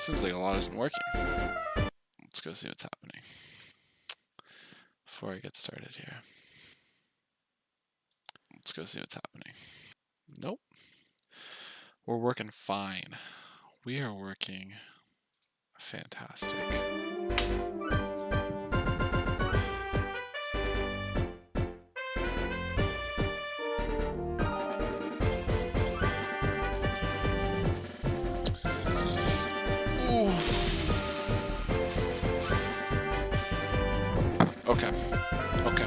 Seems like a lot isn't working. Let's go see what's happening before I get started here. Let's go see what's happening. Nope. We're working fine. We are working fantastic. Okay. Okay.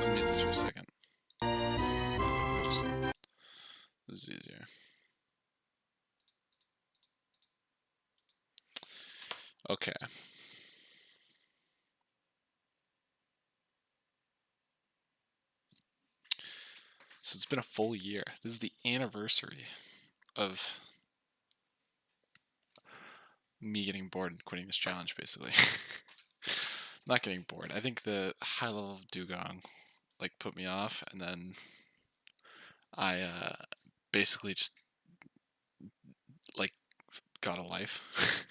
Let me mute this for a second. This is easier. Okay. So it's been a full year. This is the anniversary of me getting bored and quitting this challenge, basically. Not getting bored. I think the high level of Dugong like put me off, and then I basically just like got a life.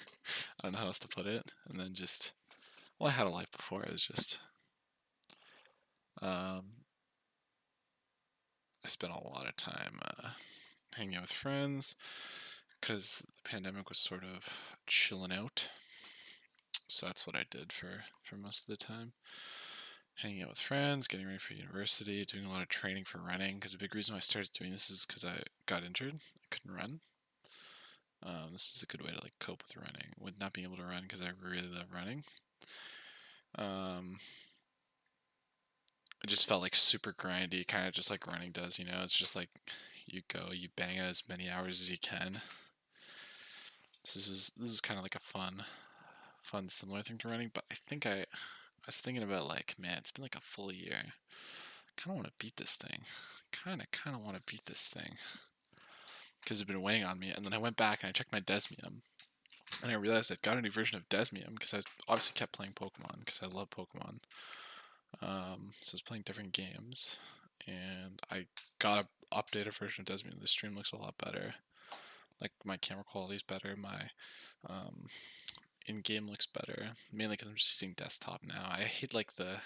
I don't know how else to put it. And then just, well, I had a life before. It was just I spent a lot of time hanging out with friends because the pandemic was sort of chilling out. So that's what I did for most of the time. Hanging out with friends, getting ready for university, doing a lot of training for running. Because the big reason why I started doing this is because I got injured. I couldn't run. This is a good way to like cope with running, with not being able to run because I really love running. It just felt like super grindy, kind of just like running does, you know? It's just like you go, you bang out as many hours as you can. This is kind of like a fun similar thing to running, but I was thinking about like, man, it's been like a full year. I kind of want to beat this thing. Kind of want to beat this thing because it's been weighing on me. And then I went back and I checked my Desmium, and I realized I'd got a new version of Desmium because I obviously kept playing Pokemon because I love Pokemon. So I was playing different games, and I got an updated version of Desmium. The stream looks a lot better. Like my camera quality is better. My in-game looks better, mainly because I'm just using desktop now. I hate like I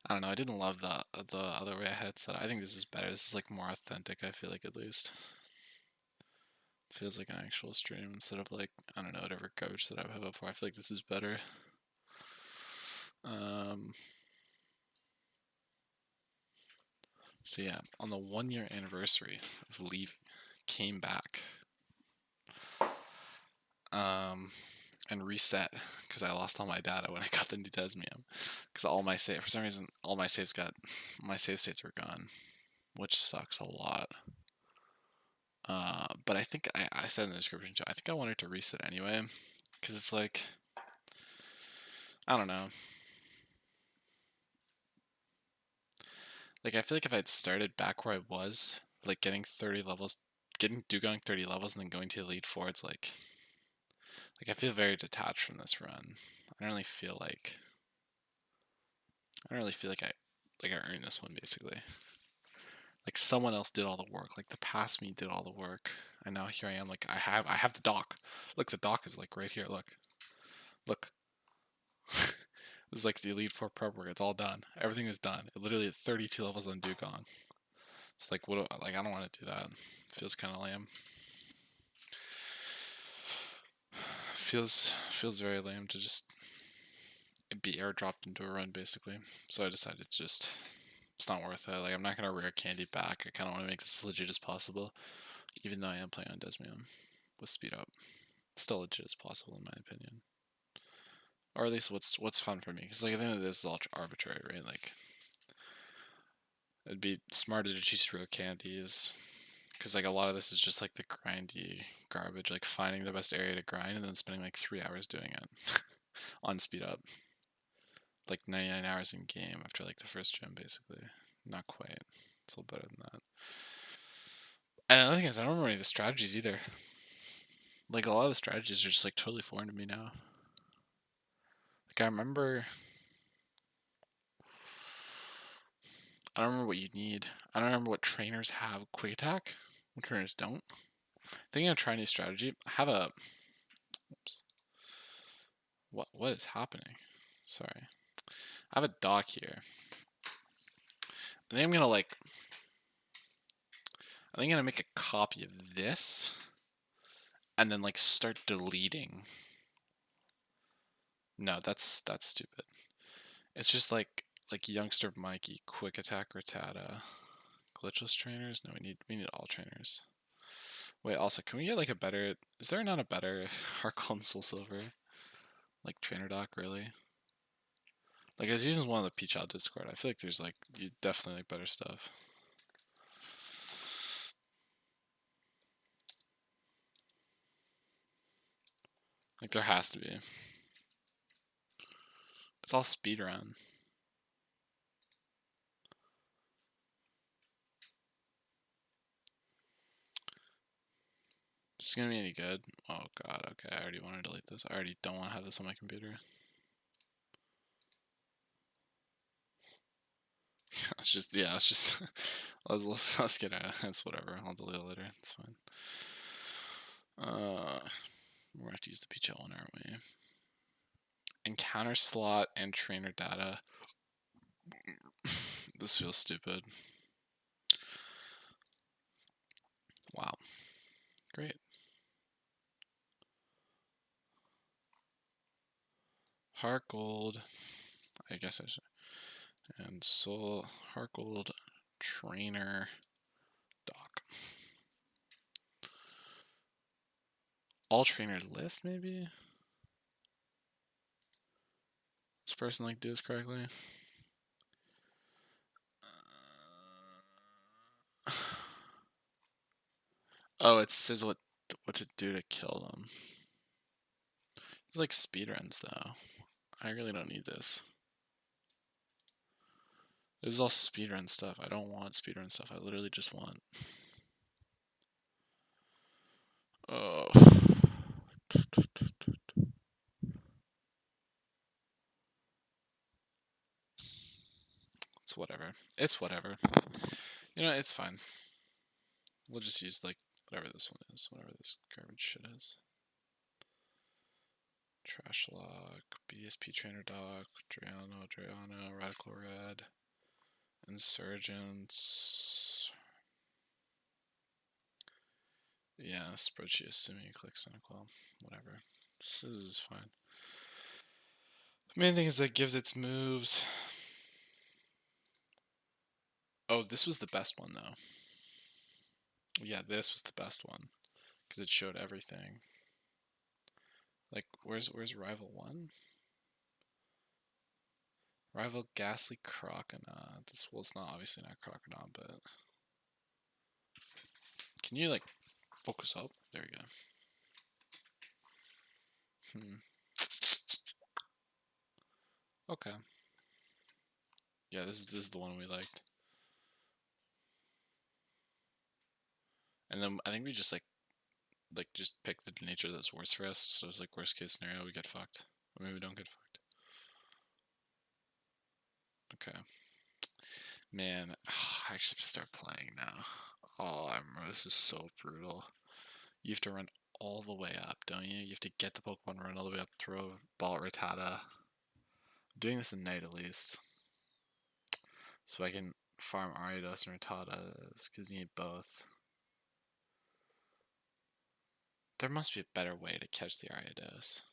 don't know. I didn't love the other way I had it set. I think this is better. This is like more authentic. I feel like at least it feels like an actual stream instead of like, I don't know, whatever garbage that I've had before. I feel like this is better. So yeah, on the 1 year anniversary of leaving, came back, and reset because I lost all my data when I got the new Desmium. Because for some reason, all my save states were gone, which sucks a lot. But I think I said in the description too, I think I wanted to reset anyway, because it's like, I don't know. Like, I feel like if I'd started back where I was, like getting 30 levels, getting Dugong 30 levels and then going to Elite Four, it's like I feel very detached from this run. I don't really feel like I earned this one, basically. Like someone else did all the work. Like the past me did all the work. And now here I am, like I have the dock. Look, the dock is like right here, look. This is like the Elite Four prep work. It's all done. Everything is done. It literally had 32 levels on Dugong. It's like, I don't want to do that. It feels kind of lame. Feels very lame to just be airdropped into a run, basically. So I decided to just, it's not worth it. Like, I'm not gonna rare candy back. I kind of want to make this as legit as possible, even though I am playing on Desmium with speed up. Still legit as possible, in my opinion. Or at least what's fun for me, because like at the end of this is all arbitrary, right? Like, it'd be smarter to choose rare candies, because like a lot of this is just like the grindy garbage, like finding the best area to grind and then spending like 3 hours doing it on speed up. Like 99 hours in game after like the first gym, basically. Not quite. It's a little better than that. And another thing is, I don't remember any of the strategies either. Like a lot of the strategies are just like totally foreign to me now. Like I don't remember what you need. I don't remember what trainers have quick attack. What trainers don't? Thinking of trying a new strategy. I have a. Oops. What is happening? Sorry. I have a dock here. I think I'm gonna like. I think I'm gonna make a copy of this, and then like start deleting. No, that's stupid. It's just like youngster Mikey, quick attack Rattata, glitchless trainers. No, we need all trainers. Wait, also, can we get like a better? Is there not a better Heartgold and Soul Silver like trainer dock really? Like I was using one of the Peach Out Discord. I feel like there's like you definitely like better stuff. Like there has to be. It's all speedrun. Is this gonna be any good? Oh god, okay, I already want to delete this. I already don't want to have this on my computer. It's just, yeah, it's just, let's get out. It's whatever, I'll delete it later, it's fine. We're gonna have to use the Peach one, aren't we? Encounter slot and trainer data. This feels stupid. Wow. Great. Heartgold. I guess I should. And Soul Heartgold trainer dock. All trainer list, maybe? This person like do this correctly? Oh, it says what to do to kill them. It's like speedruns though. I really don't need this. This is all speedrun stuff. I don't want speedrun stuff. I literally just want. Oh. It's whatever. It's whatever. You know, it's fine. We'll just use like whatever this one is, whatever this garbage shit is. Trash lock, BSP trainer dock, Drayano, Radical Red, Insurgents. Yeah, spreadsheet assuming you click Cynical. Whatever. This is fine. The main thing is that it gives its moves. Oh, this was the best one though. Yeah, this was the best one because it showed everything. Like, where's Rival 1? Rival Ghastly Croconaut. This, well, it's not obviously not Croconaut, but can you like focus up? There we go. Okay. Yeah, this is the one we liked. And then I think we just like just pick the nature that's worse for us. So it's like worst case scenario, we get fucked. Or maybe we don't get fucked. Okay. Man, I actually have to start playing now. Oh, I remember this is so brutal. You have to run all the way up, don't you? You have to get the Pokemon, run all the way up, throw a ball at Rattata. I'm doing this at night at least. So I can farm Ariados and Rattatas, because you need both. There must be a better way to catch the Ariados.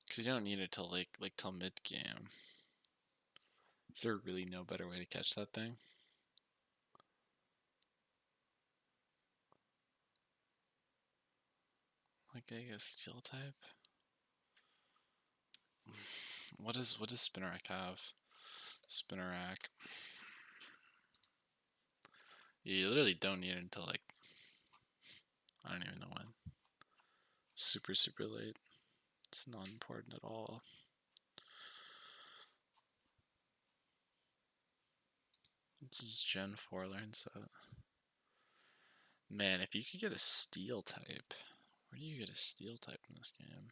Because you don't need it till like till mid game. Is there really no better way to catch that thing? Like a steel type? What does Spinnerack have? Spinnerack. You literally don't need it until like I don't even know when. Super late. It's not important at all. This is Gen 4 learn set. Man, if you could get a steel type, where do you get a steel type in this game?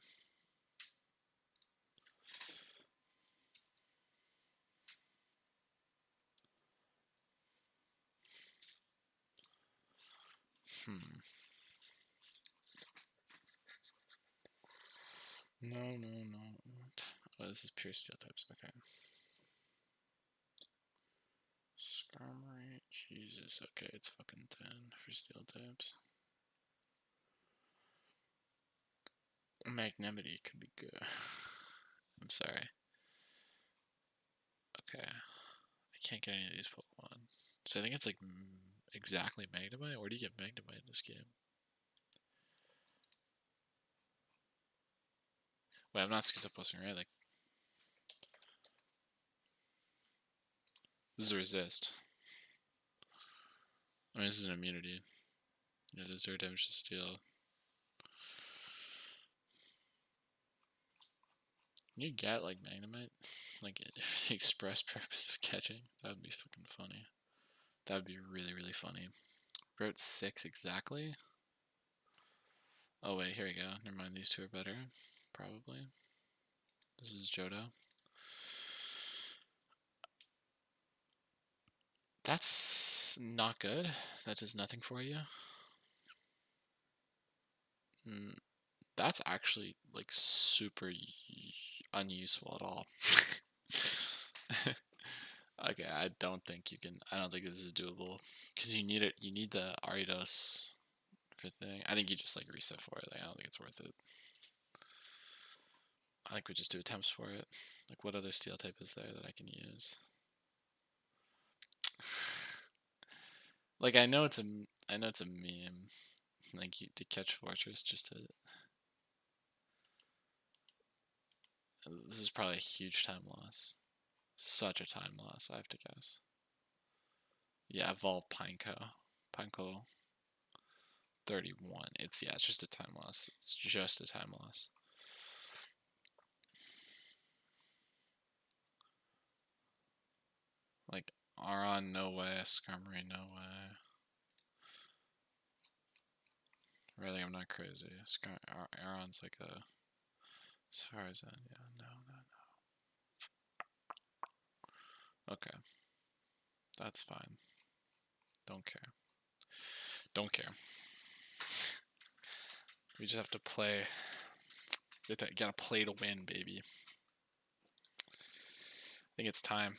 No, no, no. Oh, this is pure steel types. Okay. Skarmory. Jesus. Okay, it's fucking thin for steel types. Magnanimity could be good. I'm sorry. Okay. I can't get any of these Pokemon. So I think it's like exactly Magnemite. Where do you get Magnemite in this game? Wait, I'm not schizoposting, right? Like, this is a resist. I mean, this is an immunity. Yeah, does 0 damage to steel. Can you get like Magnemite? Like, for the express purpose of catching? That would be fucking funny. That would be really, really funny. Route 6 exactly? Oh wait, here we go. Never mind, these two are better. Probably. This is Johto. That's not good. That does nothing for you. That's actually like super unuseful at all. Okay, I don't think you can. I don't think this is doable because you need it. You need the Aridos for thing. I think you just like reset for it. Like, I don't think it's worth it. I think we just do attempts for it. Like, what other steel type is there that I can use? Like, I know it's a meme. Like, you to catch Fortress just to. This is probably a huge time loss. Such a time loss, I have to guess. Yeah, evolve Pineco 31. It's just a time loss. It's just a time loss. Like, Aron, no way. Skarmory, no way. Really, I'm not crazy. Aron's like a... As far as that, yeah, no. Okay. That's fine. Don't care. Don't care. We just have to play. You gotta play to win, baby. I think it's time.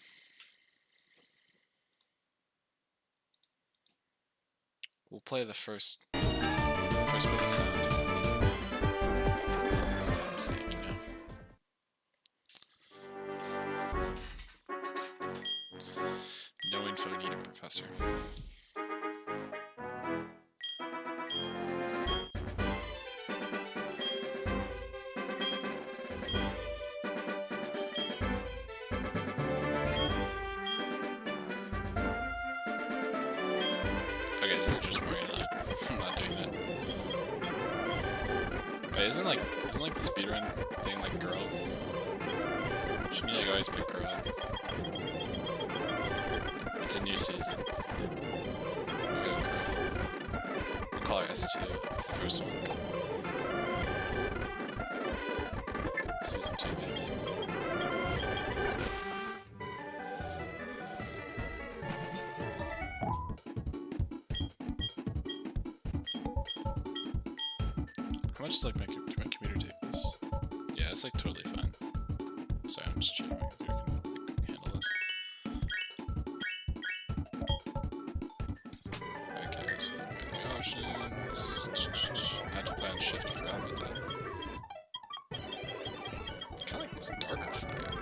We'll play the first bit of sound. For old time's sake, you know. No info needed, Professor. Okay, this is just Marina. I'm not doing that. Wait, isn't like the speedrun thing like girl? Shouldn't you like always pick girl? It's a new season. We go girl. We'll call her S2 with the first one. Season 2, maybe. How much is like can my computer take this? Yeah, it's like totally fine. Sorry, I'm just checking my computer can handle this. Okay, so the options. I have to play on shift, I forgot about that. I kinda like this darker flag.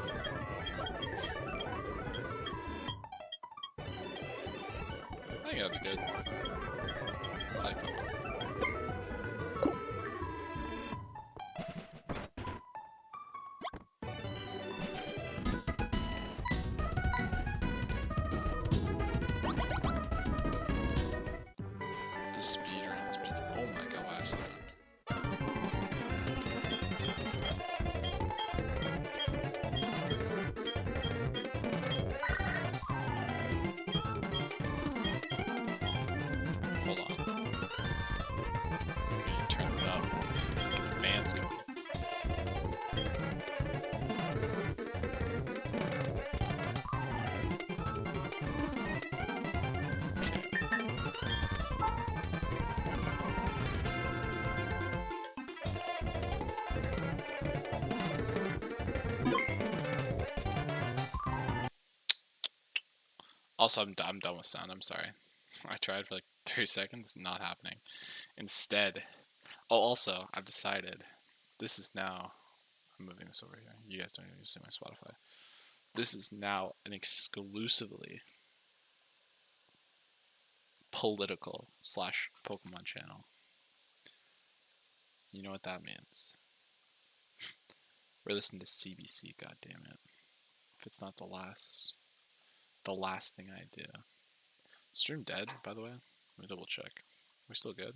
I think that's good. I like that one. The speedruns. Oh my god, why is that? Also, I'm done with sound. I'm sorry. I tried for like 30 seconds, not happening. Instead, also, I've decided this is now. I'm moving this over here. You guys don't even see my Spotify. This is now an exclusively political / Pokemon channel. You know what that means. We're listening to CBC, goddammit. If it's not the last thing I do. Stream dead, by the way. Let me double check. We're still good?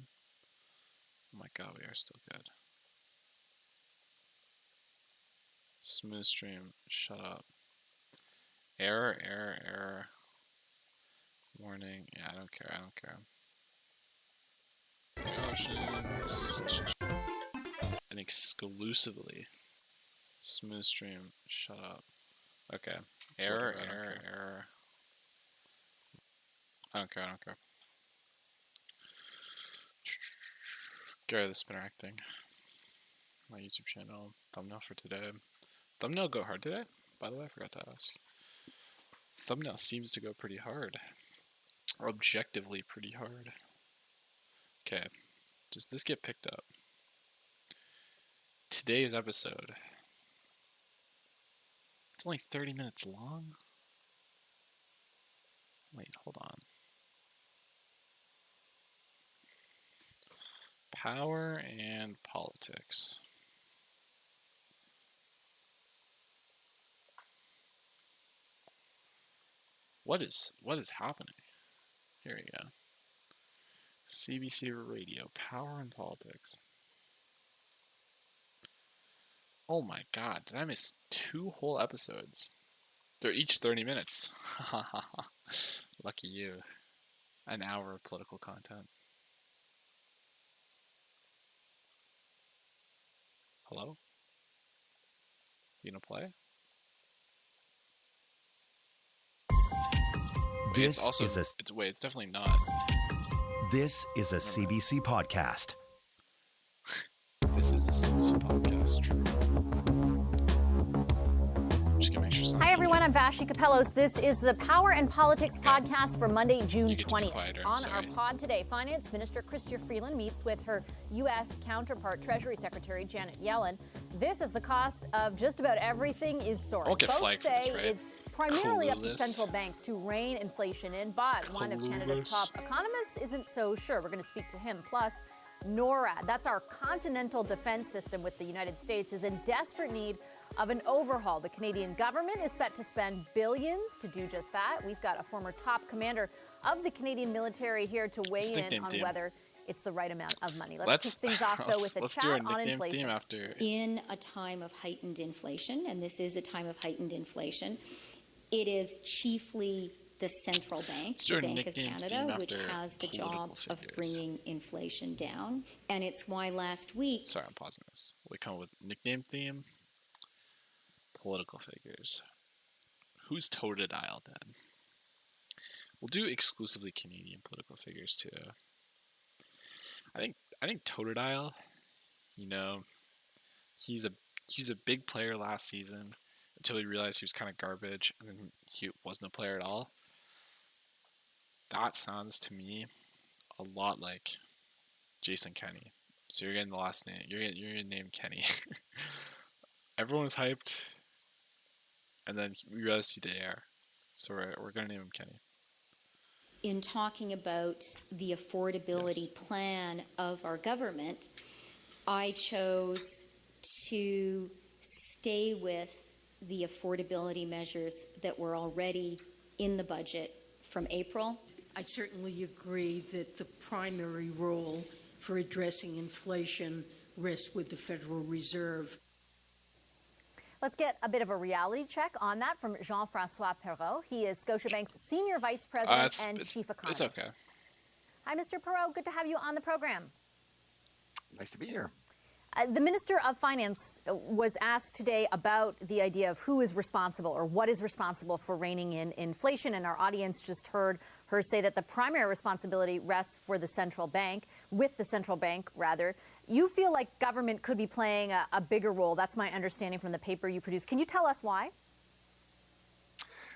Oh my god, we are still good. Smooth stream, shut up. Error. Warning, yeah, I don't care. Options. And exclusively. Smooth stream, shut up. Okay. Error. I don't care. Gary the Spinner Acting. My YouTube channel. Thumbnail for today. Thumbnail go hard today? By the way, I forgot to ask. Thumbnail seems to go pretty hard. Or objectively pretty hard. Okay. Does this get picked up? Today's episode. It's only 30 minutes long? Wait, hold on. Power and politics. What is happening? Here we go. CBC Radio, Power and Politics. Oh my god, did I miss 2 whole episodes? They're each 30 minutes. Lucky you. An hour of political content. Hello? You gonna play? It's definitely not. This is a CBC podcast. This is a CBC podcast, true. Just gonna make sure. Hi everyone, I'm Vashi Capellos. This is the Power and Politics podcast for Monday, June 20th. On our pod today, Finance Minister Chrystia Freeland meets with her U.S. counterpart, Treasury Secretary Janet Yellen. This is the cost of just about everything is soaring. Both say it's primarily up to central banks to rein inflation in, but one of Canada's top economists isn't so sure. We're going to speak to him. Plus, NORAD, that's our continental defense system with the United States, is in desperate need of an overhaul. The Canadian government is set to spend billions to do just that. We've got a former top commander of the Canadian military here to weigh in on whether it's the right amount of money. Let's kick things off, though, with a chat on inflation. In a time of heightened inflation, and this is a time of heightened inflation, it is chiefly the central bank, the Bank of Canada, which has the job of bringing inflation down. And it's why last week... Sorry, I'm pausing this. We come up with nickname theme, political figures. Who's toe to dial then? We'll do exclusively Canadian political figures too. I think Totodile, you know, he's a big player last season until he realized he was kind of garbage, and then he wasn't a player at all. That sounds to me a lot like Jason Kenney. So you're getting the last name. You're gonna name Kenny. Everyone was hyped, and then we realized he did air. So we're gonna name him Kenny. In talking about the affordability plan of our government, I chose to stay with the affordability measures that were already in the budget from April. I certainly agree that the primary role for addressing inflation rests with the Federal Reserve. Let's get a bit of a reality check on that from Jean-François Perrault. He is Scotiabank's Senior Vice President and Chief Economist. It's okay. Hi, Mr. Perrault. Good to have you on the program. Nice to be here. The Minister of Finance was asked today about the idea of who is responsible or what is responsible for reining in inflation, and our audience just heard her say that the primary responsibility rests for the central bank, with the central bank, rather. You feel like government could be playing a bigger role. That's my understanding from the paper you produced. Can you tell us why?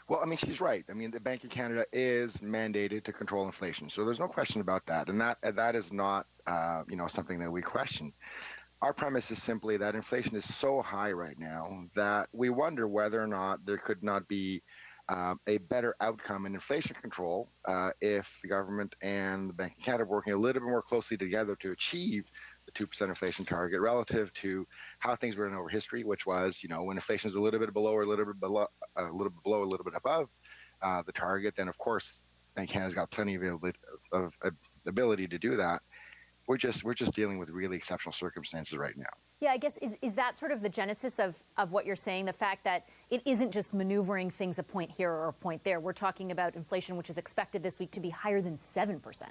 Well, I mean, she's right. I mean, the Bank of Canada is mandated to control inflation, so there's no question about that, and that is not something that we question. Our premise is simply that inflation is so high right now that we wonder whether or not there could not be a better outcome in inflation control if the government and the Bank of Canada are working a little bit more closely together to achieve the 2% inflation target relative to how things were in over history, which was, when inflation is a little bit below or a little bit below, a little bit below, a little bit above the target, then of course Bank of Canada's got plenty of ability to do that. We're just dealing with really exceptional circumstances right now. Yeah, I guess, is that sort of the genesis of what you're saying, the fact that it isn't just maneuvering things a point here or a point there. We're talking about inflation, which is expected this week to be higher than 7%.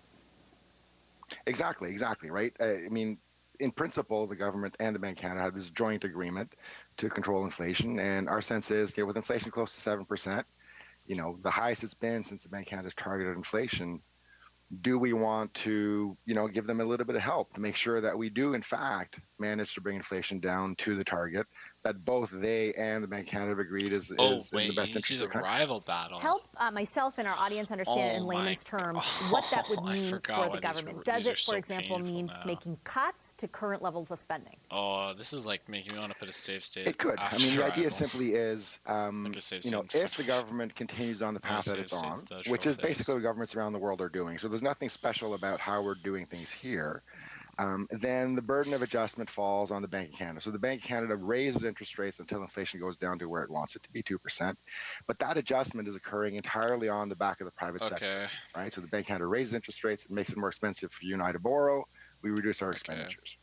Exactly, right? I mean, in principle, the government and the Bank of Canada have this joint agreement to control inflation, and our sense is, with inflation close to 7%, the highest it's been since the Bank of Canada's targeted inflation, do we want to, give them a little bit of help to make sure that we do, in fact, manage to bring inflation down to the target that both they and the Bank of Canada have agreed is in the best interest of the country? Rival battle. Help myself and our audience understand in layman's terms what that would mean for the government. Does it, for example, mean making cuts to current levels of spending? Oh, this is like making me want to put a save state. It could. I mean, the idea simply is, if the government continues on the path that it's on, which is basically what governments around the world are doing, so there's nothing special about how we're doing things here, then the burden of adjustment falls on the Bank of Canada. So the Bank of Canada raises interest rates until inflation goes down to where it wants it to be, 2%. But that adjustment is occurring entirely on the back of the private sector, right? So the Bank of Canada raises interest rates. It makes it more expensive for you and I to borrow. We reduce our expenditures.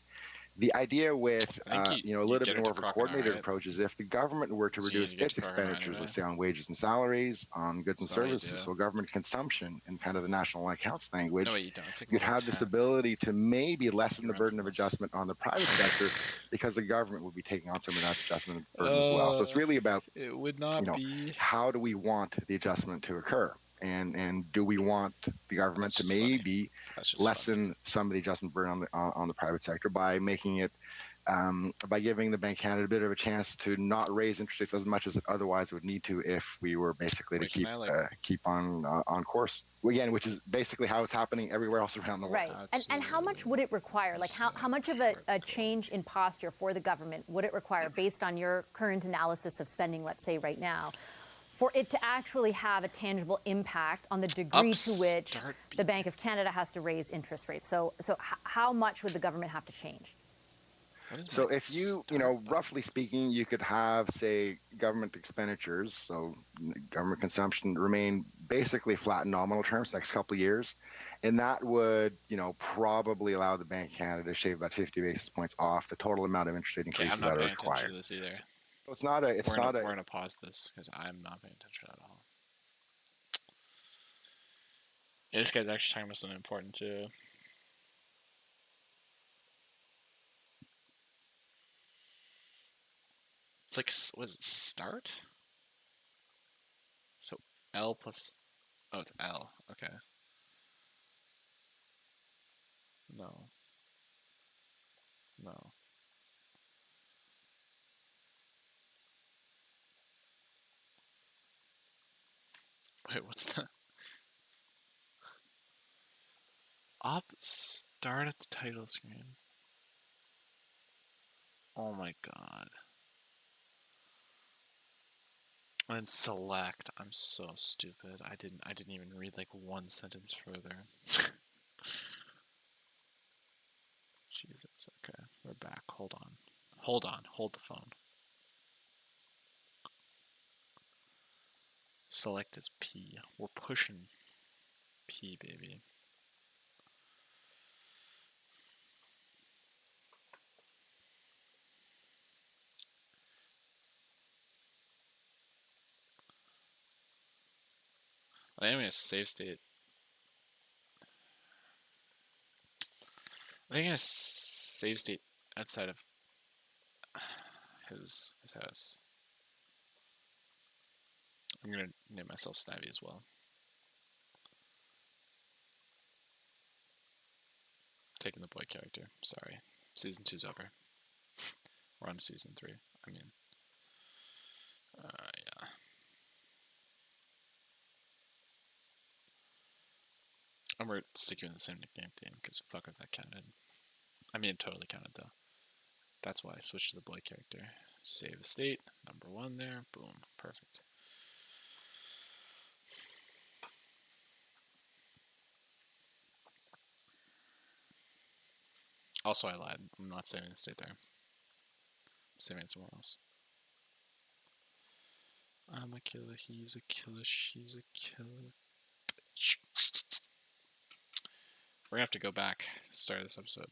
The idea with a little bit more of a coordinated approach is if the government were to reduce its expenditures, let's say on wages and salaries, on goods and services, so government consumption in kind of the national accounts language, you'd have this ability to maybe lessen the burden of adjustment on the private sector because the government would be taking on some of that adjustment burden as well. So it's really about how do we want the adjustment to occur? And do we want the government to maybe lessen some of the adjustment burden on the private sector by making it, by giving the Bank of Canada a bit of a chance to not raise interest rates as much as it otherwise would need to if we were basically to keep on course? Again, which is basically how it's happening everywhere else around the world. Right. And how much would it require? Like how much of a change in posture for the government would it require based on your current analysis of spending, let's say right now, for it to actually have a tangible impact on the degree to which the Bank of Canada has to raise interest rates? So how much would the government have to change? So if roughly speaking, you could have, say, government expenditures, so government consumption remain basically flat in nominal terms next couple of years. And that would, probably allow the Bank of Canada to shave about 50 basis points off the total amount of interest rate increases that are required. I'm not paying attention to this either. We're going to pause this because I'm not paying attention at all. Yeah, this guy's actually talking about something important too. It's like, was it start? So L plus, it's L. Okay. No. Wait, what's that? Start at the title screen. Oh my god. And then select. I'm so stupid. I didn't even read like one sentence further. Jesus. Okay, we're back. Hold on. Hold the phone. Select is P. We're pushing P, baby. I think I'm going to save state. I think I'm going to save state outside of his house. I'm going to name myself Snivy as well. Taking the boy character. Sorry. Season 2's over. We're on to Season 3. I mean, yeah. And we're sticking with the same nickname theme, because fuck if that counted. I mean, it totally counted, though. That's why I switched to the boy character. Save the state, number 1 there, boom, perfect. Also, I lied. I'm not saving the state there. I'm saving it somewhere else. I'm a killer, he's a killer, she's a killer. We're gonna have to go back to the start of this episode.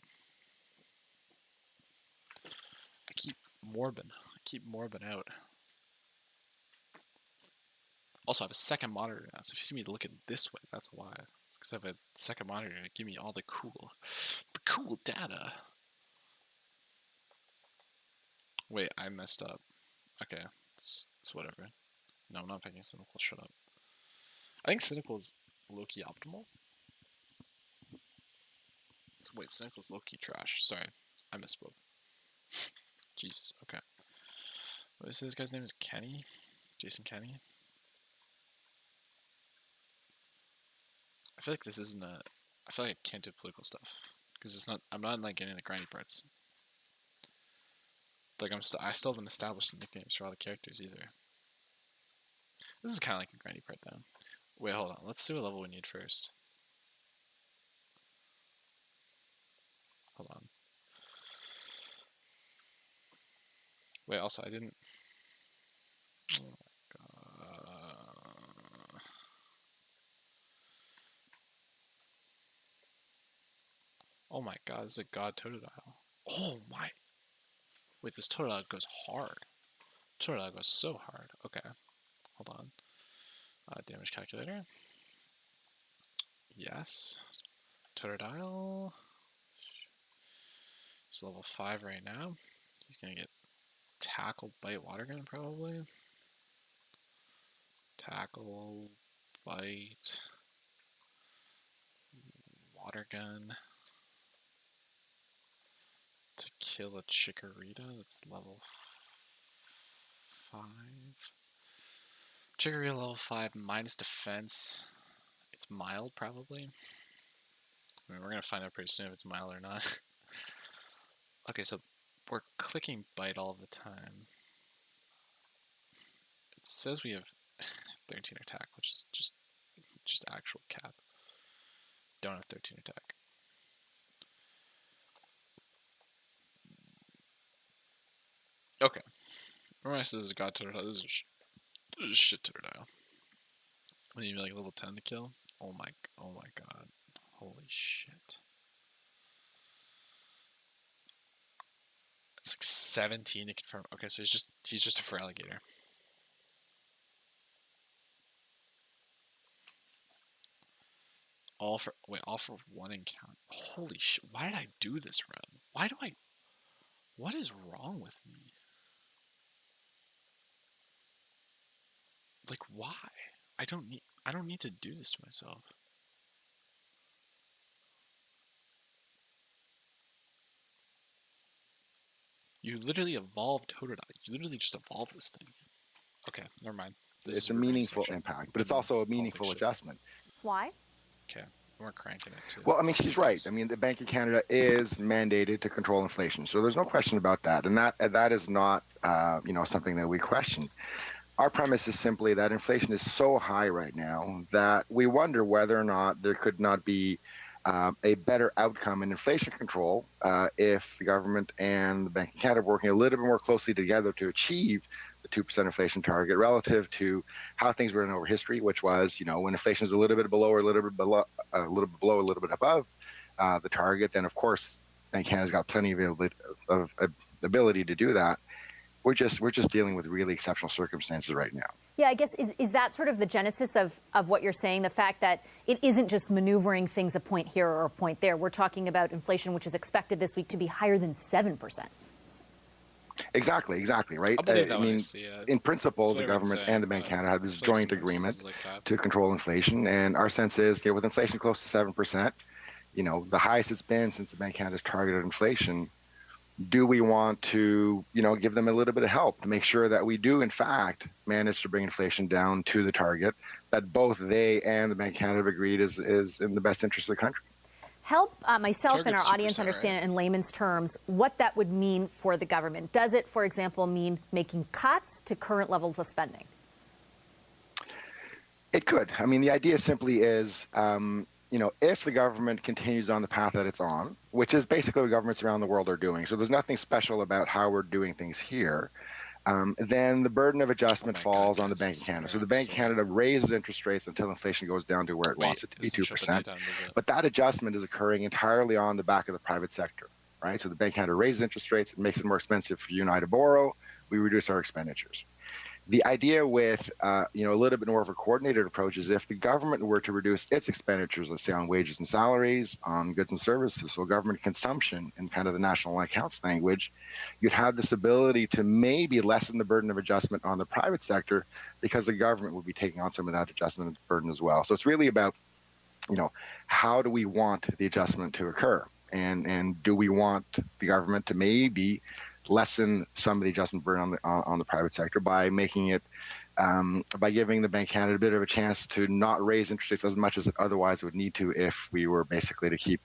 I keep morbing out. Also, I have a second monitor now, so if you see me looking this way, that's why. It's because I have a second monitor to give me all the cool data. Wait, I messed up. Okay, it's whatever. No, I'm not picking Cynical, shut up. I think Cynical is low-key optimal. Wait, Cynical's low-key trash. Sorry, I misspoke. Jesus, okay. What is this guy's name? Is Kenny? Jason Kenny? I feel like this isn't a... I feel like I can't do political stuff. Because it's not... I'm not, like, getting the grindy parts. Like, I still haven't established nicknames for all the characters, either. This is kind of like a grindy part, though. Wait, hold on. Let's see what level we need first. Hold on. Wait, also, I didn't... Oh my god. Oh my god, this is a god Totodile. Oh my... Wait, this Totodile goes hard. Totodile goes so hard. Okay. Hold on. Damage calculator. Yes. Totodile. He's level 5 right now. He's gonna get Tackle, Bite, Water Gun, probably. Tackle, Bite, Water Gun. To kill a Chikorita, that's level 5. Chikorita level 5, minus defense. It's mild, probably. I mean, we're gonna find out pretty soon if it's mild or not. Okay, so we're clicking Bite all the time. It says we have 13 attack, which is just actual cap. Don't have 13 attack. Okay. Remember I said this is a god Totodile. This is a shit Totodile. We need like level 10 to kill. Oh my god. Holy shit. It's like 17 to confirm. Okay, so he's just a Feraligatr. All for one encounter. Holy shit. Why did I do this run? What is wrong with me? Like, why? I don't need to do this to myself. You literally evolved Totodile. You literally just evolved this thing. Okay, never mind. It's a meaningful impact, but it's also a meaningful adjustment. That's why? Okay, we're cranking it too. Well, I mean, she's right. I mean, the Bank of Canada is mandated to control inflation, so there's no question about that, and that is not, something that we question. Our premise is simply that inflation is so high right now that we wonder whether or not there could not be a better outcome in inflation control if the government and the Bank of Canada were working a little bit more closely together to achieve the 2% inflation target relative to how things were in over history, which was, when inflation is a little bit below or a little bit below, a little bit below, a little bit above the target, then of course Bank of Canada's got plenty of ability to do that. We're just dealing with really exceptional circumstances right now. Yeah, I guess, is that sort of the genesis of what you're saying, the fact that it isn't just maneuvering things a point here or a point there. We're talking about inflation, which is expected this week to be higher than 7%. Exactly, right? I mean, in principle, the government and the Bank of Canada have this joint agreement to control inflation, and our sense is, with inflation close to 7%, the highest it's been since the Bank of Canada's targeted inflation, do we want to, give them a little bit of help to make sure that we do, in fact, manage to bring inflation down to the target that both they and the Bank of Canada have agreed is in the best interest of the country? Help myself and our audience understand in layman's terms what that would mean for the government. Does it, for example, mean making cuts to current levels of spending? It could. I mean, the idea simply is, if the government continues on the path that it's on, which is basically what governments around the world are doing, so there's nothing special about how we're doing things here, then the burden of adjustment falls on the Bank of Canada. So the Bank of Canada raises interest rates until inflation goes down to where it wants it to be, 2%. But that adjustment is occurring entirely on the back of the private sector, right? So the Bank of Canada raises interest rates. It makes it more expensive for you and I to borrow. We reduce our expenditures. The idea with, a little bit more of a coordinated approach is if the government were to reduce its expenditures, let's say on wages and salaries, on goods and services, so government consumption in kind of the national accounts language, you'd have this ability to maybe lessen the burden of adjustment on the private sector because the government would be taking on some of that adjustment burden as well. So it's really about, how do we want the adjustment to occur? And do we want the government to maybe lessen some of the adjustment burden on the private sector by making it, by giving the Bank of Canada a bit of a chance to not raise interest rates as much as it otherwise would need to if we were basically to keep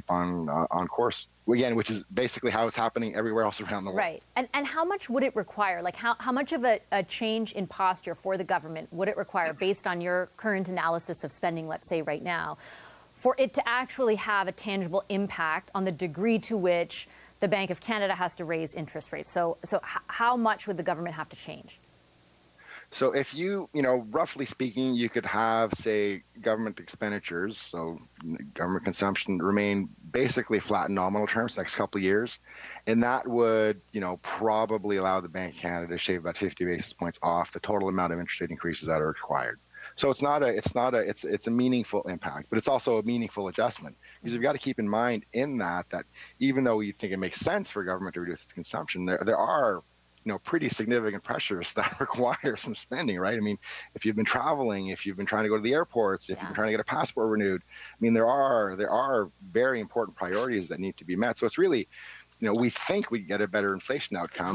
on course. Again, which is basically how it's happening everywhere else around the world. Right. And how much would it require? Like how much of a change in posture for the government would it require based on your current analysis of spending, let's say right now, for it to actually have a tangible impact on the degree to which the Bank of Canada has to raise interest rates? So how much would the government have to change? So if roughly speaking, you could have, say, government expenditures, so government consumption remain basically flat in nominal terms next couple of years, and that would, probably allow the Bank of Canada to shave about 50 basis points off the total amount of interest rate increases that are required. So it's a meaningful impact, but it's also a meaningful adjustment because you've got to keep in mind in that even though you think it makes sense for government to reduce its consumption, there are pretty significant pressures that require some spending, right? I mean, if you've been traveling, if you've been trying to go to the airports, if you've been trying to get a passport renewed, I mean, there are very important priorities that need to be met. So it's really, we think we get a better inflation outcome.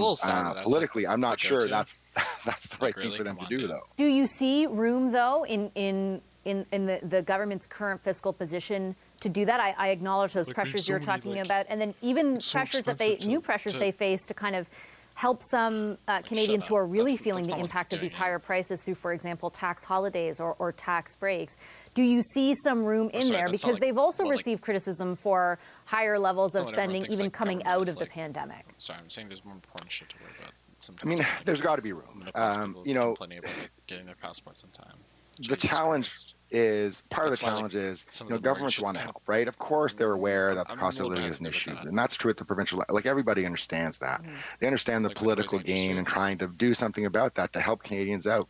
Politically, I'm not sure that's the right thing for them to do, though. Do you see room, though, in the government's current fiscal position to do that? I acknowledge those pressures you're talking about, and then even pressures new pressures they face to kind of help some Canadians who are really feeling the impact of these higher prices through, for example, tax holidays or tax breaks. Do you see some room in there? Because they've also received criticism for higher levels of spending even coming out of the pandemic. Sorry, I'm saying there's more important shit to worry about. I mean, there's got to be room. Plenty able getting their passports in time. The challenge is governments want to help, right? Of course, they're aware that the cost of living is an issue, and that's true at the provincial level. Like everybody understands that. Mm-hmm. They understand the political gain and trying to do something about that to help Canadians out.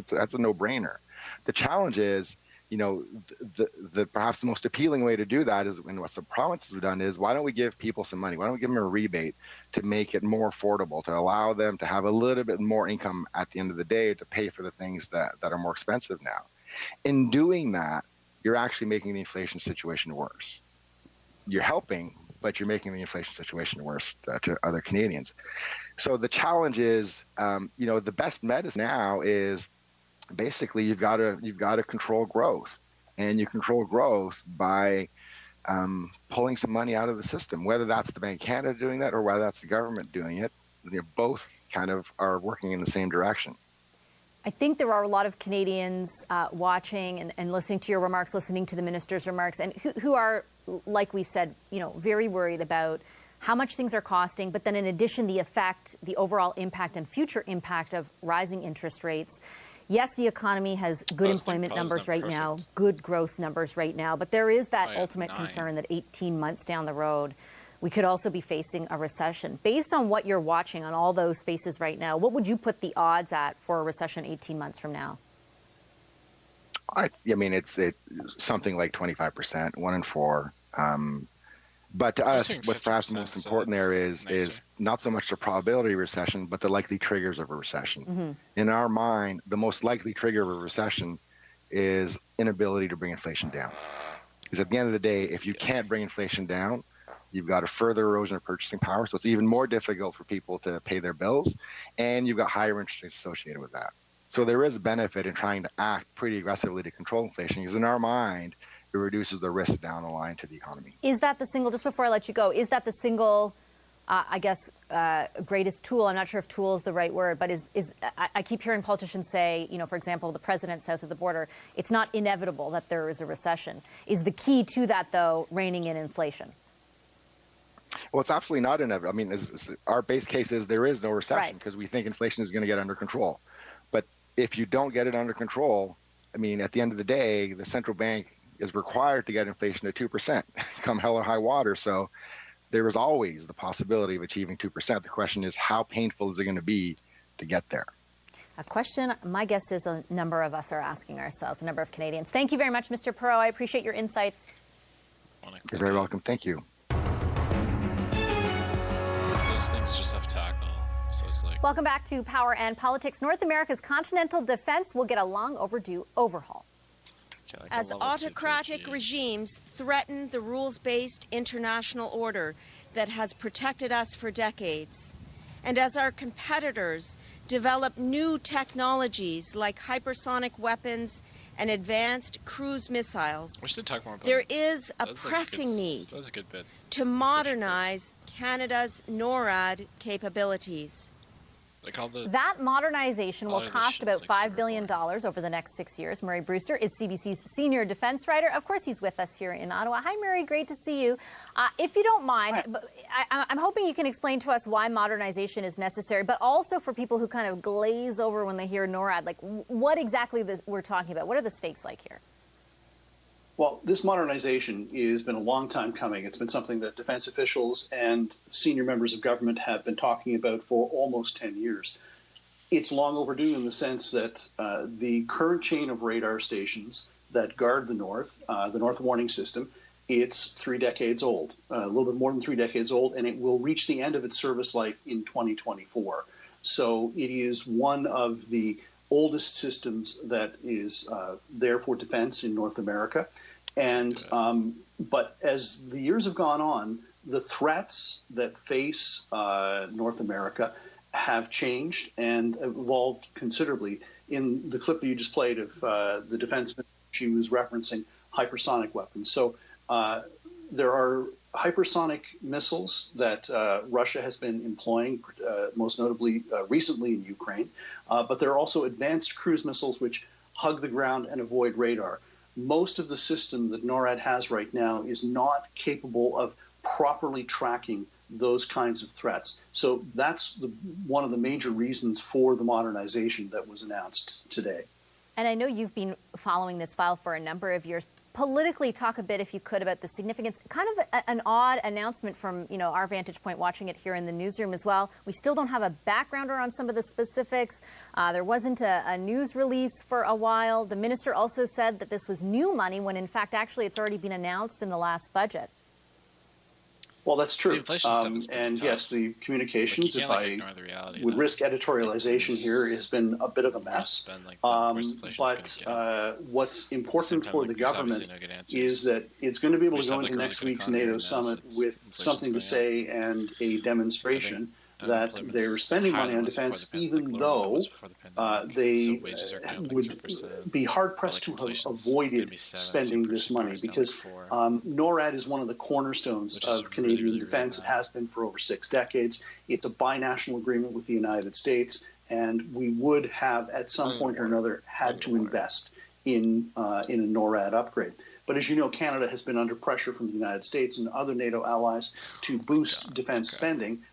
That's a no-brainer. The challenge is, the perhaps the most appealing way to do that is, and what some provinces have done is, why don't we give people some money? Why don't we give them a rebate to make it more affordable, to allow them to have a little bit more income at the end of the day to pay for the things that are more expensive now? In doing that, you're actually making the inflation situation worse. You're helping, but you're making the inflation situation worse to other Canadians. So the challenge is, the best medicine now is basically you've got to control growth, and you control growth by pulling some money out of the system, whether that's the Bank of Canada doing that or whether that's the government doing it. Both kind of are working in the same direction. I think there are a lot of Canadians watching and listening to your remarks, listening to the minister's remarks, and who are, like we've said, very worried about how much things are costing, but then in addition, the overall impact and future impact of rising interest rates. Yes, the economy has good employment numbers right now, good growth numbers right now, but there is that ultimate concern that 18 months down the road, we could also be facing a recession. Based on what you're watching on all those spaces right now, what would you put the odds at for a recession 18 months from now? I mean, it's something like 25%, 1 in 4. But to us, what's perhaps the most important there is not so much the probability of recession, but the likely triggers of a recession. Mm-hmm. In our mind, the most likely trigger of a recession is inability to bring inflation down. Because at the end of the day, if you can't bring inflation down, You've got a further erosion of purchasing power, so it's even more difficult for people to pay their bills, and you've got higher interest rates associated with that. So there is a benefit in trying to act pretty aggressively to control inflation, because in our mind, it reduces the risk down the line to the economy. Is that the single, just before I let you go, is that the single, greatest tool? I'm not sure if tool is the right word, but I keep hearing politicians say, for example, the president south of the border, it's not inevitable that there is a recession. Is the key to that, though, reining in inflation? Well, it's absolutely not inevitable. I mean, our base case is there is no recession because we think inflation is going to get under control. But if you don't get it under control, I mean, at the end of the day, the central bank is required to get inflation to 2% come hell or high water. So there is always the possibility of achieving 2%. The question is, how painful is it going to be to get there? A question my guess is a number of us are asking ourselves, a number of Canadians. Thank you very much, Mr. Perreault. I appreciate your insights. You're very welcome. Thank you. Those things just have tackle. So it's like... Welcome back to Power and Politics. North America's continental defense will get a long overdue overhaul. As autocratic regimes threaten the rules-based international order that has protected us for decades, and as our competitors develop new technologies like hypersonic weapons and advanced cruise missiles, we should talk more about there is a pressing need to modernize Canada's NORAD capabilities. That modernization will cost about $5 billion over the next 6 years. Murray Brewster is CBC's senior defense writer. Of course, he's with us here in Ottawa. Hi, Murray. Great to see you. If you don't mind, I'm hoping you can explain to us why modernization is necessary, but also for people who kind of glaze over when they hear NORAD, like what exactly we're talking about. What are the stakes like here? Well, this modernization has been a long time coming. It's been something that defense officials and senior members of government have been talking about for almost 10 years. It's long overdue in the sense that the current chain of radar stations that guard the North Warning System, it's 3 decades old, a little bit more than 3 decades old, and it will reach the end of its service life in 2024. So it is one of the oldest systems that is there for defense in North America. And but as the years have gone on, the threats that face North America have changed and evolved considerably. In the clip that you just played of the defense minister, she was referencing hypersonic weapons. So there are hypersonic missiles that Russia has been employing, most notably recently in Ukraine. But there are also advanced cruise missiles which hug the ground and avoid radar. Most of the system that NORAD has right now is not capable of properly tracking those kinds of threats. So that's one of the major reasons for the modernization that was announced today. And I know you've been following this file for a number of years. Politically, talk a bit, if you could, about the significance, kind of an odd announcement from, our vantage point watching it here in the newsroom as well. We still don't have a backgrounder on some of the specifics. There wasn't a news release for a while. The minister also said that this was new money when, in fact, actually it's already been announced in the last budget. Well, that's true. And yes, the communications, if I would risk editorialization here, has been a bit of a mess. But what's important for the government is that it's going to be able to go into next week's NATO summit with something to say and a demonstration that they're spending money on defense, even though they would be hard-pressed to have avoided spending this money, because NORAD is one of the cornerstones of Canadian defense. It has been for over 6 decades. It's a binational agreement with the United States, and we would have, at some point or another, had to invest in a NORAD upgrade. But as you know, Canada has been under pressure from the United States and other NATO allies to boost defense spending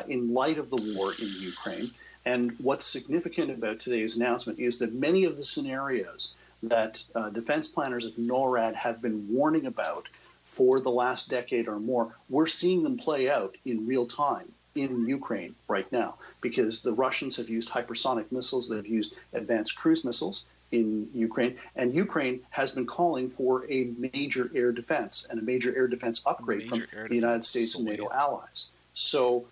in light of the war in Ukraine. And what's significant about today's announcement is that many of the scenarios that defense planners at NORAD have been warning about for the last decade or more, we're seeing them play out in real time in Ukraine right now, because the Russians have used hypersonic missiles, they've used advanced cruise missiles in Ukraine, and Ukraine has been calling for a major air defense and a major air defense upgrade from the United States and NATO allies. So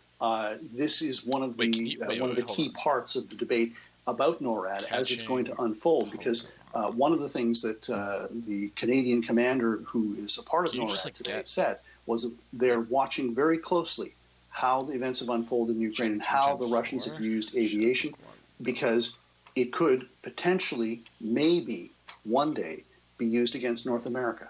this is one of the key parts of the debate about NORAD as it's going to unfold, because one of the things that the Canadian commander who is a part of NORAD today said was that they're watching very closely how the events have unfolded in Ukraine and how the Russians have used aviation, because it could potentially, maybe, one day be used against North America.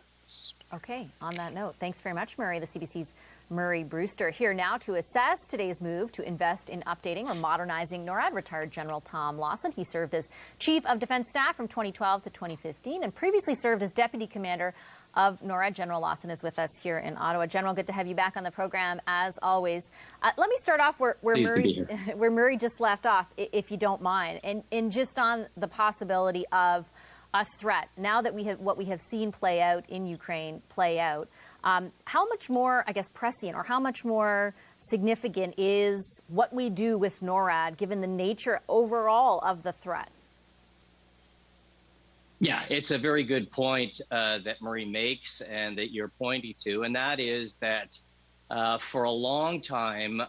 Okay, on that note, thanks very much, Murray. The CBC's Murray Brewster here now to assess today's move to invest in updating or modernizing NORAD. Retired General Tom Lawson. He served as Chief of Defense Staff from 2012 to 2015 and previously served as Deputy Commander of NORAD. General Lawson is with us here in Ottawa. General, good to have you back on the program as always. Let me start off where Murray just left off, if you don't mind, and just on the possibility of a threat. Now that we have what we have seen play out in Ukraine play out, how much more, I guess, prescient or how much more significant is what we do with NORAD given the nature overall of the threat? Yeah, it's a very good point that Murray makes and that you're pointing to, and that is that for a long time,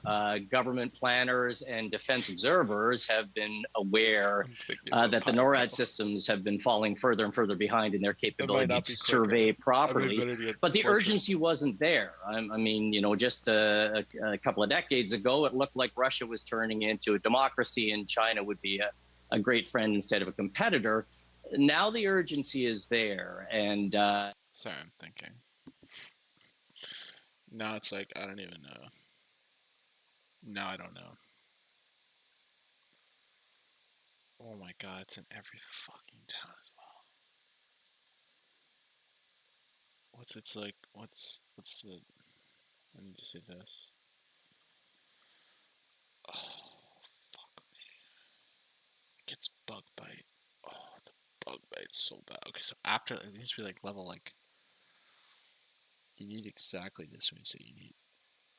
government planners and defense observers have been aware that the NORAD systems have been falling further and further behind in their capability to survey properly. But the urgency wasn't there. I mean, you know, just a couple of decades ago, it looked like Russia was turning into a democracy and China would be a great friend instead of a competitor. Now the urgency is there. And sorry, I'm thinking. Now it's like, I don't even know. Now I don't know. Oh my god, it's in every fucking town as well. What's the... I need to see this. Oh, fuck me. It gets bug bite. Oh, the bug bite's so bad. Okay, so after, it needs to be like level like... You need exactly this when you say you need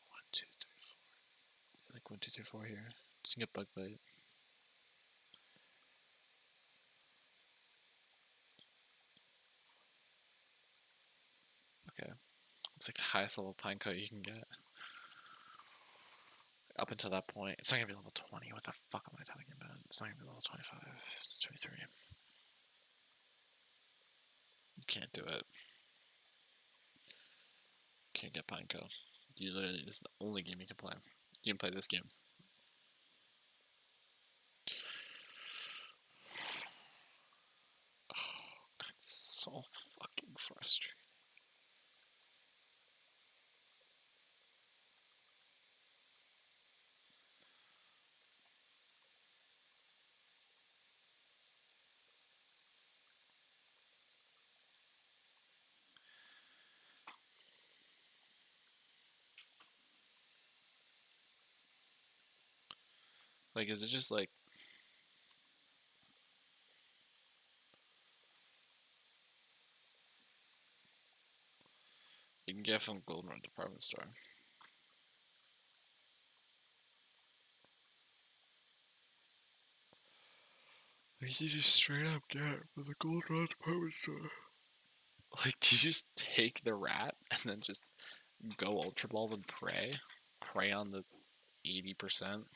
1, 2, 3, 4. Like 1, 2, 3, 4 here. Just get bug bite. Okay. It's like the highest level pine coat you can get. Up until that point. It's not gonna be level 20. What the fuck am I talking about? It's not gonna be level 25. It's 23. You can't do it. Can't get Pineco. You literally, this is the only game you can play. You can play this game. Oh, it's so fucking frustrating. Like, is it just like... You can get from Goldenrod Department Store. Like, you just straight up get it from the Goldenrod Department Store. Like, do you just take the rat and then just go Ultra Ball and pray? Pray on the 80%?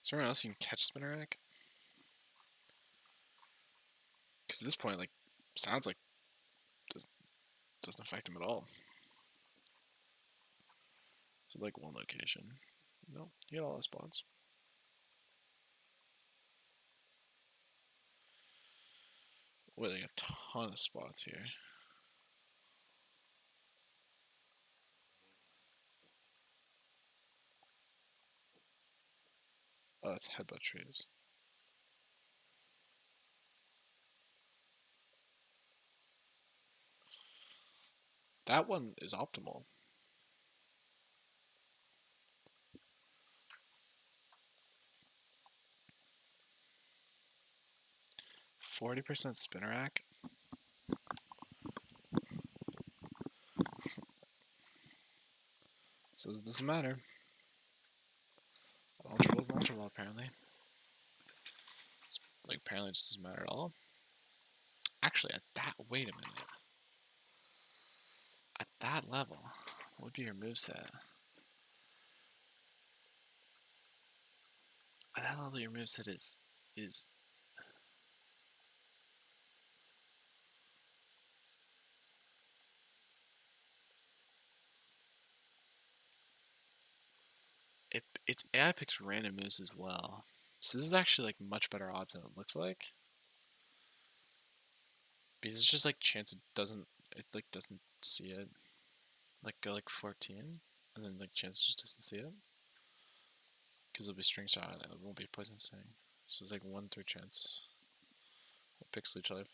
Is there anyone else you can catch Spinnerack? Because at this point, like, sounds like doesn't affect him at all. It's like one location. No, you get all the spots. Wait, they got a ton of spots here. Oh, that's headbutt trees. That one is optimal. %40 Spinnerack. Says it doesn't matter. Ultra Ball's an Ultra Ball, apparently. It's, like, apparently it just doesn't matter at all. Actually, wait a minute. At that level, what would be your moveset? At that level, your moveset is its AI picks random moves as well. So this is actually like much better odds than it looks like. Because it's just like chance it doesn't see it. Like go like 14 and then like chance just doesn't see it. Because it'll be string shot and it won't be poison sting. So it's like 1/3 chance. We'll pixel each other.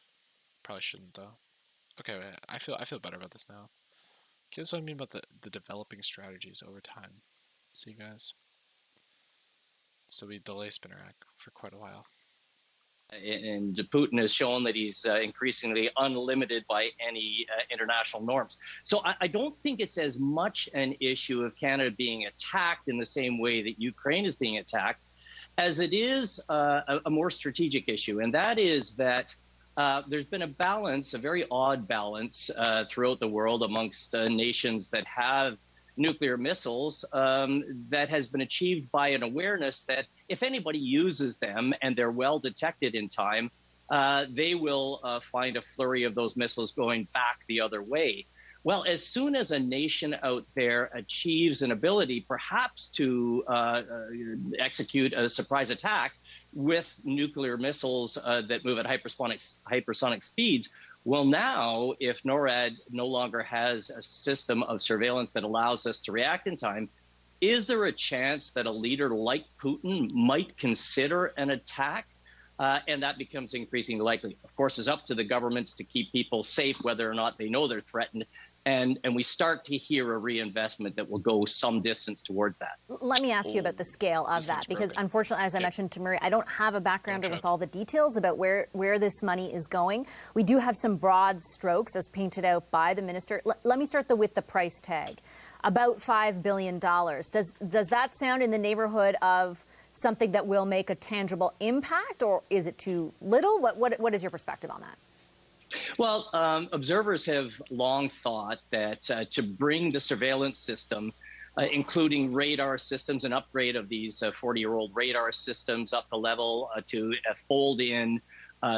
Probably shouldn't though. Okay, wait, I feel better about this now. Okay, that's what I mean about the developing strategies over time. See you guys. So we delay Spinnerack for quite a while. And Putin has shown that he's increasingly unlimited by any international norms. So I don't think it's as much an issue of Canada being attacked in the same way that Ukraine is being attacked as it is a more strategic issue. And that is that there's been a balance, a very odd balance throughout the world amongst nations that have nuclear missiles that has been achieved by an awareness that if anybody uses them and they're well detected in time, they will find a flurry of those missiles going back the other way. Well, as soon as a nation out there achieves an ability perhaps to execute a surprise attack with nuclear missiles that move at hypersonic speeds, well, now, if NORAD no longer has a system of surveillance that allows us to react in time, is there a chance that a leader like Putin might consider an attack? And that becomes increasingly likely. Of course, it's up to the governments to keep people safe, whether or not they know they're threatened. And we start to hear a reinvestment that will go some distance towards that. Let me ask you about the scale of that, because unfortunately, as I mentioned to Murray, I don't have a backgrounder with all the details about where this money is going. We do have some broad strokes, as painted out by the minister. Let me start with the price tag, about $5 billion. Does that sound in the neighborhood of something that will make a tangible impact, or is it too little? What is your perspective on that? Well, observers have long thought that to bring the surveillance system, including radar systems, an upgrade of these 40-year-old radar systems up the level to fold in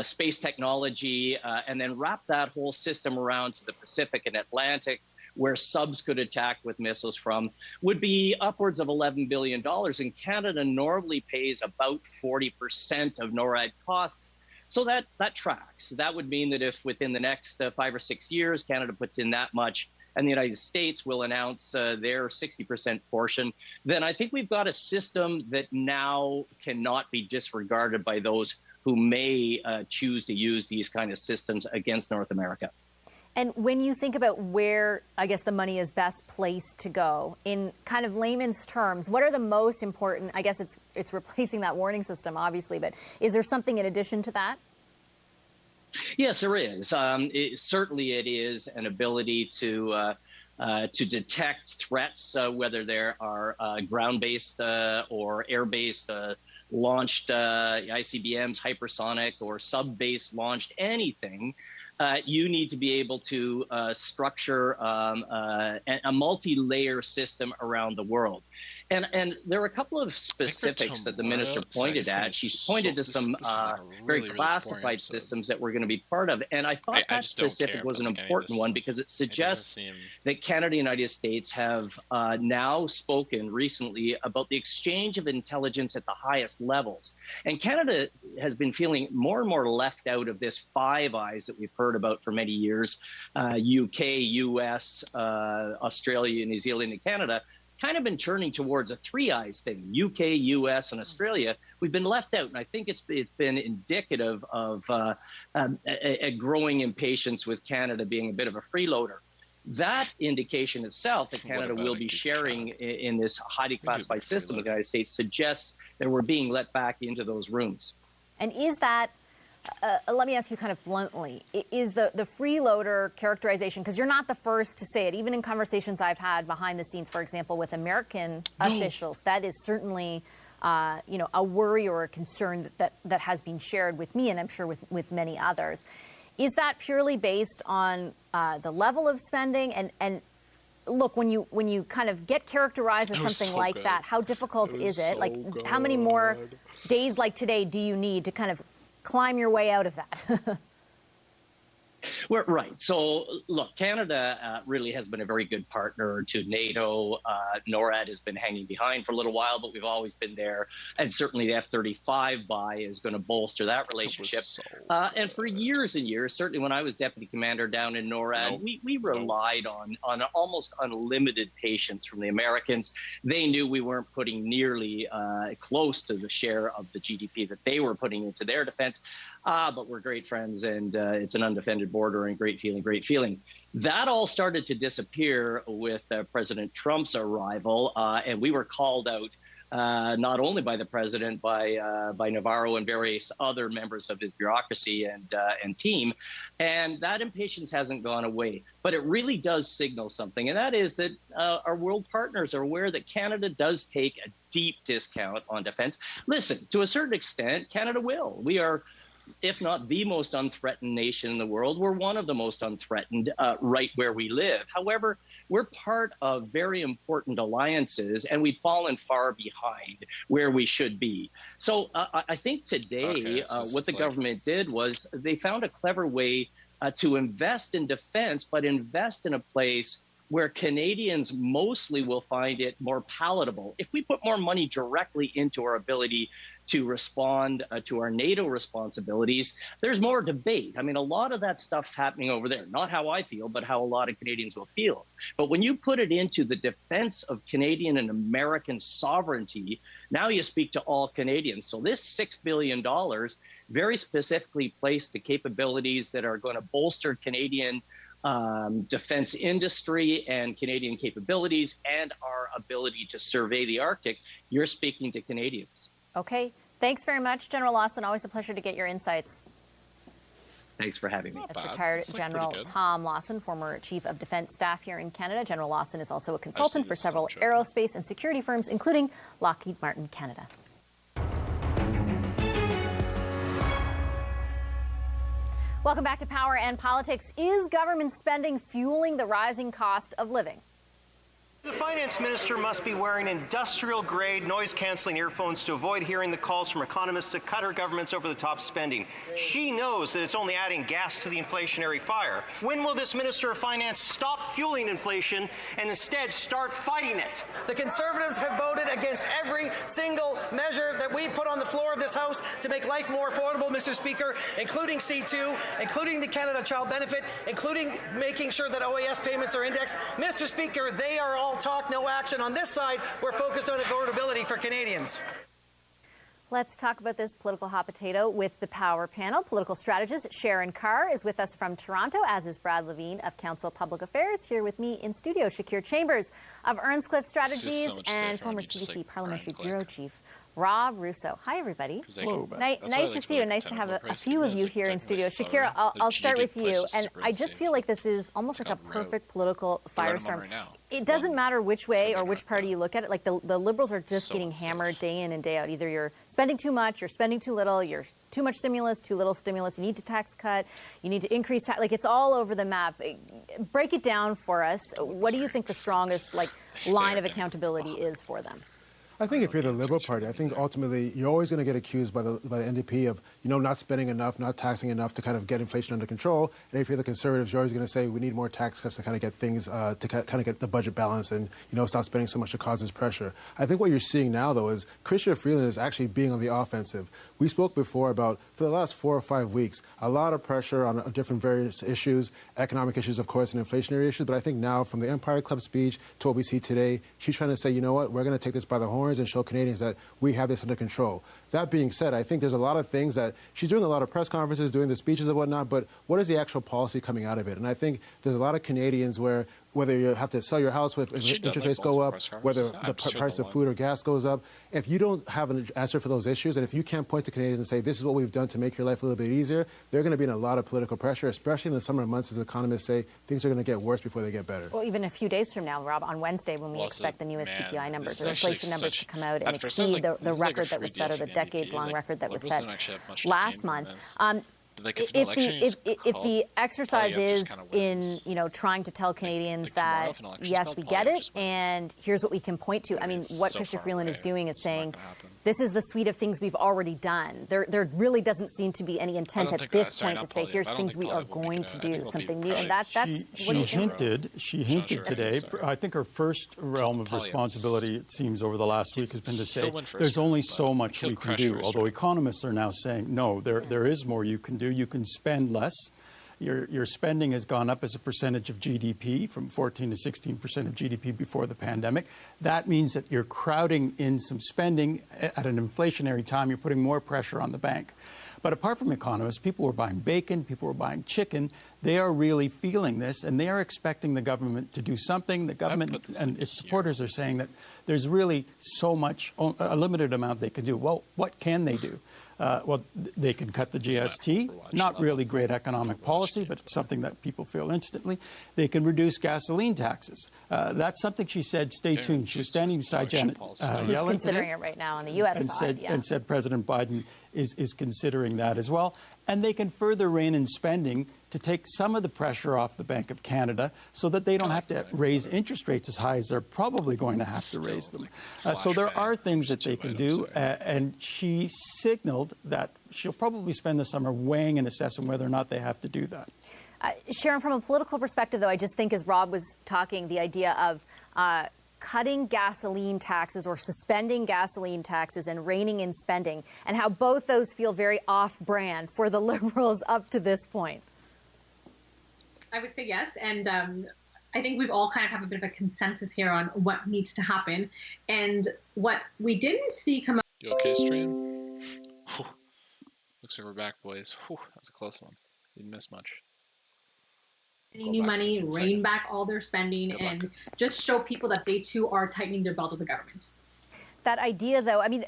space technology and then wrap that whole system around to the Pacific and Atlantic, where subs could attack with missiles from, would be upwards of $11 billion. And Canada normally pays about 40% of NORAD costs. So that tracks. That would mean that if within the next 5 or 6 years, Canada puts in that much and the United States will announce their 60% portion, then I think we've got a system that now cannot be disregarded by those who may choose to use these kind of systems against North America. And when you think about where, I guess, the money is best placed to go, in kind of layman's terms, what are the most important? I guess it's replacing that warning system, obviously, but is there something in addition to that? Yes, there is. Certainly it is an ability to detect threats, whether there are ground-based or air-based launched ICBMs, hypersonic, or sub-based launched anything. You need to be able to structure a multi-layer system around the world. And there are a couple of specifics that the minister pointed at. She's pointed to some very classified systems that we're going to be part of. And I thought that specific was an important one because it suggests that Canada and the United States have now spoken recently about the exchange of intelligence at the highest levels. And Canada has been feeling more and more left out of this Five Eyes that we've heard about for many years, UK, US, Australia, New Zealand, and Canada, kind of been turning towards a Three Eyes thing, UK, US, and Australia. We've been left out, and I think it's been indicative of a growing impatience with Canada being a bit of a freeloader. That indication itself that Canada will be sharing in this highly classified system of the United States suggests that we're being let back into those rooms. And is that, let me ask you kind of bluntly, is the freeloader characterization, because you're not the first to say it, even in conversations I've had behind the scenes, for example, with American officials, that is certainly a worry or a concern that has been shared with me, and I'm sure with many others. Is that purely based on the level of spending? And look, when you kind of get characterized as something like that, how difficult is it? Like, how many more days like today do you need to kind of climb your way out of that? Well, right. So, look, Canada really has been a very good partner to NATO. NORAD has been hanging behind for a little while, but we've always been there. And certainly the F-35 buy is going to bolster that relationship. And for years and years, certainly when I was deputy commander down in NORAD, we relied on almost unlimited patience from the Americans. They knew we weren't putting nearly close to the share of the GDP that they were putting into their defense. But we're great friends, and it's an undefended border, and great feeling. That all started to disappear with President Trump's arrival, and we were called out not only by the president, by Navarro and various other members of his bureaucracy and team, and that impatience hasn't gone away. But it really does signal something, and that is that our world partners are aware that Canada does take a deep discount on defense. Listen, to a certain extent, Canada will. We are, if not the most unthreatened nation in the world, we're one of the most unthreatened right where we live. However, we're part of very important alliances, and we've fallen far behind where we should be. So I think today what the government did was they found a clever way to invest in defense, but invest in a place where Canadians mostly will find it more palatable. If we put more money directly into our ability to respond to our NATO responsibilities, there's more debate. I mean, a lot of that stuff's happening over there. Not how I feel, but how a lot of Canadians will feel. But when you put it into the defense of Canadian and American sovereignty, now you speak to all Canadians. So this $6 billion very specifically placed the capabilities that are going to bolster Canadian defense industry and Canadian capabilities and our ability to survey the Arctic. You're speaking to Canadians. Okay. Thanks very much, General Lawson. Always a pleasure to get your insights. Thanks for having me. That's retired General Tom Lawson, former Chief of Defense Staff here in Canada. General Lawson is also a consultant for several aerospace and security firms, including Lockheed Martin Canada. Welcome back to Power and Politics. Is government spending fueling the rising cost of living? The finance minister must be wearing industrial-grade noise-canceling earphones to avoid hearing the calls from economists to cut her government's over-the-top spending. She knows that it's only adding gas to the inflationary fire. When will this Minister of Finance stop fueling inflation and instead start fighting it? The Conservatives have voted against every single measure that we put on the floor of this House to make life more affordable, Mr. Speaker, including C2, including the Canada Child Benefit, including making sure that OAS payments are indexed. Mr. Speaker, they are all talk, no action. On this side, we're focused on affordability for Canadians. Let's talk about this political hot potato with the Power panel. Political strategist Sharon Carr is with us from Toronto, as is Brad Levine of Council of Public Affairs. Here with me in studio, Shakir Chambers of Earnscliffe Strategies and former CBC Parliamentary Bureau Chief Rob Russo. Hi, everybody. Hello. Nice to see you, and nice to have a few of you here in studio. Shakira, I'll start with you, and I just feel like this is almost like a perfect political firestorm. It doesn't matter which way or which party you look at it. Like the Liberals are just getting hammered day in and day out. Either you're spending too much, you're spending too little, you're too much stimulus, too little stimulus. You need to tax cut, you need to increase tax. Like it's all over the map. Break it down for us. What do you think the strongest line of accountability is for them? I think if you're the Liberal Party, I think ultimately you're always going to get accused by the NDP of, not spending enough, not taxing enough to kind of get inflation under control. And if you're the Conservatives, you're always going to say we need more tax cuts to kind of get things, to kind of get the budget balanced and, stop spending so much that causes pressure. I think what you're seeing now, though, is Chrystia Freeland is actually being on the offensive. We spoke before about, for the last 4 or 5 weeks, a lot of pressure on different various issues, economic issues, of course, and inflationary issues. But I think now, from the Empire Club speech to what we see today, she's trying to say, you know what, we're going to take this by the horns and show Canadians that we have this under control. That being said, I think there's a lot of things that she's doing, a lot of press conferences, doing the speeches and whatnot, but what is the actual policy coming out of it? And I think there's a lot of Canadians where whether you have to sell your house with interest rates go up, whether the price of food or gas goes up, if you don't have an answer for those issues, and if you can't point to Canadians and say, this is what we've done to make your life a little bit easier, they're going to be in a lot of political pressure, especially in the summer months, as economists say, things are going to get worse before they get better. Well, even a few days from now, Rob, on Wednesday, when we expect the newest CPI numbers, the inflation numbers to come out and exceed the record that was set, or the decades-long record that was set last month. if the exercise is in trying to tell Canadians that yes, we get it, and here's what we can point to. I mean, what Chrystia Freeland is doing is saying this is the suite of things we've already done. There really doesn't seem to be any intent at this point to say here's things we are going to do, something new, and that's she hinted today. I think her first realm of responsibility, it seems, over the last week has been to say there's only so much we can do. Although economists are now saying no, there is more you can do. You can spend less. Your spending has gone up as a percentage of GDP from 14 to 16% of GDP before the pandemic. That means that you're crowding in some spending at an inflationary time. You're putting more pressure on the bank. But apart from economists, people were buying bacon, people were buying chicken. They are really feeling this, and they are expecting the government to do something. The government and its supporters are saying that there's really so much, a limited amount they can do. Well, what can they do? Well, they can cut the GST, not really great economic policy, but something that people feel instantly. They can reduce gasoline taxes. That's something she said, stay tuned. She was standing beside Janet Yellen. She's considering it right now on the U.S. side. And said President Biden is considering that as well. And they can further rein in spending to take some of the pressure off the Bank of Canada so that they don't have to raise interest rates as high as they're probably going to have to raise them. So there are things that they can do. And she signaled that she'll probably spend the summer weighing and assessing whether or not they have to do that. Sharon, from a political perspective, though, I just think as Rob was talking, the idea of cutting gasoline taxes or suspending gasoline taxes and reining in spending, and how both those feel very off-brand for the Liberals up to this point. I would say yes, and I think we've all kind of have a bit of a consensus here on what needs to happen, and what we didn't see come up. You okay, stream? Whew. Looks like we're back, boys. Whew, that's a close one. Didn't miss much. Any new money, rein back all their spending, and just show people that they too are tightening their belt as a government. That idea, though, I mean,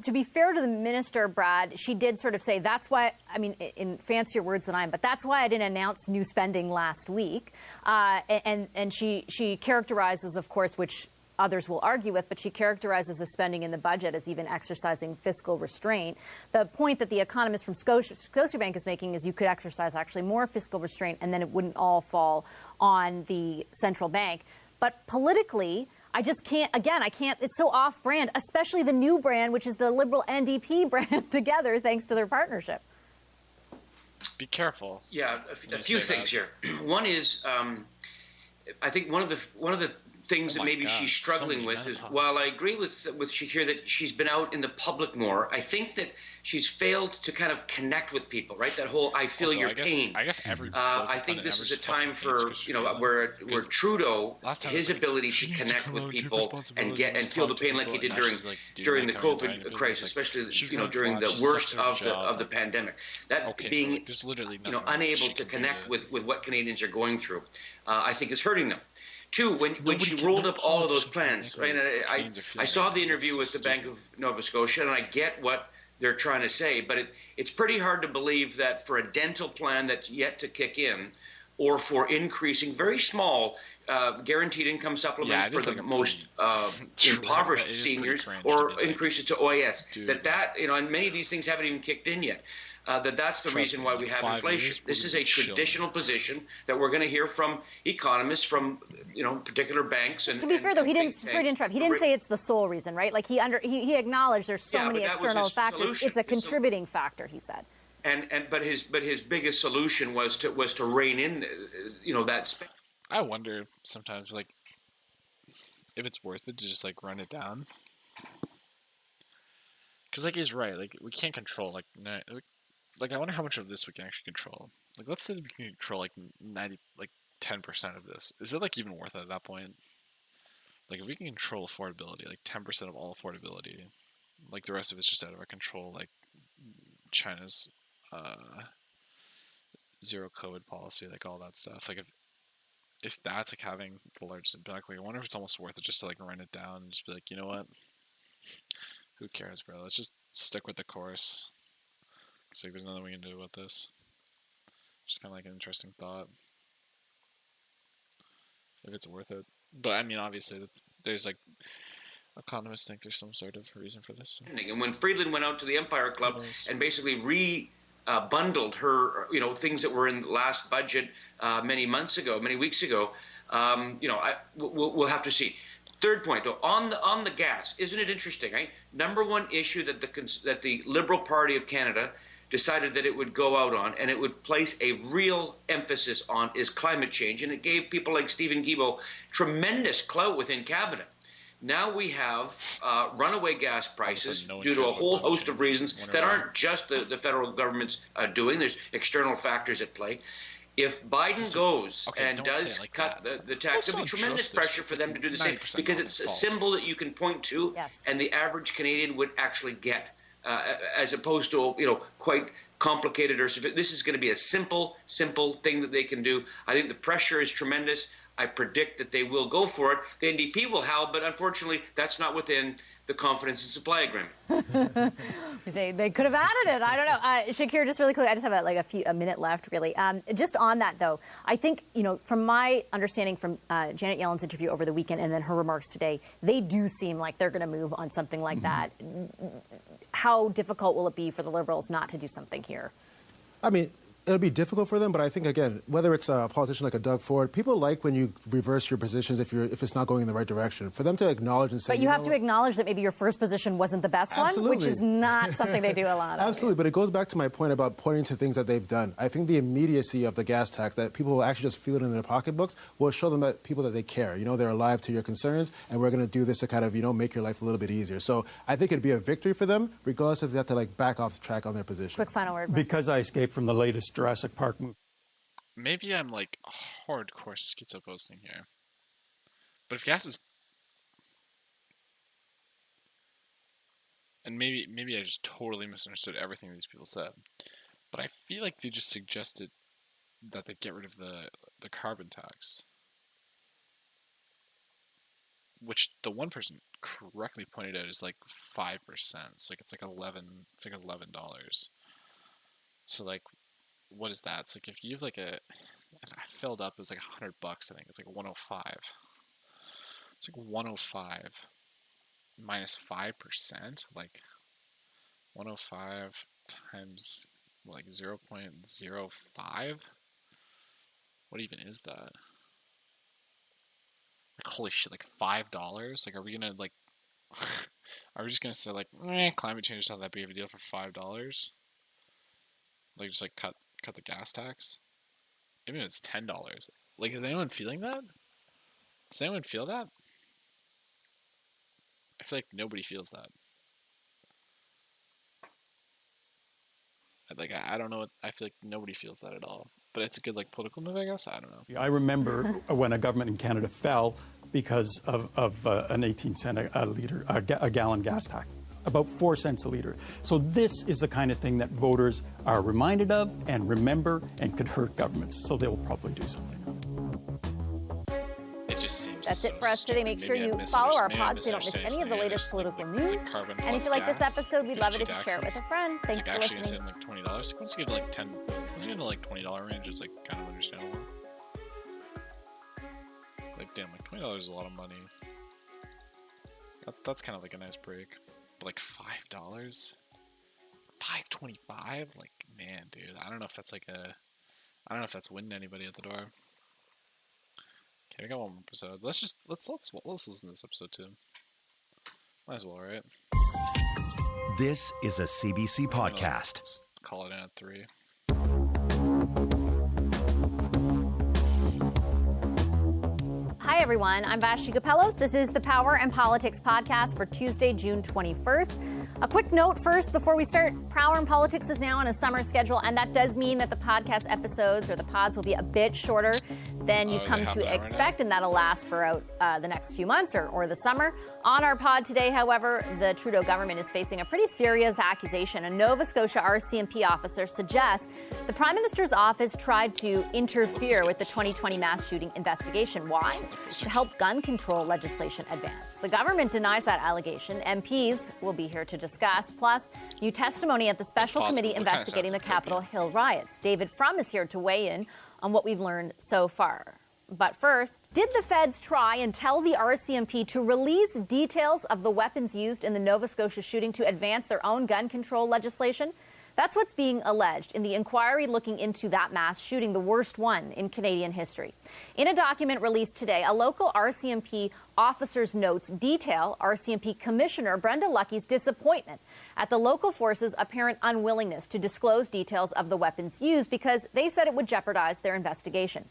to be fair to the minister, Brad, she did sort of say that's why, I mean, in fancier words than I am, but that's why I didn't announce new spending last week. And she characterizes, of course, which others will argue with, but she characterizes the spending in the budget as even exercising fiscal restraint. The point that the economist from Scotiabank is making is you could exercise actually more fiscal restraint, and then it wouldn't all fall on the central bank. But politically, I just can't, again, I can't, it's so off-brand, especially the new brand, which is the Liberal NDP brand together, thanks to their partnership. Be careful. Yeah, a few things here. One is, I think one of the things that maybe she's struggling with is, while I agree with Shakir that she's been out in the public more, I think that she's failed to kind of connect with people, right? That whole "I feel your pain." I guess every. I think this is a time for where Trudeau, his ability to connect with people and feel the pain like he did during the COVID crisis, especially during the worst of the pandemic. That being unable to connect with what Canadians are going through, I think is hurting them. Two, when she rolled up all of those plans, right? And I saw the interview with the Bank of Nova Scotia, and I get what they're trying to say, but it's pretty hard to believe that for a dental plan that's yet to kick in, or for increasing very small guaranteed income supplements for the most impoverished seniors, or increases to OAS, and many of these things haven't even kicked in yet. That's the reason why we have inflation. This is a traditional position that we're going to hear from economists, from particular banks. And to be fair, though, he didn't. Sorry to interrupt. He didn't say it's the sole reason, right? Like he acknowledged there's so many external factors. Solution. It's a contributing factor, he said. But his biggest solution was to rein in, that space. I wonder sometimes, like, if it's worth it to just run it down, because he's right. We can't control I wonder how much of this we can actually control. Let's say we can control 10% of this. Is it even worth it at that point? If we can control affordability, 10% of all affordability, the rest of it's just out of our control, China's zero COVID policy, all that stuff. If that's having the largest impact, I wonder if it's almost worth it just to run it down and just be you know what? Who cares, bro? Let's just stick with the course. It's there's nothing we can do about this. Just kind of an interesting thought. If it's worth it. But I mean, obviously, there's economists think there's some sort of reason for this. And when Friedland went out to the Empire Club and basically bundled her, things that were in the last budget many weeks ago. We'll have to see. Third point, though, on the gas, isn't it interesting? Number one issue that the Liberal Party of Canada decided that it would go out on and it would place a real emphasis on is climate change, and it gave people like Stephen Guilbeault tremendous clout within cabinet. Now we have runaway gas prices due to a whole host of reasons that aren't just the federal government's doing. There's external factors at play. If Biden goes and does cut the tax, there'll be tremendous pressure for them to do the same, because it's a symbol that you can point to, and the average Canadian would actually get, as opposed to quite complicated or this is going to be a simple thing that they can do. I think the pressure is tremendous. I predict that they will go for it. The NDP will howl, but unfortunately, that's not within the confidence and supply agreement. They could have added it. I don't know. Shakir, just really quickly, I just have a minute left, really. Just on that, though, I think, from my understanding from Janet Yellen's interview over the weekend and then her remarks today, they do seem like they're going to move on something like that. How difficult will it be for the Liberals not to do something here? I mean, it'll be difficult for them, but I think, again, whether it's a politician like a Doug Ford, people like when you reverse your positions if it's not going in the right direction. For them to acknowledge and say... But you have to acknowledge that maybe your first position wasn't the best one, which is not something they do a lot of. Absolutely, but it goes back to my point about pointing to things that they've done. I think the immediacy of the gas tax, that people will actually just feel it in their pocketbooks, will show them that people that they care. They're alive to your concerns, and we're going to do this to kind of, make your life a little bit easier. So I think it'd be a victory for them, regardless if they have to, back off the track on their position. Quick final word. Because I escaped from the latest Jurassic Park movie. Maybe I'm hardcore schizo posting here. But if gas is... And maybe I just totally misunderstood everything these people said. But I feel like they just suggested that they get rid of the carbon tax. Which the one person correctly pointed out is 5%. It's it's $11. So what is that? It's if you have if I filled up, it was $100. I think it's 105. It's 105 minus 5%. 105 times 0.05. What even is that? Holy shit! $5. Are we gonna are we just gonna say climate change is not that big of a deal for $5? Just cut the gas tax? Even if it's $10. Is anyone feeling that? Does anyone feel that? I feel like nobody feels that. I don't know. I feel like nobody feels that at all. But it's a good political move, I guess. I don't know. I remember when a government in Canada fell because of an 18-cent a gallon gas tax. About 4 cents a litre. So this is the kind of thing that voters are reminded of and remember and could hurt governments. So they will probably do something. It just seems That's it for us today. Make sure you follow our pod so you don't miss any of the latest political news. And if you like this episode, we'd love it if you share it with a friend. Thanks for listening. It's actually going to save $20. Once you get to once you get to $20 range, it's kind of understandable. Damn, $20 is a lot of money. That's kind of a nice break. But $5? $5.25? Man, dude, I don't know if that's I don't know if that's winning anybody at the door. Okay, we got one more episode. Let's listen to this episode too. Might as well, right? This is a CBC podcast. Let's call it in at 3. Hi, everyone. I'm Vashti Capellos. This is the Power and Politics podcast for Tuesday, June 21st. A quick note first before we start. Power and Politics is now on a summer schedule, and that does mean that the podcast episodes or the pods will be a bit shorter than you've come to expect, and that'll last for the next few months or the summer. On our pod today, however, the Trudeau government is facing a pretty serious accusation. A Nova Scotia RCMP officer suggests the Prime Minister's office tried to interfere with the 2020 mass shooting investigation. Why? To help gun control legislation advance. The government denies that allegation. MPs will be here to discuss, plus new testimony at the special committee investigating the Capitol Hill riots. David Frum is here to weigh in on what we've learned so far. But first, did the feds try and tell the RCMP to release details of the weapons used in the Nova Scotia shooting to advance their own gun control legislation? That's what's being alleged in the inquiry looking into that mass shooting, the worst one in Canadian history. In a document released today, a local RCMP officer's notes detail RCMP Commissioner Brenda Lucky's disappointment at the local force's apparent unwillingness to disclose details of the weapons used because they said it would jeopardize their investigation.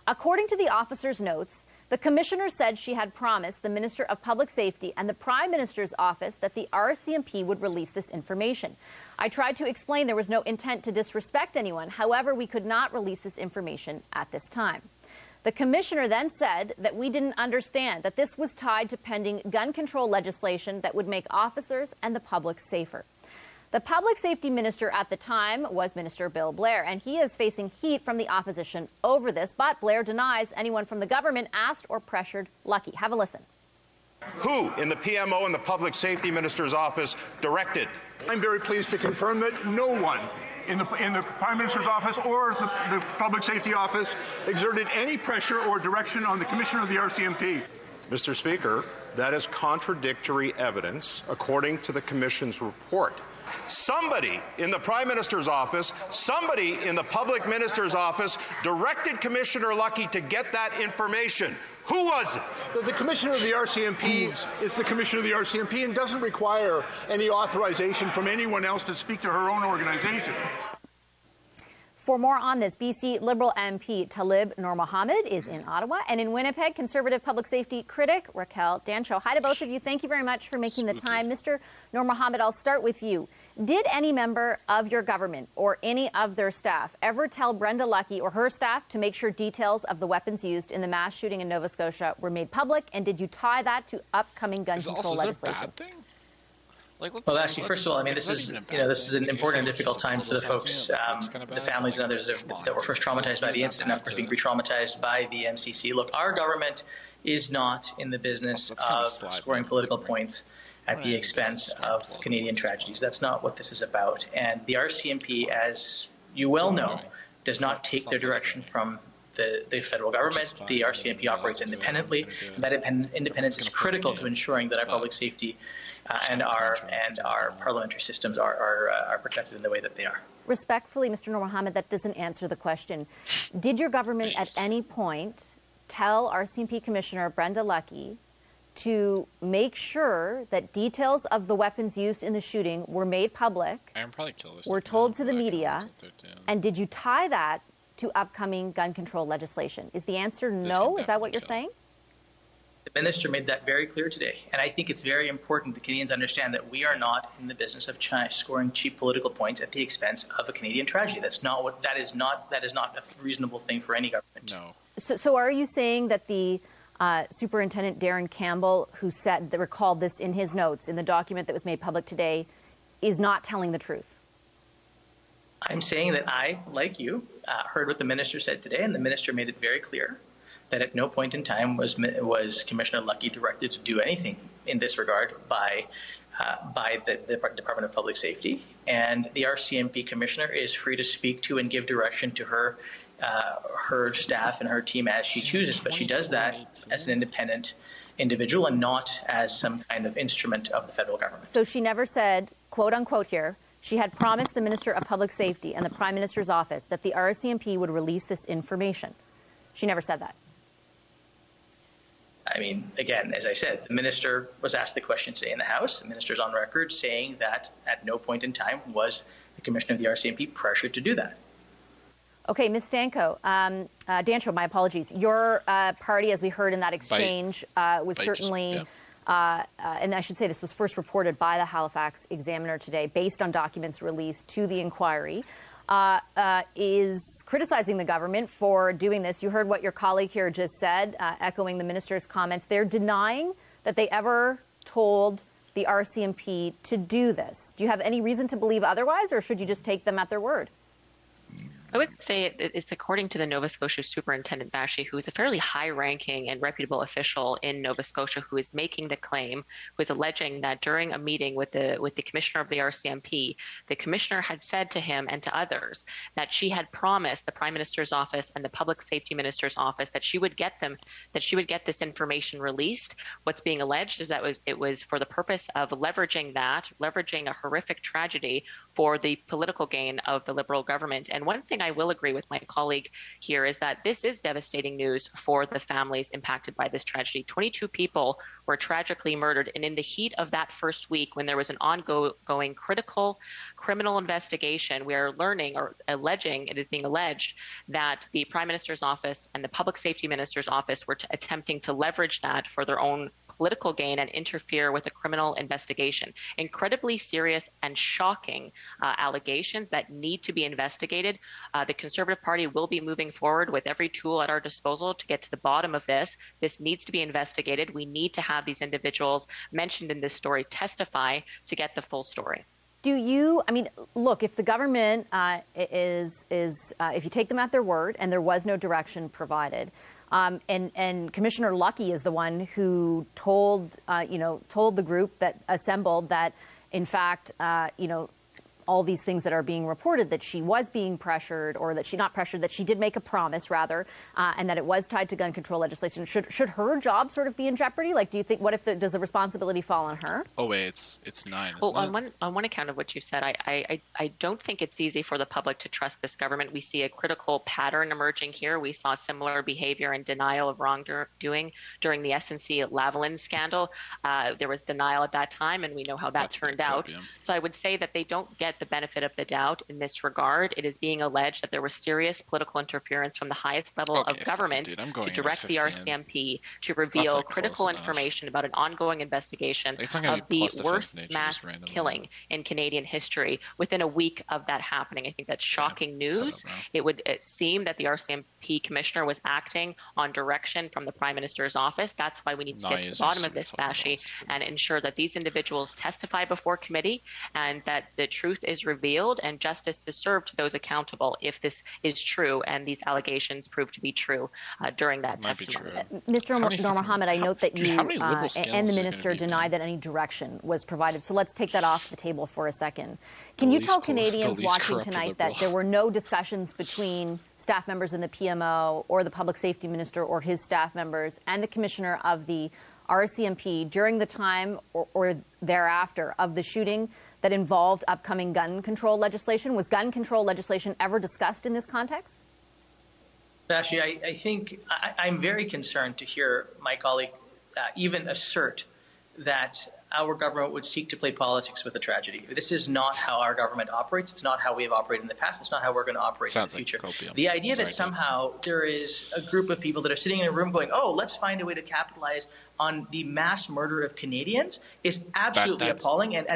According to the officer's notes, the commissioner said she had promised the Minister of Public Safety and the Prime Minister's office that the RCMP would release this information. I tried to explain there was no intent to disrespect anyone. However, we could not release this information at this time. The commissioner then said that we didn't understand that this was tied to pending gun control legislation that would make officers and the public safer. The public safety minister at the time was Minister Bill Blair, and he is facing heat from the opposition over this. But Blair denies anyone from the government asked or pressured Lucky. Have a listen. Who in the PMO and the public safety minister's office directed? I'm very pleased to confirm that no one in the Prime Minister's office or the Public Safety Office exerted any pressure or direction on the Commissioner of the RCMP. Mr. Speaker, that is contradictory evidence according to the Commission's report. Somebody in the Prime Minister's office, somebody in the Public Minister's office directed Commissioner Lucky to get that information. Who was it? The Commissioner of the RCMP is the Commissioner of the RCMP and doesn't require any authorization from anyone else to speak to her own organization. For more on this, BC Liberal MP Talib Noor Mohammed is in Ottawa, and in Winnipeg, Conservative public safety critic Raquel Dancho. Hi to both of you. Thank you very much for making the time. Mr. Noor Mohammed, I'll start with you. Did any member of your government or any of their staff ever tell Brenda Lucky or her staff to make sure details of the weapons used in the mass shooting in Nova Scotia were made public? And did you tie that to upcoming gun control legislation? Is that a bad thing? Well, actually, first of all, I mean, this is an important and difficult time for the folks, the families and others that were first traumatized by the incident, of course, being re-traumatized by the NCC. Look, our government is not in the business of scoring political points at the expense of Canadian tragedies. That's not what this is about. And the RCMP, as you well know, does not take their direction from the federal government. The RCMP operates independently, and that independence is critical to ensuring that our public safety and our parliamentary systems are protected in the way that they are. Respectfully, Mr. Noor Mohammed, that doesn't answer the question. Did your government at any point tell RCMP Commissioner Brenda Lucky to make sure that details of the weapons used in the shooting were made public, were told to the media, and did you tie that to upcoming gun control legislation? Is the answer no? Is that what you're saying? The minister made that very clear today, and I think it's very important that Canadians understand that we are not in the business of scoring cheap political points at the expense of a Canadian tragedy. That is not a reasonable thing for any government. No. So are you saying that the Superintendent Darren Campbell, who recalled this in his notes in the document that was made public today, is not telling the truth? I'm saying that I, like you, heard what the minister said today, and the minister made it very clear that at no point in time was Commissioner Lucky directed to do anything in this regard by the Department of Public Safety. And the RCMP Commissioner is free to speak to and give direction to her staff and her team as she chooses, but she does that as an independent individual and not as some kind of instrument of the federal government. So she never said, quote unquote here, she had promised the Minister of Public Safety and the Prime Minister's office that the RCMP would release this information. She never said that. I mean, again, as I said, the minister was asked the question today in the House. The minister's on record saying that at no point in time was the Commissioner of the RCMP pressured to do that. Okay, Ms. Dancho, my apologies. Your party, as we heard in that exchange, was certainly, and I should say this was first reported by the Halifax Examiner today, based on documents released to the inquiry, is criticizing the government for doing this. You heard what your colleague here just said, echoing the minister's comments. They're denying that they ever told the RCMP to do this. Do you have any reason to believe otherwise, or should you just take them at their word? I would say it's according to the Nova Scotia Superintendent Vashi, who is a fairly high-ranking and reputable official in Nova Scotia, who is making the claim, who is alleging that during a meeting with the commissioner of the RCMP, the commissioner had said to him and to others that she had promised the Prime Minister's office and the Public Safety Minister's office that she would get this information released. What's being alleged is that it was for the purpose of leveraging a horrific tragedy for the political gain of the Liberal government. And one thing I will agree with my colleague here is that this is devastating news for the families impacted by this tragedy. 22 people were tragically murdered. And in the heat of that first week, when there was an ongoing critical criminal investigation, we are learning or alleging, it is being alleged, that the Prime Minister's office and the Public Safety Minister's office were attempting to leverage that for their own political gain and interfere with a criminal investigation. Incredibly serious and shocking allegations that need to be investigated. The Conservative Party will be moving forward with every tool at our disposal to get to the bottom of this. This needs to be investigated. We need to have these individuals mentioned in this story testify to get the full story. Look, if the government if you take them at their word and there was no direction provided, and Commissioner Lucky is the one who told the group that assembled that, in fact, all these things that are being reported, that she was being pressured, or that she not pressured, that she did make a promise, rather, and that it was tied to gun control legislation. Should her job sort of be in jeopardy? Like, do you think, does the responsibility fall on her? Oh, wait, it's 9, well, on one account of what you said, I don't think it's easy for the public to trust this government. We see a critical pattern emerging here. We saw similar behavior and denial of wrongdoing during the SNC Lavalin scandal. There was denial at that time, and we know how that turned out. So I would say that they don't get the benefit of the doubt in this regard. It is being alleged that there was serious political interference from the highest level of government to direct the RCMP to reveal critical information about an ongoing investigation of the worst mass killing in Canadian history within a week of that happening. I think that's shocking news. It would seem that the RCMP commissioner was acting on direction from the Prime Minister's office. That's why we need to get to the bottom of this, Vashi, and ensure that these individuals testify before committee and that the truth is revealed and justice is served to those accountable if this is true and these allegations prove to be true during that testimony. Mr. Noor Mohammed, I note that you and the minister denied that any direction was provided. So let's take that off the table for a second. Can you tell Canadians watching tonight that there were no discussions between staff members in the PMO or the public safety minister or his staff members and the commissioner of the RCMP during the time or thereafter of the shooting that involved upcoming gun control legislation? Was gun control legislation ever discussed in this context? Vashi, I think I'm very concerned to hear my colleague even assert that our government would seek to play politics with the tragedy. This is not how our government operates. It's not how we have operated in the past. It's not how we're going to operate in the future. The idea that somehow there is a group of people that are sitting in a room going, oh, let's find a way to capitalize on the mass murder of Canadians is absolutely appalling and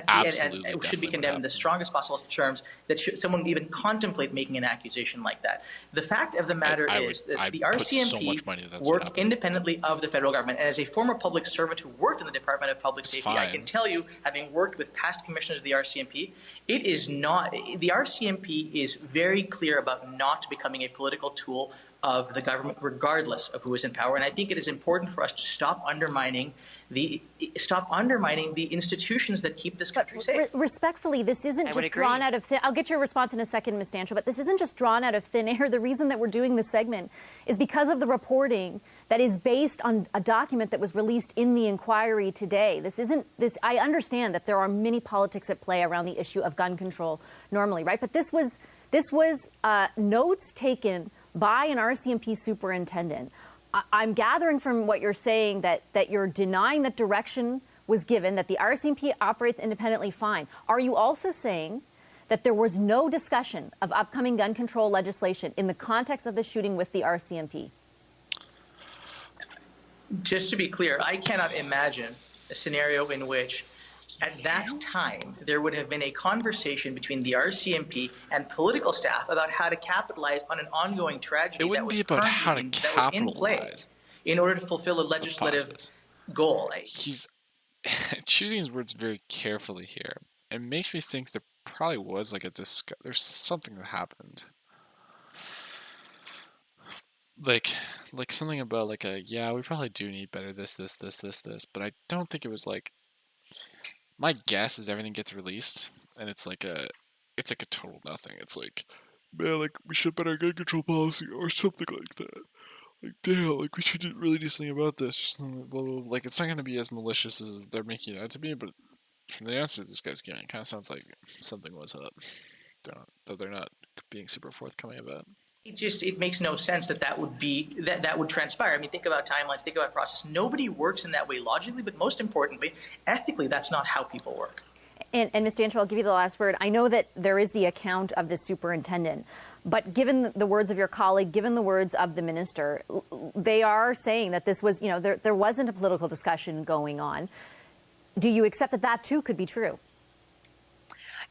should be condemned in the strongest possible terms, that someone even contemplate making an accusation like that. The fact of the matter is that the RCMP work independently of the federal government. And as a former public servant who worked in the Department of Public Safety, I can tell you, having worked with past commissioners of the RCMP, it is not, the RCMP is very clear about not becoming a political tool of the government, regardless of who is in power. And I think it is important for us to stop undermining the institutions that keep this country safe. Respectfully, this isn't just drawn out of thin. I'll get your response in a second, Ms. Dancho, but this isn't just drawn out of thin air. The reason that we're doing this segment is because of the reporting that is based on a document that was released in the inquiry today. I understand that there are many politics at play around the issue of gun control normally, right? But this was notes taken by an RCMP superintendent. I'm gathering from what you're saying that you're denying that direction was given, that the RCMP operates independently fine. Are you also saying that there was no discussion of upcoming gun control legislation in the context of the shooting with the RCMP? Just to be clear, I cannot imagine a scenario in which at that time, there would have been a conversation between the RCMP and political staff about how to capitalize on an ongoing tragedy that was in play in order to fulfill a legislative goal. He's choosing his words very carefully here. It makes me think there probably was like there's something that happened. like something about like we probably do need better this, but I don't think it was like, my guess is everything gets released and it's like a total nothing. It's like, man, like we should have better gun control policy or something like that. Like, damn, like we should really do something about this or something. Blah, blah, blah. Like, it's not going to be as malicious as they're making it out to be, but from the answers this guy's giving, it kind of sounds like something was up. They're not being super forthcoming about. It makes no sense that would transpire. I mean, think about timelines, think about process. Nobody works in that way logically, but most importantly, ethically, that's not how people work. And Ms. Dancho, I'll give you the last word. I know that there is the account of the superintendent, but given the words of your colleague, given the words of the minister, they are saying that this was, there wasn't a political discussion going on. Do you accept that too could be true?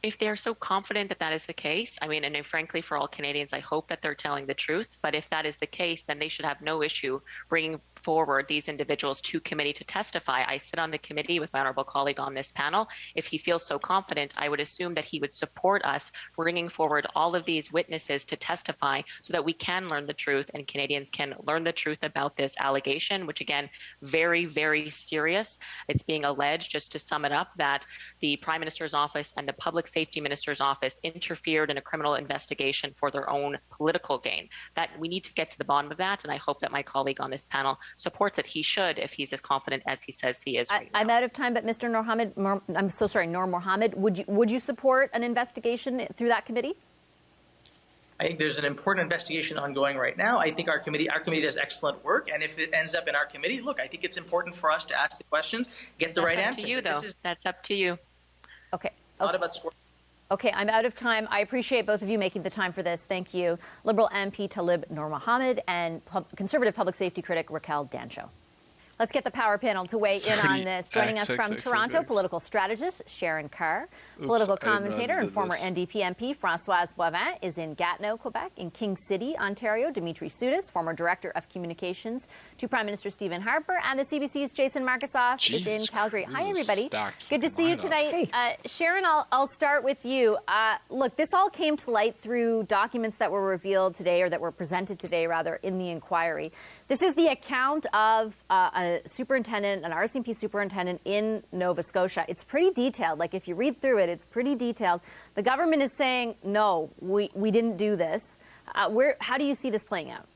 If they're so confident that that is the case, I mean, and frankly, for all Canadians, I hope that they're telling the truth. But if that is the case, then they should have no issue bringing forward these individuals to committee to testify. I sit on the committee with my honorable colleague on this panel. If he feels so confident, I would assume that he would support us bringing forward all of these witnesses to testify so that we can learn the truth and Canadians can learn the truth about this allegation, which again, very, very serious. It's being alleged, just to sum it up, that the Prime Minister's office and the Public Safety Minister's office interfered in a criminal investigation for their own political gain. That we need to get to the bottom of that, and I hope that my colleague on this panel supports it. He should, if he's as confident as he says he is. I'm out of time, but Mr. Noor Mohammed, would you support an investigation through that committee? I think there's an important investigation ongoing right now. I think our committee does excellent work, and if it ends up in our committee, look, I think it's important for us to ask the questions, get the right answer. That's up to you. Okay. Not about sport. Okay, I'm out of time. I appreciate both of you making the time for this. Thank you. Liberal MP Talib Noor Mohammed and Conservative public safety critic Raquel Dancho. Let's get the power panel to weigh in on this. Joining us from Toronto, political strategist Sharon Carr, political commentator and former NDP MP Françoise Boivin is in Gatineau, Quebec. In King City, Ontario, Dimitri Soudis, former Director of Communications to Prime Minister Stephen Harper, and the CBC's Jason Markisoff is in Calgary. Hi, everybody. Good to see you tonight. Sharon, I'll start with you. Look, this all came to light through documents that were revealed today, or that were presented today, rather, in the inquiry. This is the account of a superintendent, an RCMP superintendent in Nova Scotia. It's pretty detailed. Like, if you read through it, it's pretty detailed. The government is saying, no, we didn't do this. How do you see this playing out?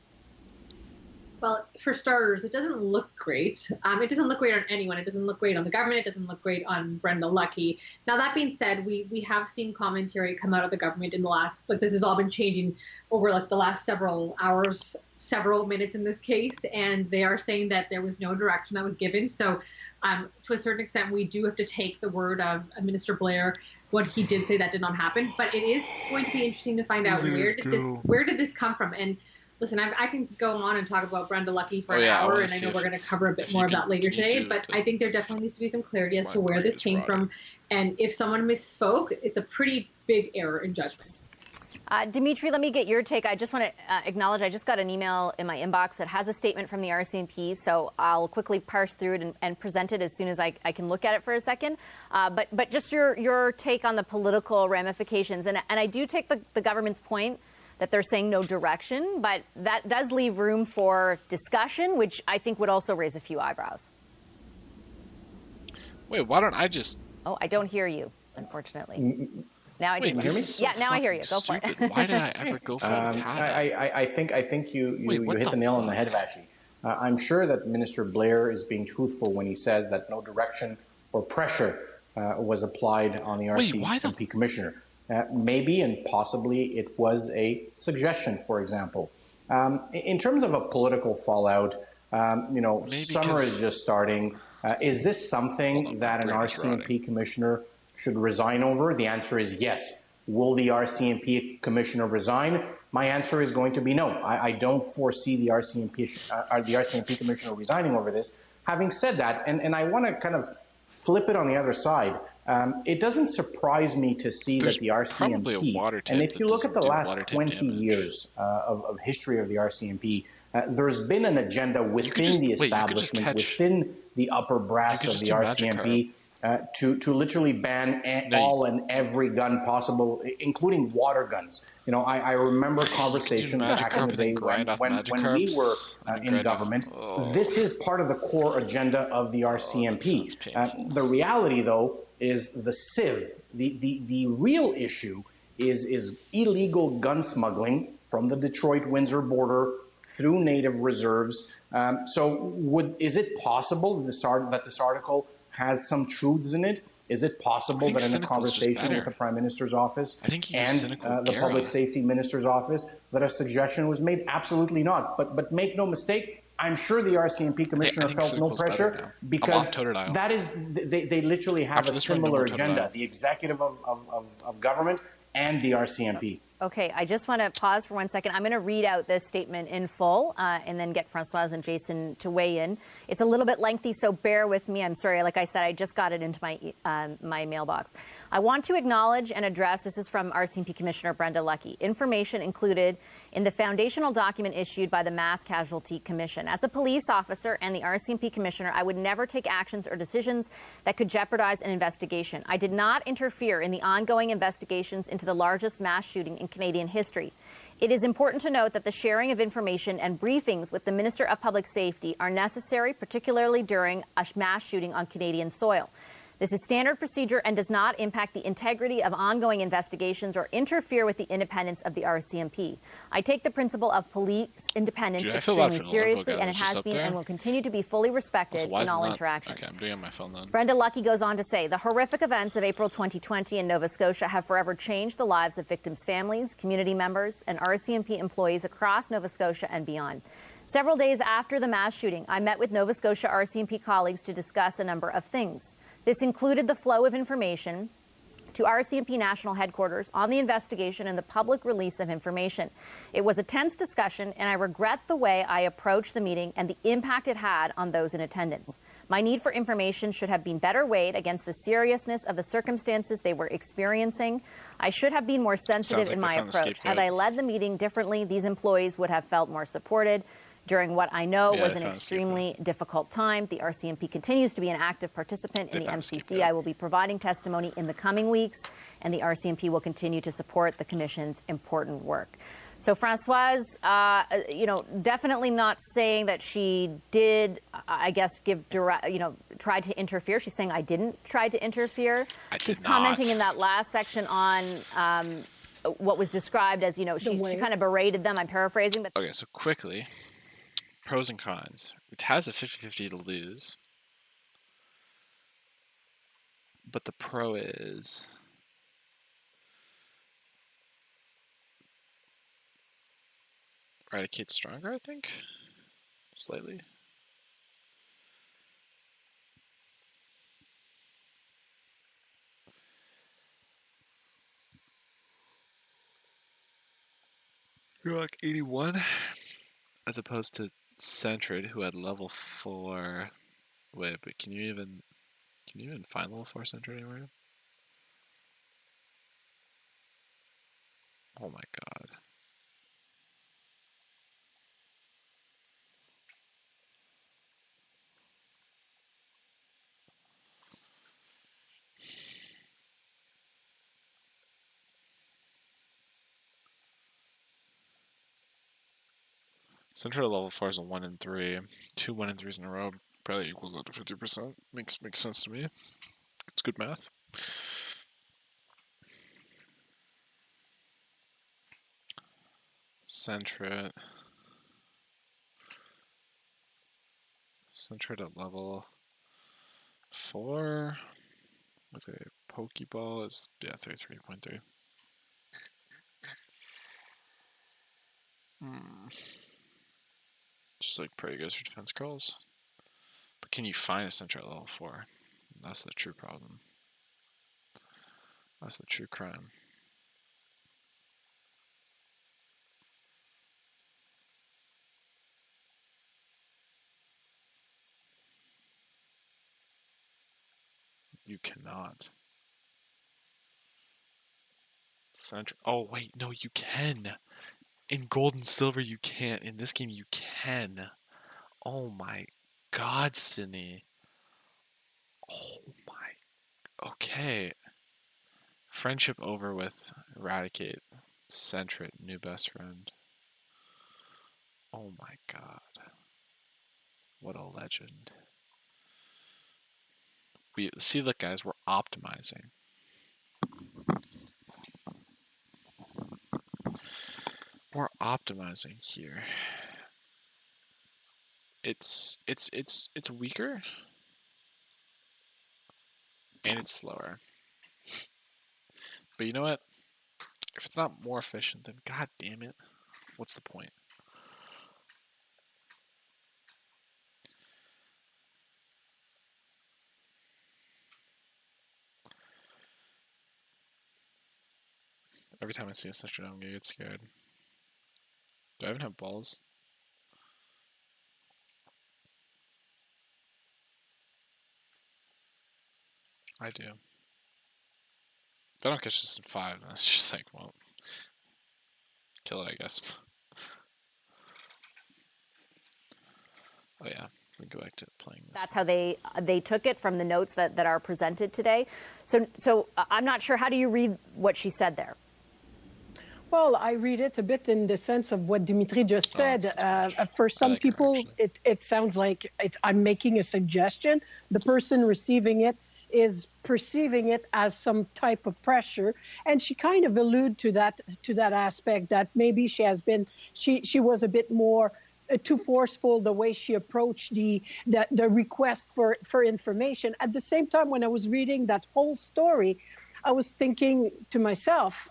Well, for starters, it doesn't look great. It doesn't look great on anyone. It doesn't look great on the government. It doesn't look great on Brenda Lucki. Now, that being said, we have seen commentary come out of the government in the last, this has all been changing over the last several hours, several minutes in this case, and they are saying that there was no direction that was given. So to a certain extent, we do have to take the word of Minister Blair. What he did say, that did not happen. But it is going to be interesting to find out where did this come from. And listen, I can go on and talk about Brenda Lucki for an hour, and I know we're going to cover a bit more of that later today, but I think there definitely needs to be some clarity as to where this came from. And if someone misspoke, it's a pretty big error in judgment. Dimitri, let me get your take. I just want to acknowledge I just got an email in my inbox that has a statement from the RCMP, so I'll quickly parse through it and present it as soon as I can look at it for a second. But just your take on the political ramifications. And I do take the government's point that they're saying no direction, but that does leave room for discussion, which I think would also raise a few eyebrows. Wait, why don't I just... Oh, I don't hear you, unfortunately. Now I do. Now I hear you. Go for it. Why did I ever go for it? I think you hit the nail on the head, Vashi. I'm sure that Minister Blair is being truthful when he says that no direction or pressure was applied on the RCMP commissioner. Maybe and possibly it was a suggestion, for example. In terms of a political fallout, summer is just starting. Is this something that an RCMP commissioner should resign over? The answer is yes. Will the RCMP commissioner resign? My answer is going to be no. I don't foresee the RCMP commissioner resigning over this. Having said that, and I want to kind of flip it on the other side, it doesn't surprise me to see that the RCMP, and if you look at the last 20 years of history of the RCMP, there's been an agenda within the establishment, within the upper brass of the RCMP, to literally ban all and every gun possible, including water guns. You know, I remember conversations back in the day when we were in government. This is part of the core agenda of the RCMP. The reality, though, is the civ. The real issue is illegal gun smuggling from the Detroit-Windsor border through native reserves. Is it possible that this article has some truths in it? Is it possible that in a conversation with the Prime Minister's office and the Public Safety Minister's office that a suggestion was made? Absolutely not. But make no mistake, I'm sure the RCMP commissioner felt no pressure because that is they literally have a similar agenda. The executive of government and the RCMP. Okay, I just want to pause for 1 second. I'm going to read out this statement in full and then get Francoise and Jason to weigh in. It's a little bit lengthy, so bear with me. I'm sorry. Like I said, I just got it into my mailbox. I want to acknowledge and address, this is from RCMP Commissioner Brenda Lucki, information included in the foundational document issued by the Mass Casualty Commission. As a police officer and the RCMP Commissioner, I would never take actions or decisions that could jeopardize an investigation. I did not interfere in the ongoing investigations into the largest mass shooting in Canadian history. It is important to note that the sharing of information and briefings with the Minister of Public Safety are necessary, particularly during a mass shooting on Canadian soil. This is standard procedure and does not impact the integrity of ongoing investigations or interfere with the independence of the RCMP. I take the principle of police independence extremely seriously, and it has been and will continue to be fully respected in all interactions. Okay, I'm doing it on my phone then. Brenda Lucki goes on to say, the horrific events of April 2020 in Nova Scotia have forever changed the lives of victims' families, community members, and RCMP employees across Nova Scotia and beyond. Several days after the mass shooting, I met with Nova Scotia RCMP colleagues to discuss a number of things. This included the flow of information to RCMP National Headquarters on the investigation and the public release of information. It was a tense discussion, and I regret the way I approached the meeting and the impact it had on those in attendance. My need for information should have been better weighed against the seriousness of the circumstances they were experiencing. I should have been more sensitive in my approach. Had I led the meeting differently, these employees would have felt more supported. During what I know was an extremely difficult time, the RCMP continues to be an active participant in the MCC. I will be providing testimony in the coming weeks, and the RCMP will continue to support the Commission's important work. So Francoise, definitely not saying that she did, I guess, tried to interfere. She's saying I didn't try to interfere. She's commenting in that last section on what was described as, she kind of berated them. I'm paraphrasing. But okay, so quickly. Pros and cons. It has a 50-50 to lose. But the pro is Eradicate stronger, I think. Slightly. You're like 81 as opposed to Centred, who had level 4. Wait, but can you even find level 4 Centred anywhere? Oh my god. Central level 4 is a 1 in 3. 2 1 in 3s in a row probably equals out to 50%. Makes sense to me. It's good math. Centred at level 4 with a Pokeball is 33.3. Just like pray goes for defense curls. But can you find a Centred at level 4? That's the true problem. That's the true crime. You cannot. Centred. Oh wait, no, you can. In gold and silver, you can't. In this game, you can. Oh my god, Sydney. Oh my Okay. Friendship over with. Eradicate. Centrit. New best friend. Oh my god. What a legend. See, look, guys, we're optimizing. We're optimizing here. It's weaker. And it's slower. But you know what? If it's not more efficient, then god damn it. What's the point? Every time I see a Centrit, I'm gonna get scared. Do I even have balls? I do. If I don't catch this in 5, then it's just like, well, kill it, I guess. Oh yeah, we can go back to playing this. That's how they took it from the notes that are presented today. So I'm not sure. How do you read what she said there? Well, I read it a bit in the sense of what Dimitri just said. For some people, it sounds like I'm making a suggestion. The person receiving it is perceiving it as some type of pressure, and she kind of allude to that aspect that maybe she was a bit more too forceful the way she approached the request for information. At the same time, when I was reading that whole story, I was thinking to myself,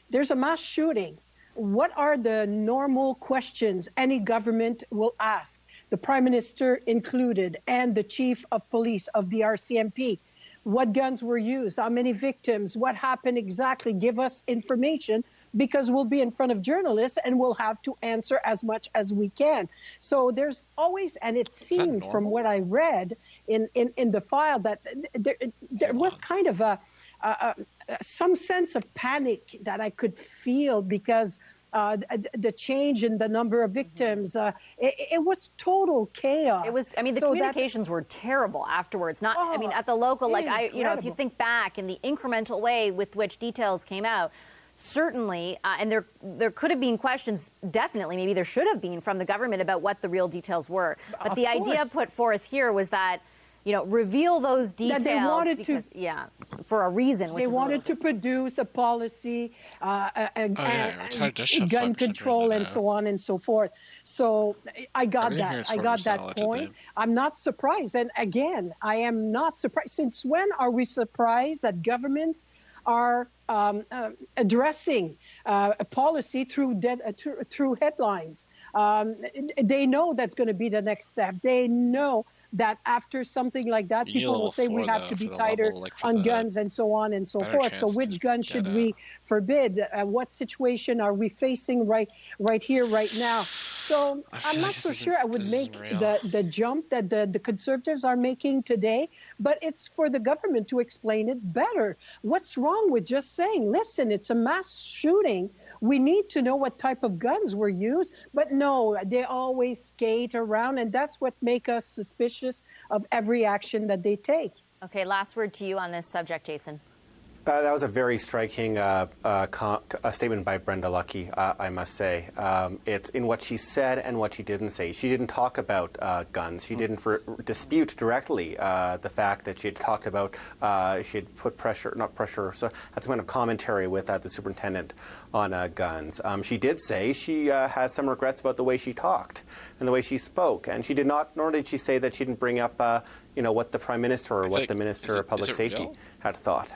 there's a mass shooting. What are the normal questions any government will ask? The Prime Minister included, and the Chief of Police of the RCMP. What guns were used? How many victims? What happened exactly? Give us information, because we'll be in front of journalists and we'll have to answer as much as we can. So there's always, and it seemed from what I read in the file that there was kind of some sense of panic that I could feel, because the change in the number of victims, it was total chaos. It was. I mean, the communications were terrible afterwards. Not. I mean, at the local, like if you think back in the incremental way with which details came out, certainly, and there could have been questions. Definitely, maybe there should have been from the government about what the real details were. But the idea put forth here was that, reveal those details. That they wanted for a reason. They wanted to produce a policy, gun control, and so on and so forth. So I got that. I got that point. I'm not surprised. And again, I am not surprised. Since when are we surprised that governments are addressing a policy through headlines? They know that's going to be the next step. They know that after something like that, people will say we have to be tighter on guns and so on and so forth. So which gun should we forbid? What situation are we facing right here, right now? So I'm not so sure I would make the jump that the Conservatives are making today, but it's for the government to explain it better. What's wrong with just saying, listen, it's a mass shooting. We need to know what type of guns were used. But no, they always skate around, and that's what makes us suspicious of every action that they take. Okay, last word to you on this subject, Jason. That was a very striking statement by Brenda Lucki, I must say. It's in what she said and what she didn't say. She didn't talk about guns. She didn't dispute directly the fact that she had talked about, she had put so that's kind of commentary with the superintendent on guns. She did say she has some regrets about the way she talked and the way she spoke. And she did not, nor did she say that she didn't bring up what the Prime Minister or what the Minister of Public Safety had thought.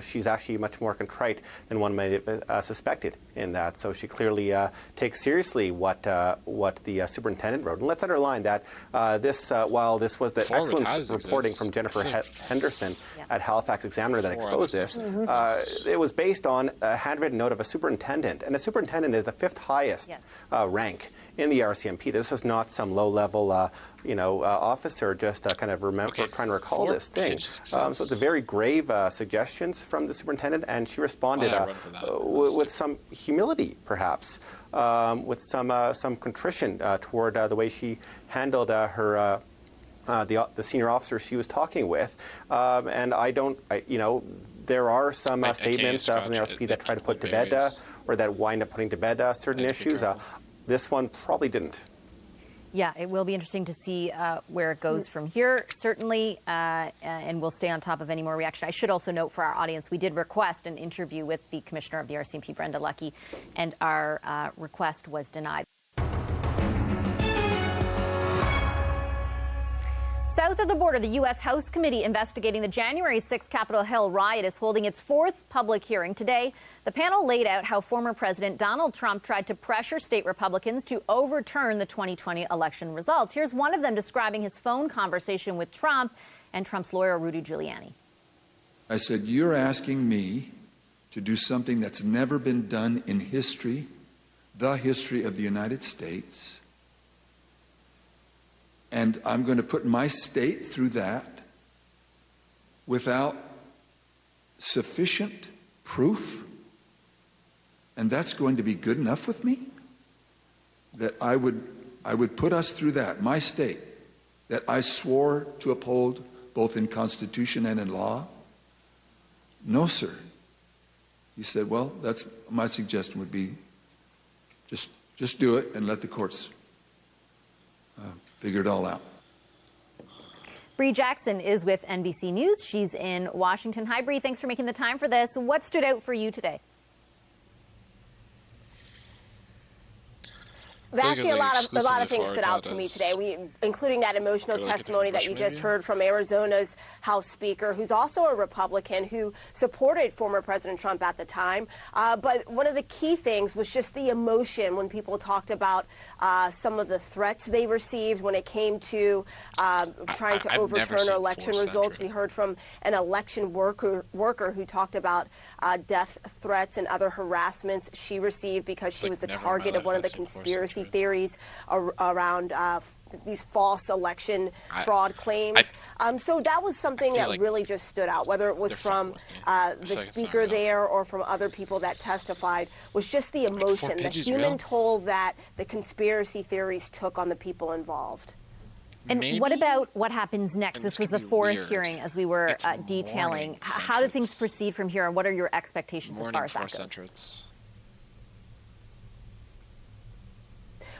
She's actually much more contrite than one might have suspected in that. So she clearly takes seriously what the superintendent wrote. And let's underline that while this was the excellent reporting from Jennifer Henderson at Halifax Examiner that exposed this, it was based on a handwritten note of a superintendent. And a superintendent is the 5th highest rank in the RCMP. This is not some low-level officer just trying to recall this thing. So it's a very grave suggestions from the superintendent, and she responded with some humility, perhaps, with some contrition toward the way she handled her the senior officer she was talking with. And there are some statements from the RCP that try to put to bed or that wind up putting to bed certain issues. This one probably didn't. Yeah, it will be interesting to see where it goes from here, certainly, and we'll stay on top of any more reaction. I should also note for our audience, we did request an interview with the Commissioner of the RCMP, Brenda Lucki, and our request was denied. South of the border, the U.S. House Committee investigating the January 6th Capitol Hill riot is holding its fourth public hearing today. The panel laid out how former President Donald Trump tried to pressure state Republicans to overturn the 2020 election results. Here's one of them describing his phone conversation with Trump and Trump's lawyer, Rudy Giuliani. I said, you're asking me to do something that's never been done in history, the history of the United States. And I'm going to put my state through that without sufficient proof. And that's going to be good enough with me? That I would put us through that, my state, that I swore to uphold both in Constitution and in law? No, sir. He said, well, that's my suggestion would be just do it and let the courts figure it all out. Bree Jackson is with NBC News. She's in Washington. Hi, Bree. Thanks for making the time for this. What stood out for you today? Actually, a lot of things stood out to me today, including that emotional testimony that you just heard from Arizona's House Speaker, who's also a Republican who supported former President Trump at the time. But one of the key things was just the emotion when people talked about some of the threats they received when it came to trying to overturn election results. We heard from an election worker who talked about death threats and other harassments she received because she was the target of one of the conspiracy theories around these false election fraud claims. So that was something that really just stood out, whether it was from the speaker there or from other people that testified, was just the emotion, the human toll that the conspiracy theories took on the people involved. And what about what happens next? This was the fourth hearing, as we were detailing. How do things proceed from here, and what are your expectations as far as that goes?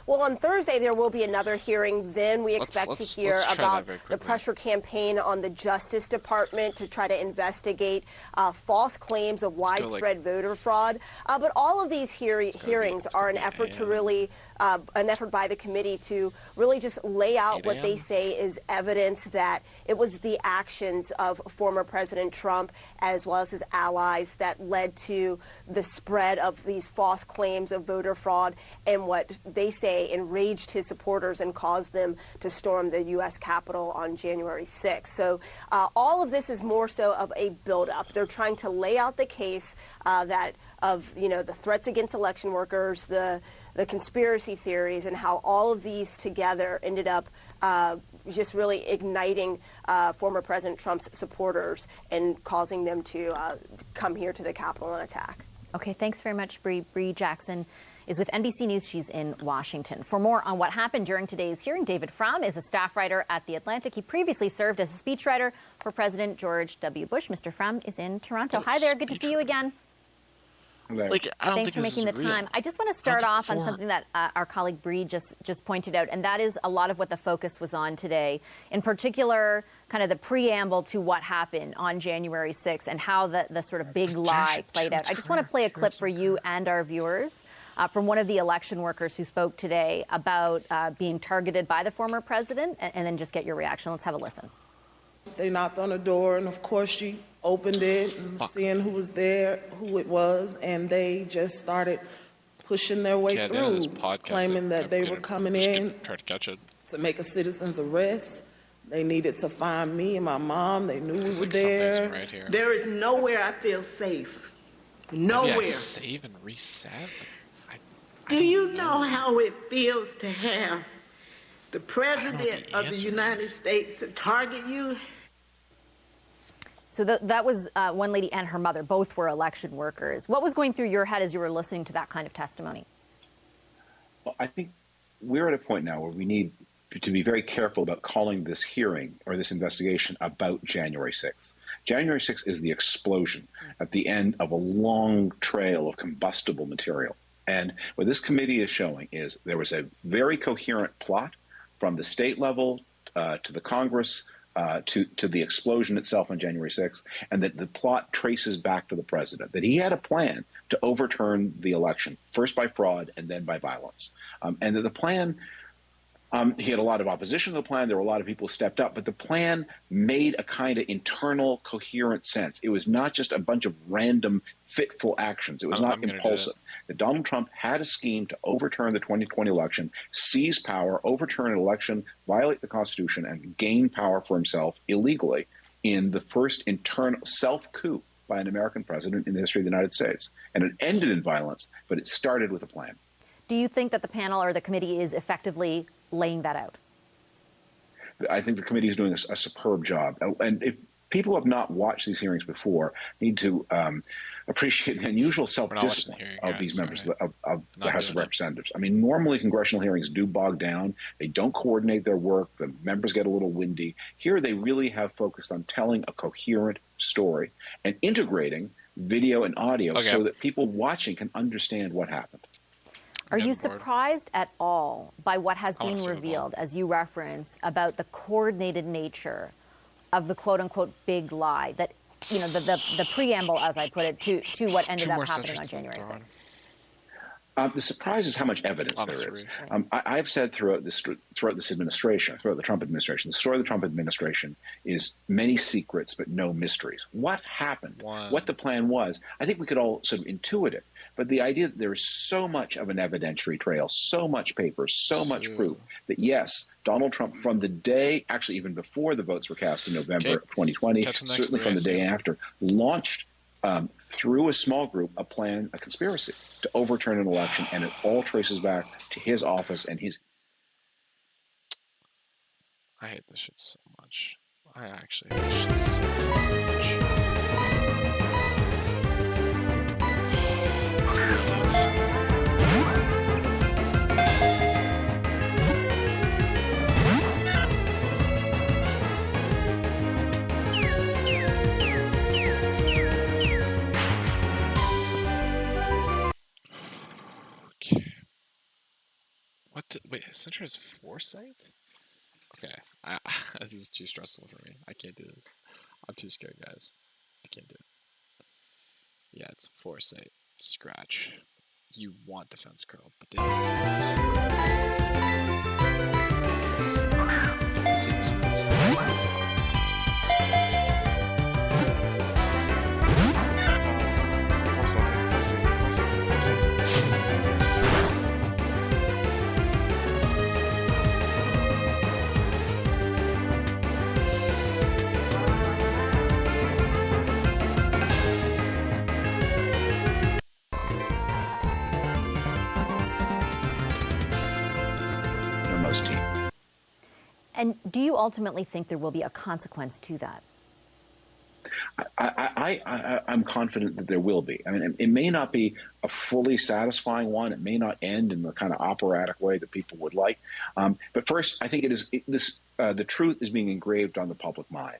Well, on Thursday, there will be another hearing. Then we expect to hear about the pressure campaign on the Justice Department to try to investigate false claims of widespread voter fraud. But all of these hearings are an effort to really an effort by the committee to really just lay out what they say is evidence that it was the actions of former President Trump as well as his allies that led to the spread of these false claims of voter fraud and what they say enraged his supporters and caused them to storm the U.S. Capitol on January 6th. So all of this is more so of a buildup. They're trying to lay out the case the threats against election workers, the conspiracy theories, and how all of these together ended up just really igniting former President Trump's supporters and causing them to come here to the Capitol and attack. Okay, thanks very much, Bree. Bree Jackson is with NBC News. She's in Washington. For more on what happened during today's hearing, David Fromm is a staff writer at The Atlantic. He previously served as a speechwriter for President George W. Bush. Mr. Fromm is in Toronto. Hi there. Good to see you again. Thanks for making the time. I just want to start off on something that our colleague Bree just pointed out, and that is a lot of what the focus was on today. In particular, kind of the preamble to what happened on January 6th and how the sort of big lie played out. I just want to play a clip for you and our viewers from one of the election workers who spoke today about being targeted by the former president, and then just get your reaction. Let's have a listen. They knocked on the door, and of course she opened it, and seeing who was there, who it was, and they just started pushing their way through, claiming that they were coming in to make a citizen's arrest. They needed to find me and my mom. They knew we were there. Right, there is nowhere I feel safe. Nowhere. Save and reset? Do you know how it feels to have the President of the United States to target you? So that was one lady and her mother. Both were election workers. What was going through your head as you were listening to that kind of testimony? Well, I think we're at a point now where we need to be very careful about calling this hearing or this investigation about January 6th. January 6th is the explosion at the end of a long trail of combustible material. And what this committee is showing is there was a very coherent plot from the state level to the Congress to the explosion itself on January 6th, and that the plot traces back to the president, that he had a plan to overturn the election, first by fraud and then by violence. And that the plan, he had a lot of opposition to the plan. There were a lot of people who stepped up, but the plan made a kind of internal, coherent sense. It was not just a bunch of random, fitful actions. It was not impulsive. That Donald Trump had a scheme to overturn the 2020 election, seize power, overturn an election, violate the Constitution, and gain power for himself illegally in the first internal self-coup by an American president in the history of the United States. And it ended in violence, but it started with a plan. Do you think that the panel or the committee is effectively laying that out? I think the committee is doing a superb job. And if people have not watched these hearings before, need to appreciate the unusual self-discipline of these members of the House of Representatives. I mean, normally congressional hearings do bog down. They don't coordinate their work. The members get a little windy. Here they really have focused on telling a coherent story and integrating video and audio so that people watching can understand what happened. Are you surprised at all by what has been revealed, as you reference, about the coordinated nature of the quote-unquote big lie, that, you know, the preamble, as I put it, to what ended up happening on January 6th? The surprise is how much evidence there is. I've said throughout this administration, throughout the Trump administration, the story of the Trump administration is many secrets but no mysteries. What happened, what the plan was, I think we could all sort of intuit it. But the idea that there is so much of an evidentiary trail, so much paper, so much proof that, yes, Donald Trump, from the day, actually even before the votes were cast in November of 2020, certainly from the day after, launched through a small group a plan, a conspiracy to overturn an election, and it all traces back to his office and his... I hate this shit so much. I actually hate this shit so much. Wait, Center has foresight? Okay, this is too stressful for me. I can't do this. I'm too scared, guys. I can't do it. Yeah, it's foresight. Scratch. You want defense curl, but they don't exist. Please, please, please, please, please. And do you ultimately think there will be a consequence to that? I'm confident that there will be. I mean, it may not be a fully satisfying one. It may not end in the kind of operatic way that people would like. But first, I think the truth is being engraved on the public mind.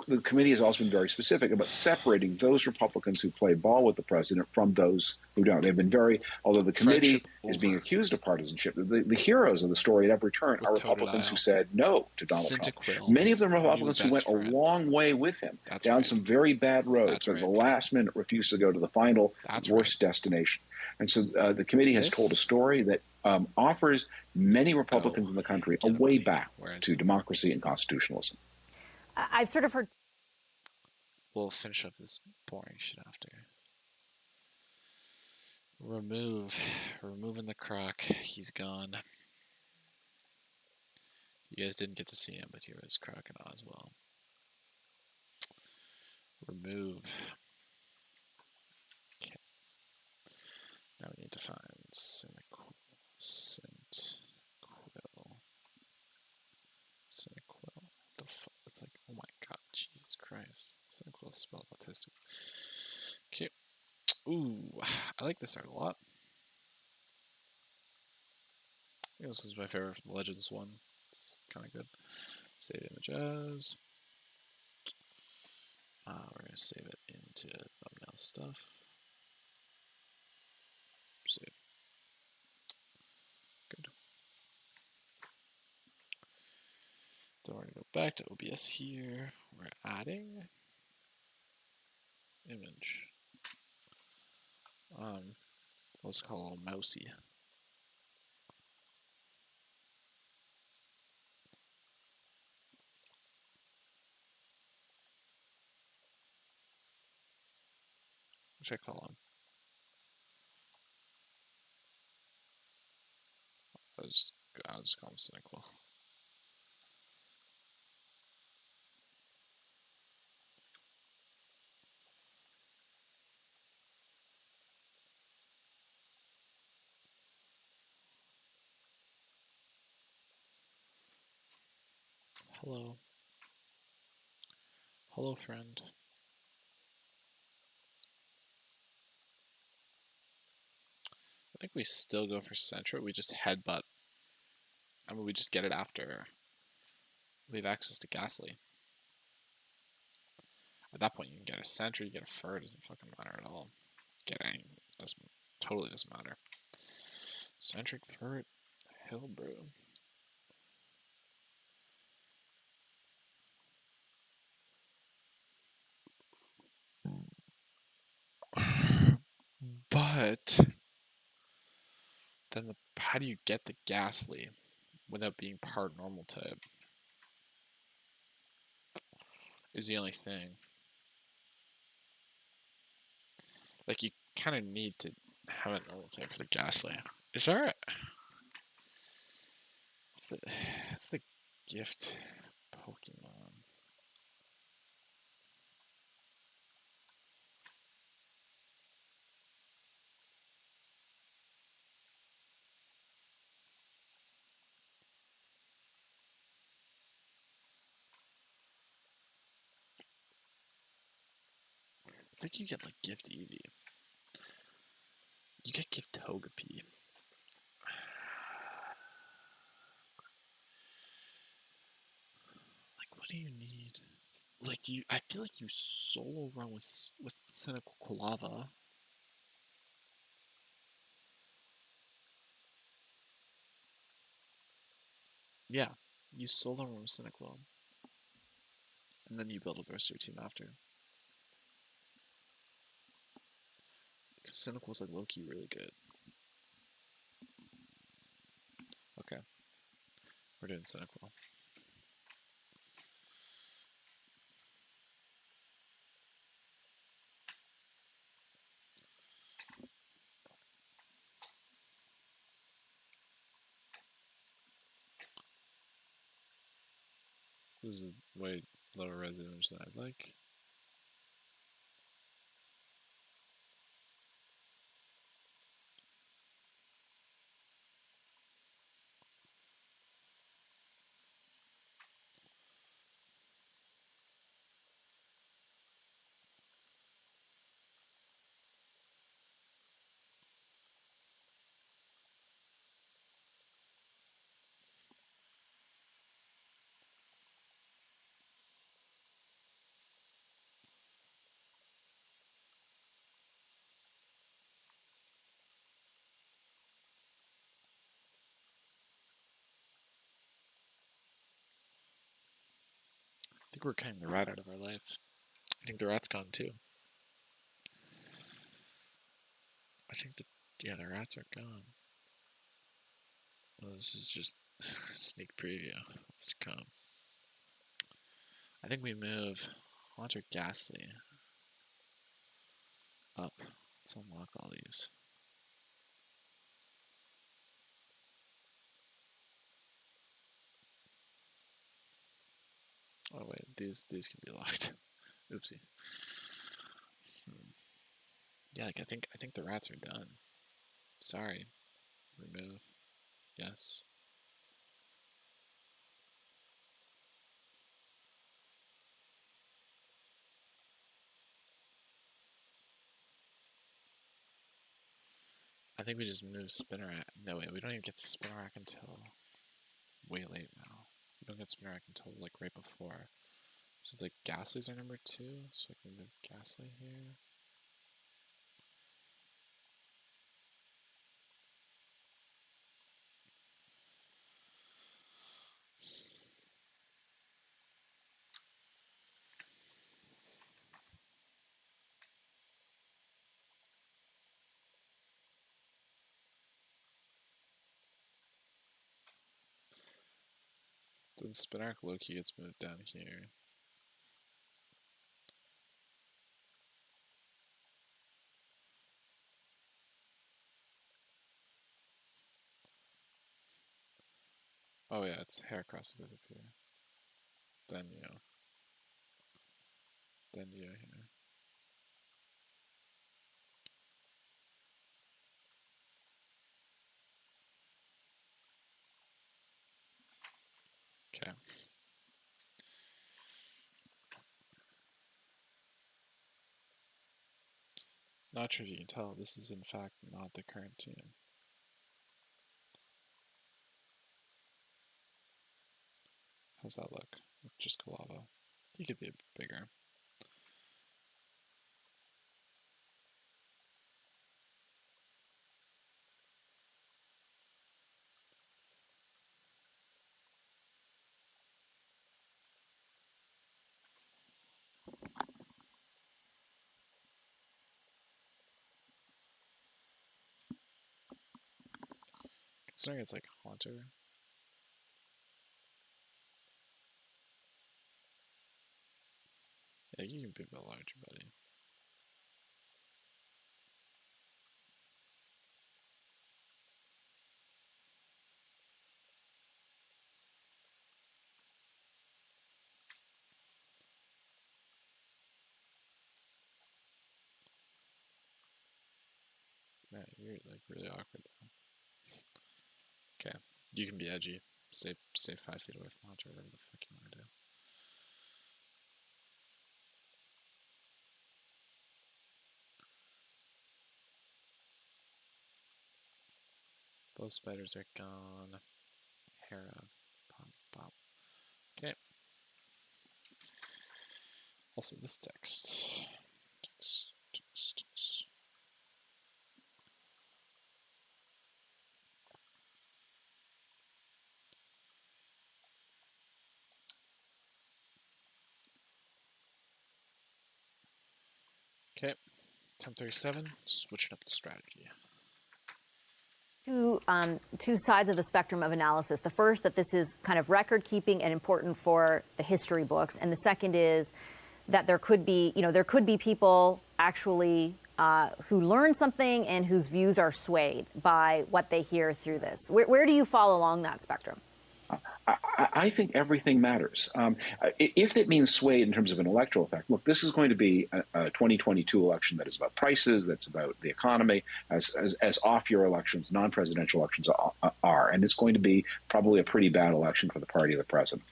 The committee has also been very specific about separating those Republicans who play ball with the president from those who don't. They've been although the committee is being accused of partisanship, the heroes of the story at every turn are Republicans who said no to Donald Trump. Many of them are Republicans who went a long way with him down some very bad roads, but at the last minute refused to go to the final worst destination. And so the committee has told a story that offers many Republicans in the country a way back to democracy and constitutionalism. I've sort of heard... We'll finish up this boring shit after. Removing the croc. He's gone. You guys didn't get to see him, but here is Croc and Oswald. Remove. Okay. Now we need to find Cinequill. The fuck? It's like, oh my god, Jesus Christ. Cinequill is spelled autistic. Okay. Ooh, I like this art a lot. This is my favorite from the Legends one. It's kind of good. Save image as. We're going to save it into thumbnail stuff. Save. Good. Then we're going to go back to OBS here. We're adding image. Let's call it a little mousy. What should I call him? I'll just call him Cynical. Hello. Hello, friend. I think we still go for Centra. We just headbutt. I mean, we just get it after we have access to Ghastly. At that point, you can get a Sentry, you get a Fur. It doesn't fucking matter at all. Totally doesn't matter. Centric Fur, hell, bro. But then how do you get the Ghastly without being part normal type? Is the only thing. Like, you kind of need to have a normal type for the Ghastly. Is there it's the gift Pokemon. I think you get like Gift Eevee. You get Gift Togepi. Like, what do you need? Like, I feel like you solo run with Cynical Quilava. Yeah, you solo run with Cynical. And then you build a versus your team after. Because Cynical's like low-key really good. Okay. We're doing Cynical. This is way lower res image than I'd like. I think we're cutting the rat out of our life. I think the rat's gone too. I think the rats are gone. Well, this is just a sneak preview. What's to come. I think we move Haunter Ghastly up. Let's unlock all these. Oh wait, these can be locked. Oopsie. Yeah, like I think the rats are done. Sorry. Remove. Yes. I think we just move Spinnerack. No, wait, we don't even get Spinnerack until way late now. We don't get Spinnerack until like right before. So it's like Ghastly's our number 2, so I can move Ghastly here. Then Spinnerack Loki gets moved down here. Oh yeah, it's Heracross goes up here. Then you. Then you here. Okay. Not sure if you can tell, this is in fact not the current team. How's that look? Just Kalava. He could be a bit bigger. Considering it's like Haunter. Yeah, you can be a bit larger, buddy. Man, you're like really awkward though. Okay, you can be edgy. Stay 5 feet away from Haunter, whatever the fuck you want to do. Those spiders are gone. Hera. Pop, pop. Okay. Also, this text. Text. Okay. 1037. Switching up the strategy. Two sides of the spectrum of analysis. The first, that this is kind of record keeping and important for the history books, and the second is that there could be people actually who learn something and whose views are swayed by what they hear through this. Where do you fall along that spectrum? I think everything matters. If it means swayed in terms of an electoral effect, look, this is going to be a 2022 election that is about prices, that's about the economy, as off-year elections, non-presidential elections are. And it's going to be probably a pretty bad election for the party of the president.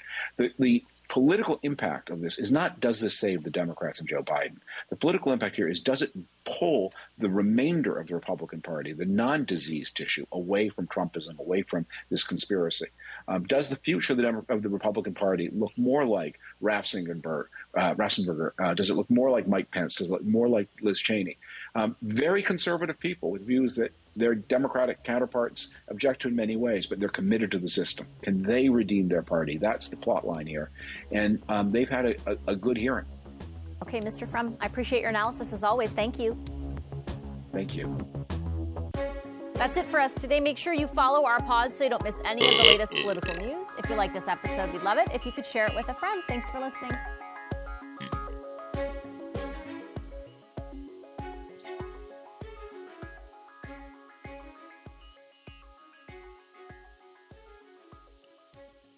The political impact of this is not, does this save the Democrats and Joe Biden? The political impact here is, does it pull the remainder of the Republican Party, the non-diseased tissue, away from Trumpism, away from this conspiracy? Does the future of the Republican Party look more like Raffensperger? Does it look more like Mike Pence? Does it look more like Liz Cheney? Very conservative people with views that their Democratic counterparts object to in many ways, but they're committed to the system. Can they redeem their party? That's the plot line here. And they've had a good hearing. Okay, Mr. Frum, I appreciate your analysis as always. Thank you. Thank you. That's it for us today. Make sure you follow our pod so you don't miss any of the latest political news. If you like this episode, we'd love it if you could share it with a friend. Thanks for listening.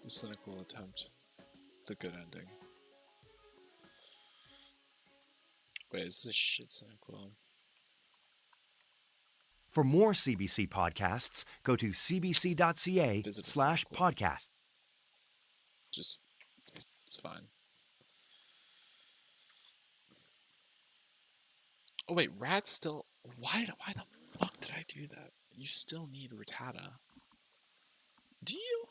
The cynical attempt. The good ending. Wait, is this shit cynical? For more CBC podcasts, go to cbc.ca/podcast. Just, it's fine. Oh wait, Rat's still. Why the fuck did I do that? You still need Rattata. Do you?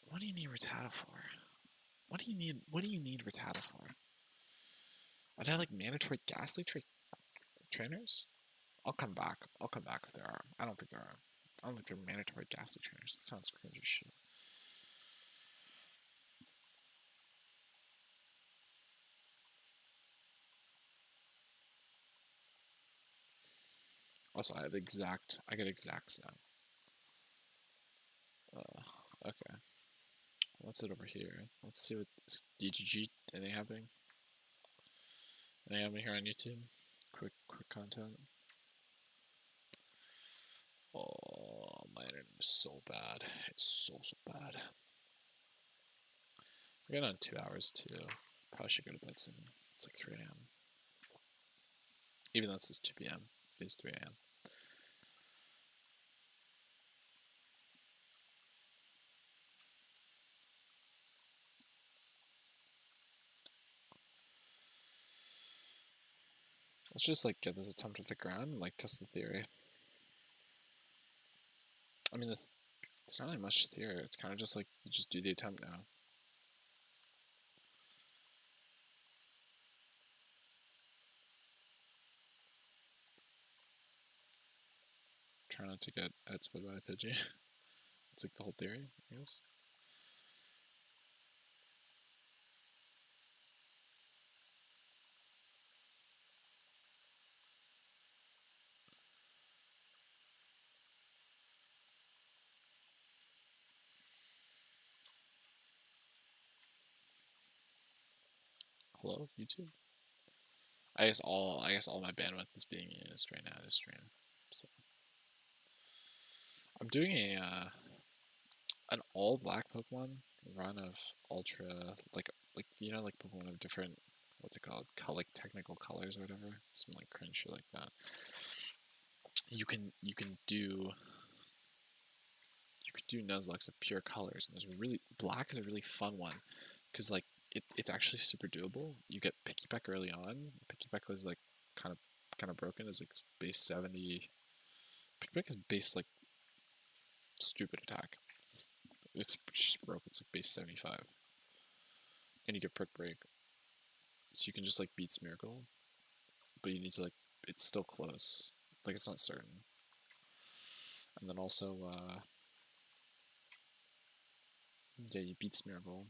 What do you need Rattata for? What do you need Rattata for? Are there like mandatory ghastly trainers? I'll come back if there are. I don't think there are. I don't think they're mandatory ghastly trainers. That sounds cringe as shit. Also, I get exacts now. Okay. What's it over here? Let's see what DGG, anything happening? Anything happening here on YouTube? Quick content. Oh, my internet is so bad. It's so bad. We're getting on 2 hours too. Probably should go to bed soon. It's like 3 a.m. Even though it says 2 p.m., it is 3 a.m. Let's just like get this attempt off the ground and like test the theory. I mean, there's not really much theory. It's kind of just like you just do the attempt now. Try not to get outsped by a Pidgey. It's like the whole theory, I guess. Hello, YouTube. I guess all my bandwidth is being used right now to stream. So I'm doing an all black Pokemon run of Ultra, like like Pokemon of different, what's it called, like technical colors or whatever, some like cringe shit like that. You can do Nuzlocke of pure colors, and black is a really fun one because like it's actually super doable. You get Pikipek early on. Pikipek is like kind of broken. It's like base 70. Pikipek is base like stupid attack. It's just broke. It's like base 75, and you get Prick Break, so you can just like beat Smeargle, but you need to like it's still close. Like it's not certain. And then also yeah, you beat Smeargle.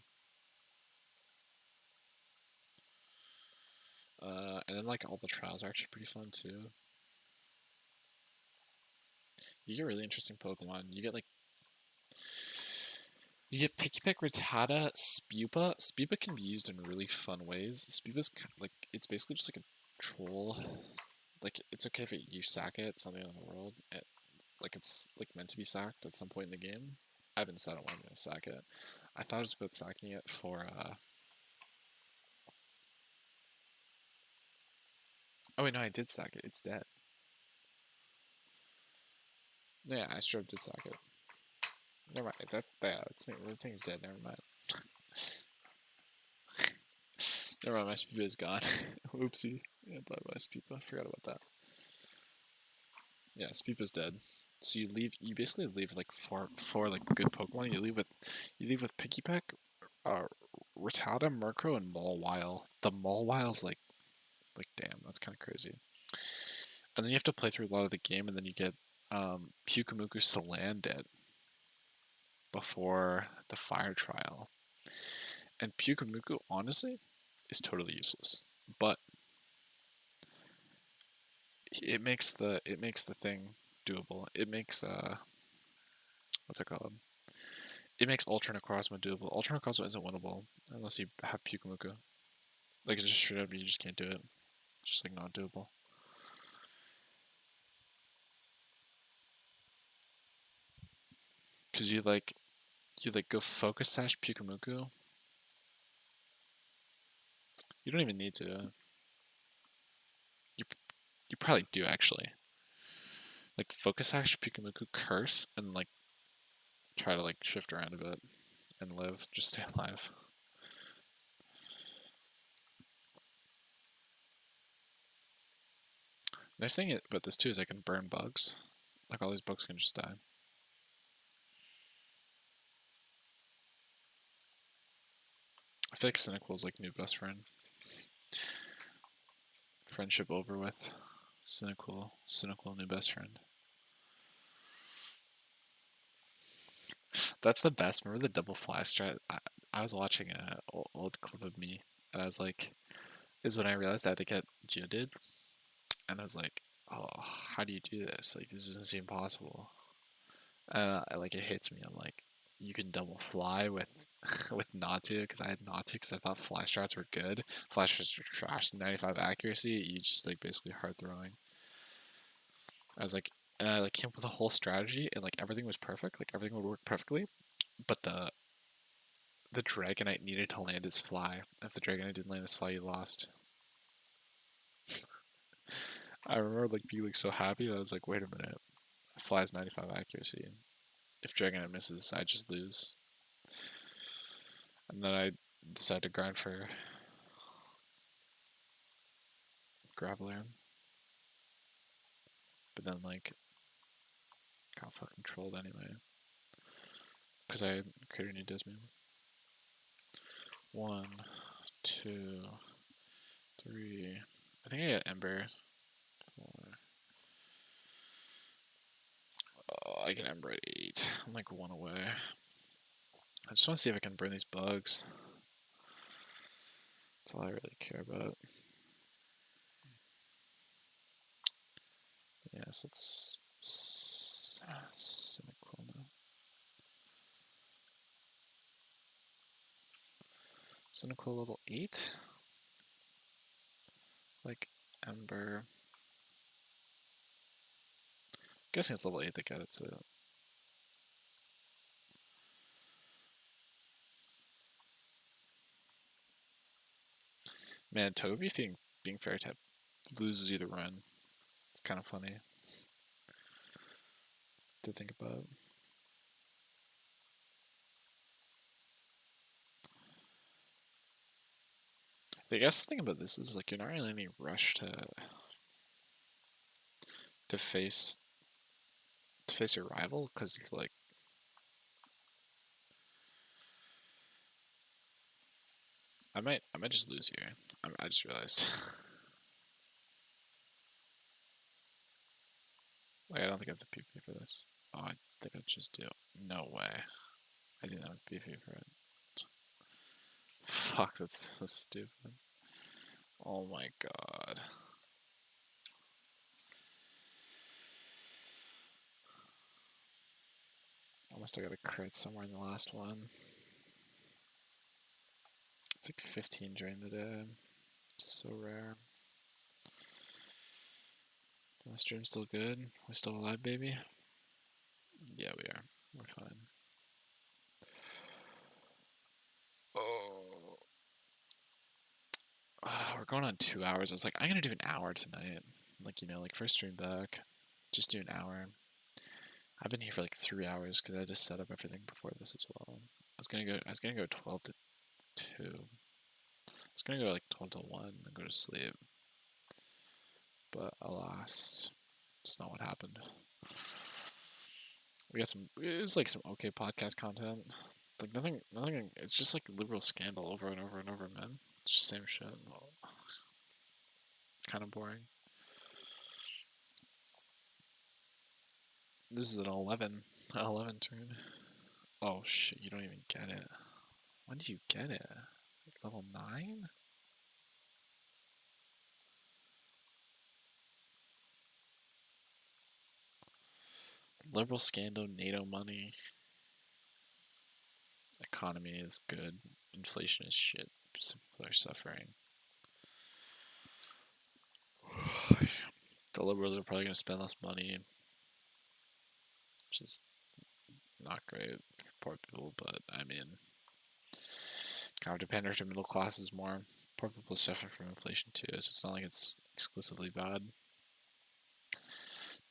And then like all the trials are actually pretty fun too. You get really interesting Pokemon. You get Pikipek, Rattata, Spupa. Spupa can be used in really fun ways. Spupa's like it's basically just like a troll. Like it's okay if you sack it, something in the world. Like it's like meant to be sacked at some point in the game. I haven't decided when I'm gonna sack it. I thought it was about sacking it for oh wait, no, I did sack it. It's dead. Yeah, I straight up did sack it. Never mind. The thing's dead. Never mind. Never mind. My Spupa is gone. Oopsie. Yeah, bye bye Spupa. I forgot about that. Yeah, Spupa's dead. So you basically leave like four like good Pokemon. You leave with Pikipek, Rattata, Murkrow, and Mawile. The Mawile's like damn, that's kind of crazy. And then you have to play through a lot of the game, and then you get Pyukumuku Salandit before the fire trial. And Pyukumuku, honestly, is totally useless. But it makes the thing doable. It makes what's it called? It makes Ultra Necrozma doable. Ultra Necrozma isn't winnable unless you have Pyukumuku. Like it's just straight up, you just can't do it. It's just like not doable. Cause you go Focus Sash Pyukumuku. You don't even need to. You probably do actually. Like Focus Sash Pyukumuku, Curse, and like try to like shift around a bit, and live. Just stay alive. Nice thing about this too is I can burn bugs. Like all these bugs can just die. I feel like Cynical is like new best friend. Friendship over with. Cynical new best friend. That's the best. Remember the double fly strat? I was watching an old clip of me, and I was like, is when I realized I had to get geodid, and I was like, oh, how do you do this? Like, this doesn't seem possible. Like, it hits me. I'm like, you can double fly with with not to, because I had not to, because I thought fly strats were good. Fly strats were trash. 95 accuracy, you just like basically hard throwing. I was like, and I like came up with a whole strategy, and like everything was perfect. Like everything would work perfectly, but the Dragonite needed to land his fly. If the Dragonite didn't land his fly, he lost. I remember like being like so happy that I was like, wait a minute, fly's 95 accuracy. If Dragonite misses, I just lose. And then I decided to grind for Graveler. But then like got fucking trolled anyway. Because I created a new Dismon. 1, 2, 3. I think I got Ember. 4. Oh, I get Ember at 8. I'm like 1 away. I just want to see if I can burn these bugs. That's all I really care about. Yes, let's Cynical now. Cynical level 8. Like Ember. I'm guessing it's level 8 that got it, so. Man, Toby being fairy type loses you the run. It's kind of funny to think about. I guess the thing about this is like you're not really in any rush to face your rival, because it's like I might just lose here. I just realized. Like, I don't think I have the PP for this. Oh, I think I just do. No way. I didn't have PP for it. Fuck, that's so stupid. Oh my god. I must have got a crit somewhere in the last one. It's like 15 during the day. So rare. My stream's still good. We still alive, baby? Yeah, we are. We're fine. Oh. We're going on 2 hours. I was like, I'm gonna do an hour tonight. Like, you know, like first stream back. Just do an hour. I've been here for like 3 hours because I just set up everything before this as well. I was gonna go 12 to 2. I was gonna go like 12 to 1 and go to sleep. But alas, it's not what happened. We got it was like some okay podcast content. Like nothing, it's just like liberal scandal over and over and over, man. It's just the same shit. Kind of boring. This is an 11 turn. Oh shit, you don't even get it. When do you get it? Like level 9? Liberal scandal, NATO money. Economy is good. Inflation is shit. Some people are suffering. The liberals are probably going to spend less money. Which is not great for poor people, but I mean, kind of dependent on middle classes more. Poor people suffer from inflation too, so it's not like it's exclusively bad.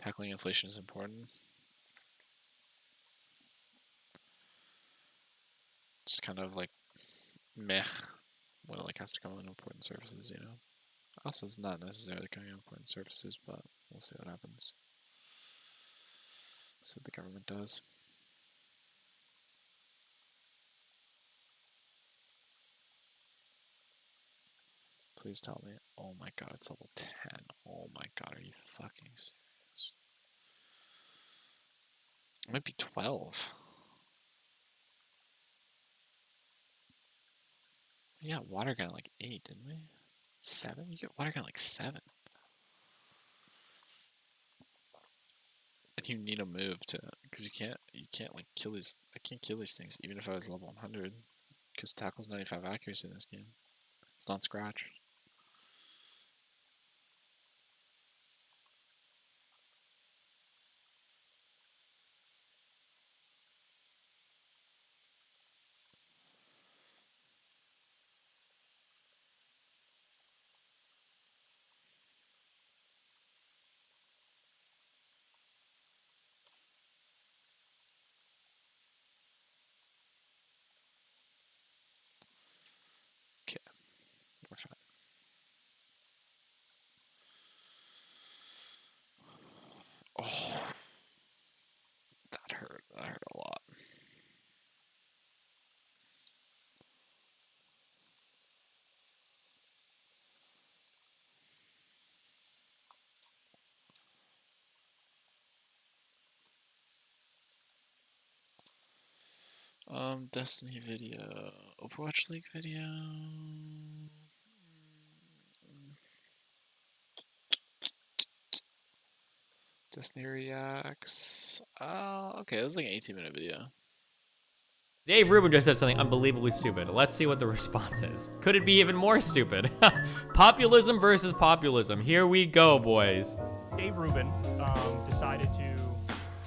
Tackling inflation is important. kind of like meh when it like has to come on important services, you know. Also, it's not necessarily coming on important services, but we'll see what happens. See what the government does. Please tell me. Oh my god, it's level 10. Oh my god, are you fucking serious? It might be 12. We got water gun at like 8, didn't we? 7? You get water gun at like 7. And you need a move to, because you can't like kill these. I can't kill these things even if I was level 100, because tackle's 95 accuracy in this game. It's not scratch. Okay, we're fine. Oh, that hurt. That hurt a lot. Destiny video, Overwatch League video. Destiny reacts. Okay, it was like an 18-minute video. Dave Rubin just said something unbelievably stupid. Let's see what the response is. Could it be even more stupid? Populism versus populism. Here we go, boys. Dave Rubin decided to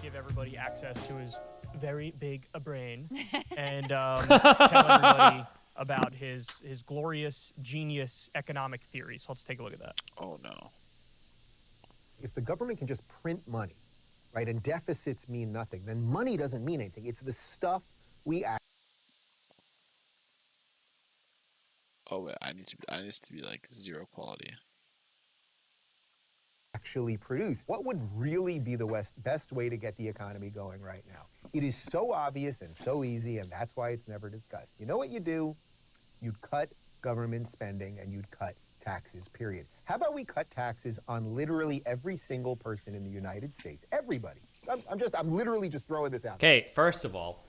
give everybody access to his very big a brain and tell everybody about his glorious genius economic theories. So let's take a look at that. Oh no. If the government can just print money, right, and deficits mean nothing, then money doesn't mean anything. It's the stuff we Oh wait, I need to be like 0 quality. actually produce. What would really be the best way to get the economy going right now? It is so obvious and so easy, and that's why it's never discussed. You know what you do? You'd cut government spending and you'd cut taxes, period. How about we cut taxes on literally every single person in the United States? Everybody. I'm literally just throwing this out. Okay, first of all,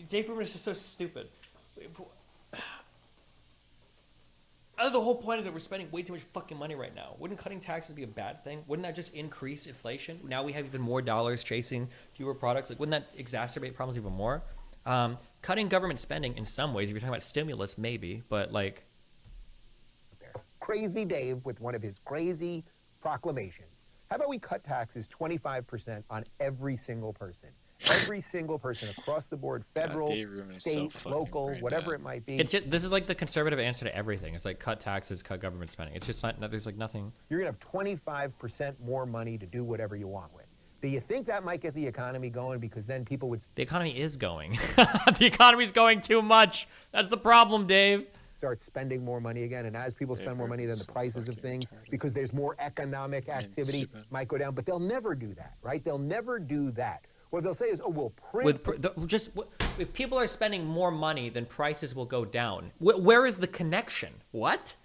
Dave Rubin is just so stupid. The whole point is that we're spending way too much fucking money right now. Wouldn't cutting taxes be a bad thing? Wouldn't that just increase inflation? Now we have even more dollars chasing fewer products. Like, wouldn't that exacerbate problems even more? Cutting government spending in some ways, if you're talking about stimulus, maybe, but like... Crazy Dave with one of his crazy proclamations. How about we cut taxes 25% on every single person? Every single person across the board, federal, state, local, whatever it might be. It's just, this is like the conservative answer to everything. It's like cut taxes, cut government spending. It's just not, there's like nothing. You're going to have 25% more money to do whatever you want with. Do you think that might get the economy going? Because then people would... The economy is going. The economy's going too much. That's the problem, Dave. Start spending more money again, and as people spend more money, then the prices of things, because there's more economic activity, might go down. But they'll never do that, right? They'll never do that. What they'll say is, oh, we'll print... if people are spending more money, then prices will go down. Where is the connection? What?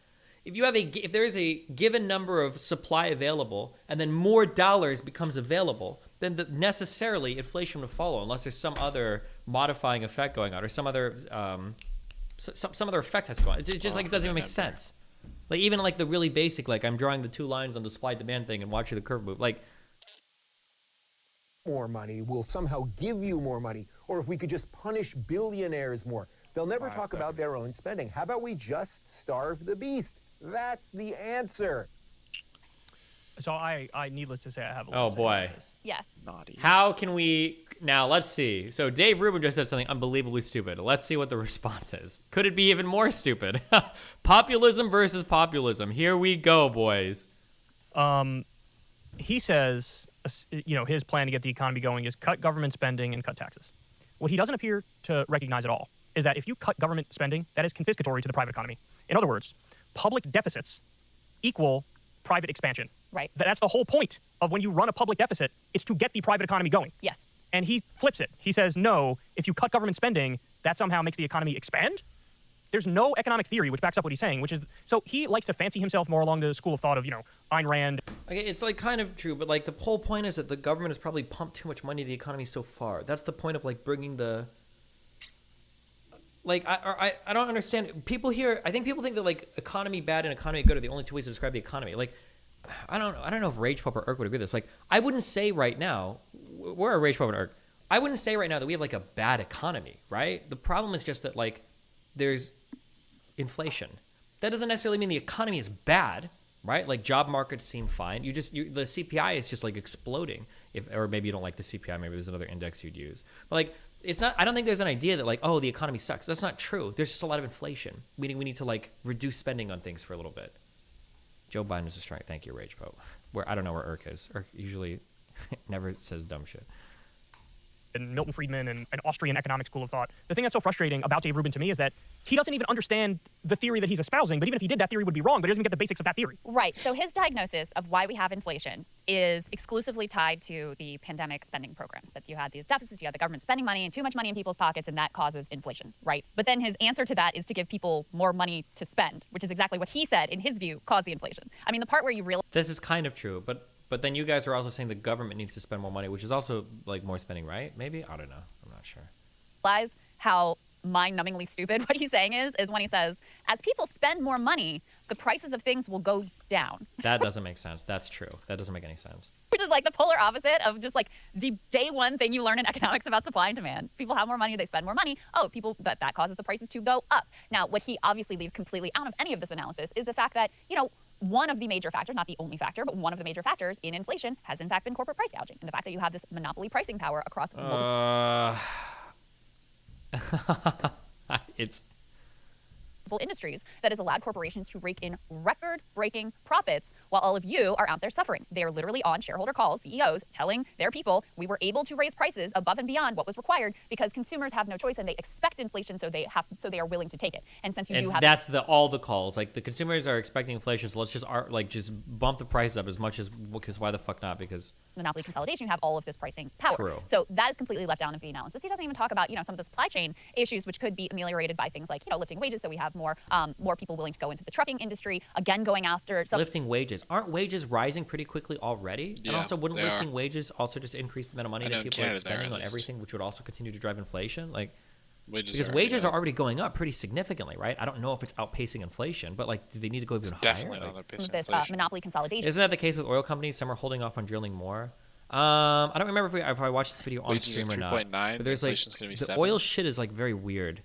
If there is a given number of supply available, and then more dollars becomes available, then necessarily inflation will follow, unless there's some other modifying effect going on, or some other some other effect has gone. It's just like it doesn't even make sense. Like even like the really basic, like I'm drawing the 2 lines on the supply demand thing and watching the curve move. Like more money will somehow give you more money, or if we could just punish billionaires more. They'll never talk about their own spending. How about we just starve the beast? That's the answer. So I needless to say, I have a oh boy. Yes. Naughty. How can we now? Let's see. So Dave Rubin just said something unbelievably stupid. Let's see what the response is. Could it be even more stupid? Populism versus populism. Here we go, boys. He says, his plan to get the economy going is cut government spending and cut taxes. What he doesn't appear to recognize at all is that if you cut government spending, that is confiscatory to the private economy. In other words, public deficits equal private expansion. Right. That's the whole point of when you run a public deficit, it's to get the private economy going. Yes. And he flips it. He says, no, if you cut government spending, that somehow makes the economy expand. There's no economic theory which backs up what he's saying, which is, so he likes to fancy himself more along the school of thought of, Ayn Rand. Okay, it's like kind of true, but like the whole point is that the government has probably pumped too much money into the economy so far. That's the point of like bringing the, like, I don't understand. People here, I think people think that like economy bad and economy good are the only two ways to describe the economy. Like, I don't know if Rage Pop or Irk would agree with this. Like, I wouldn't say right now, we're a Rage Pop and Irk. I wouldn't say right now that we have like a bad economy, right? The problem is just that like there's inflation. That doesn't necessarily mean the economy is bad, right? Like job markets seem fine. The CPI is just like exploding. Or maybe you don't like the CPI. Maybe there's another index you'd use. But like, it's not. I don't think there's an idea that like, oh, the economy sucks. That's not true. There's just a lot of inflation. We need to like reduce spending on things for a little bit. Joe Biden is a strike. Thank you, Rage Pope. I don't know where Irk is. Irk usually never says dumb shit. And Milton Friedman and an Austrian economic school of thought. The thing that's so frustrating about Dave Rubin to me is that he doesn't even understand the theory that he's espousing, but even if he did, that theory would be wrong, but he doesn't get the basics of that theory. Right. So his diagnosis of why we have inflation is exclusively tied to the pandemic spending programs, that you had these deficits, you had the government spending money and too much money in people's pockets, and that causes inflation, right? But then his answer to that is to give people more money to spend, which is exactly what he said, in his view, caused the inflation. I mean, the part where you realize... This is kind of true, but then you guys are also saying the government needs to spend more money, which is also like more spending, right? Maybe? I don't know. I'm not sure. Realize how mind-numbingly stupid what he's saying is when he says, as people spend more money, the prices of things will go down. That doesn't make sense. That's true. That doesn't make any sense. Which is like the polar opposite of just like the day one thing you learn in economics about supply and demand. People have more money, they spend more money. Oh, that causes the prices to go up. Now, what he obviously leaves completely out of any of this analysis is the fact that, one of the major factors, not the only factor, but one of the major factors in inflation has in fact been corporate price gouging. And the fact that you have this monopoly pricing power across multiple industries that has allowed corporations to rake in record-breaking profits while all of you are out there suffering. They are literally on shareholder calls, CEOs telling their people, we were able to raise prices above and beyond what was required because consumers have no choice and they expect inflation, so they are willing to take it. And since you do have all the calls, like the consumers are expecting inflation, so let's just bump the price up as much as, because why the fuck not? Because monopoly consolidation, you have all of this pricing power. True. So that is completely left out of the analysis. He doesn't even talk about, some of the supply chain issues which could be ameliorated by things like, lifting wages, so we have more people willing to go into the trucking industry, again going after lifting wages. Aren't wages rising pretty quickly already? Yeah, and also wouldn't lifting wages also just increase the amount of money that people Canada are spending on everything, which would also continue to drive inflation? Like wages are already going up pretty significantly, right? I don't know if it's outpacing inflation, but like, do they need to go even higher? Definitely not outpacing inflation. Monopoly consolidation. Isn't that the case with oil companies? Some are holding off on drilling more. I don't remember if I watched this video on stream or not. 3.9. But there's like gonna be the 7. oil shit is like very weird.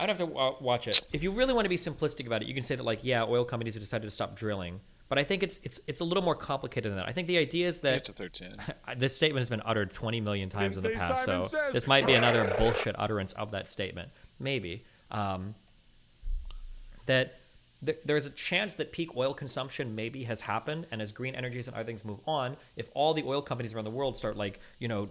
I'd have to watch it. If you really want to be simplistic about it, you can say that like, yeah, oil companies have decided to stop drilling. But I think it's a little more complicated than that. I think the idea is that it's a 13. This statement has been uttered 20 million times in the past, so this might be another bullshit utterance of that statement. Maybe. That there's a chance that peak oil consumption maybe has happened, and as green energies and other things move on, if all the oil companies around the world start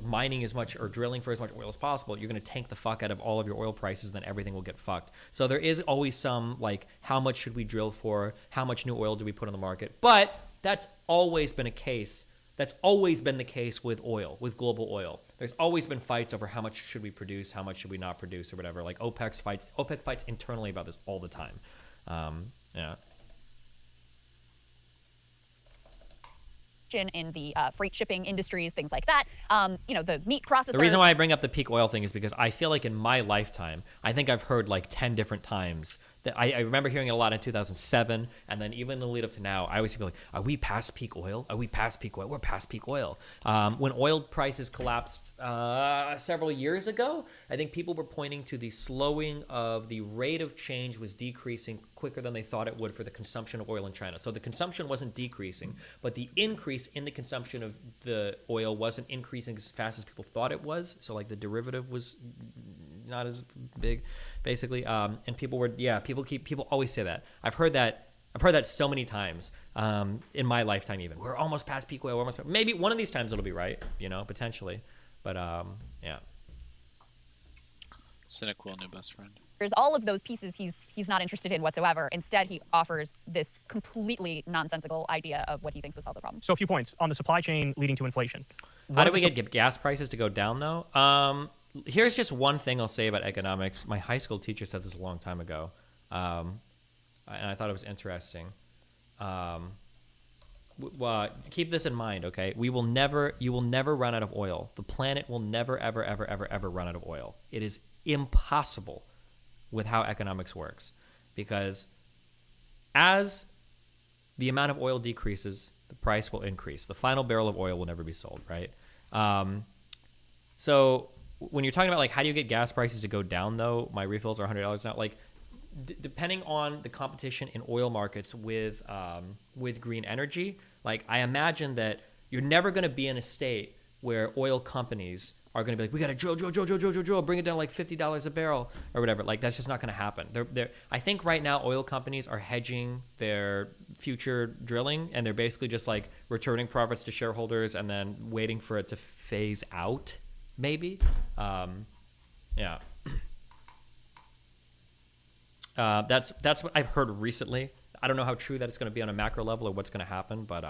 mining as much or drilling for as much oil as possible, you're going to tank the fuck out of all of your oil prices, then everything will get fucked. So there is always some how much should we drill for, how much new oil do we put on the market? But that's always been a case. That's always been the case with oil, with global oil. There's always been fights over how much should we produce, how much should we not produce, or whatever. Like OPEC fights internally about this all the time. Yeah. In the freight shipping industries, things like that. The meat processors. The reason why I bring up the peak oil thing is because I feel like in my lifetime, I think I've heard 10 different times that I remember hearing it a lot in 2007, and then even in the lead up to now, I always feel like, are we past peak oil? Are we past peak oil? We're past peak oil. When oil prices collapsed several years ago, I think people were pointing to the slowing of the rate of change was decreasing quicker than they thought it would for the consumption of oil in China. So the consumption wasn't decreasing, but the increase in the consumption of the oil wasn't increasing as fast as people thought it was. So the derivative was not as big, basically. And people always say that. I've heard that I've heard that so many times in my lifetime. Even we're almost past peak oil. Maybe one of these times it'll be right, potentially. But yeah. Cynical, new best friend. There's all of those pieces he's not interested in whatsoever. Instead, he offers this completely nonsensical idea of what he thinks will solve the problem. So a few points on the supply chain leading to inflation. How do we get gas prices to go down, though? Here's just one thing I'll say about economics. My high school teacher said this a long time ago, and I thought it was interesting. Keep this in mind, okay? You will never run out of oil. The planet will never, ever, ever, ever, ever run out of oil. It is impossible with how economics works, because as the amount of oil decreases, the price will increase. The final barrel of oil will never be sold, right? So when you're talking about like how do you get gas prices to go down, though, my refills are $100 now. Like depending on the competition in oil markets with green energy, like I imagine that you're never going to be in a state where oil companies are going to be like, we got to drill, bring it down like $50 a barrel or whatever. Like that's just not going to happen. I think right now oil companies are hedging their future drilling, and they're basically just like returning profits to shareholders and then waiting for it to phase out, maybe. Yeah. That's what I've heard recently. I don't know how true that it's going to be on a macro level or what's going to happen, but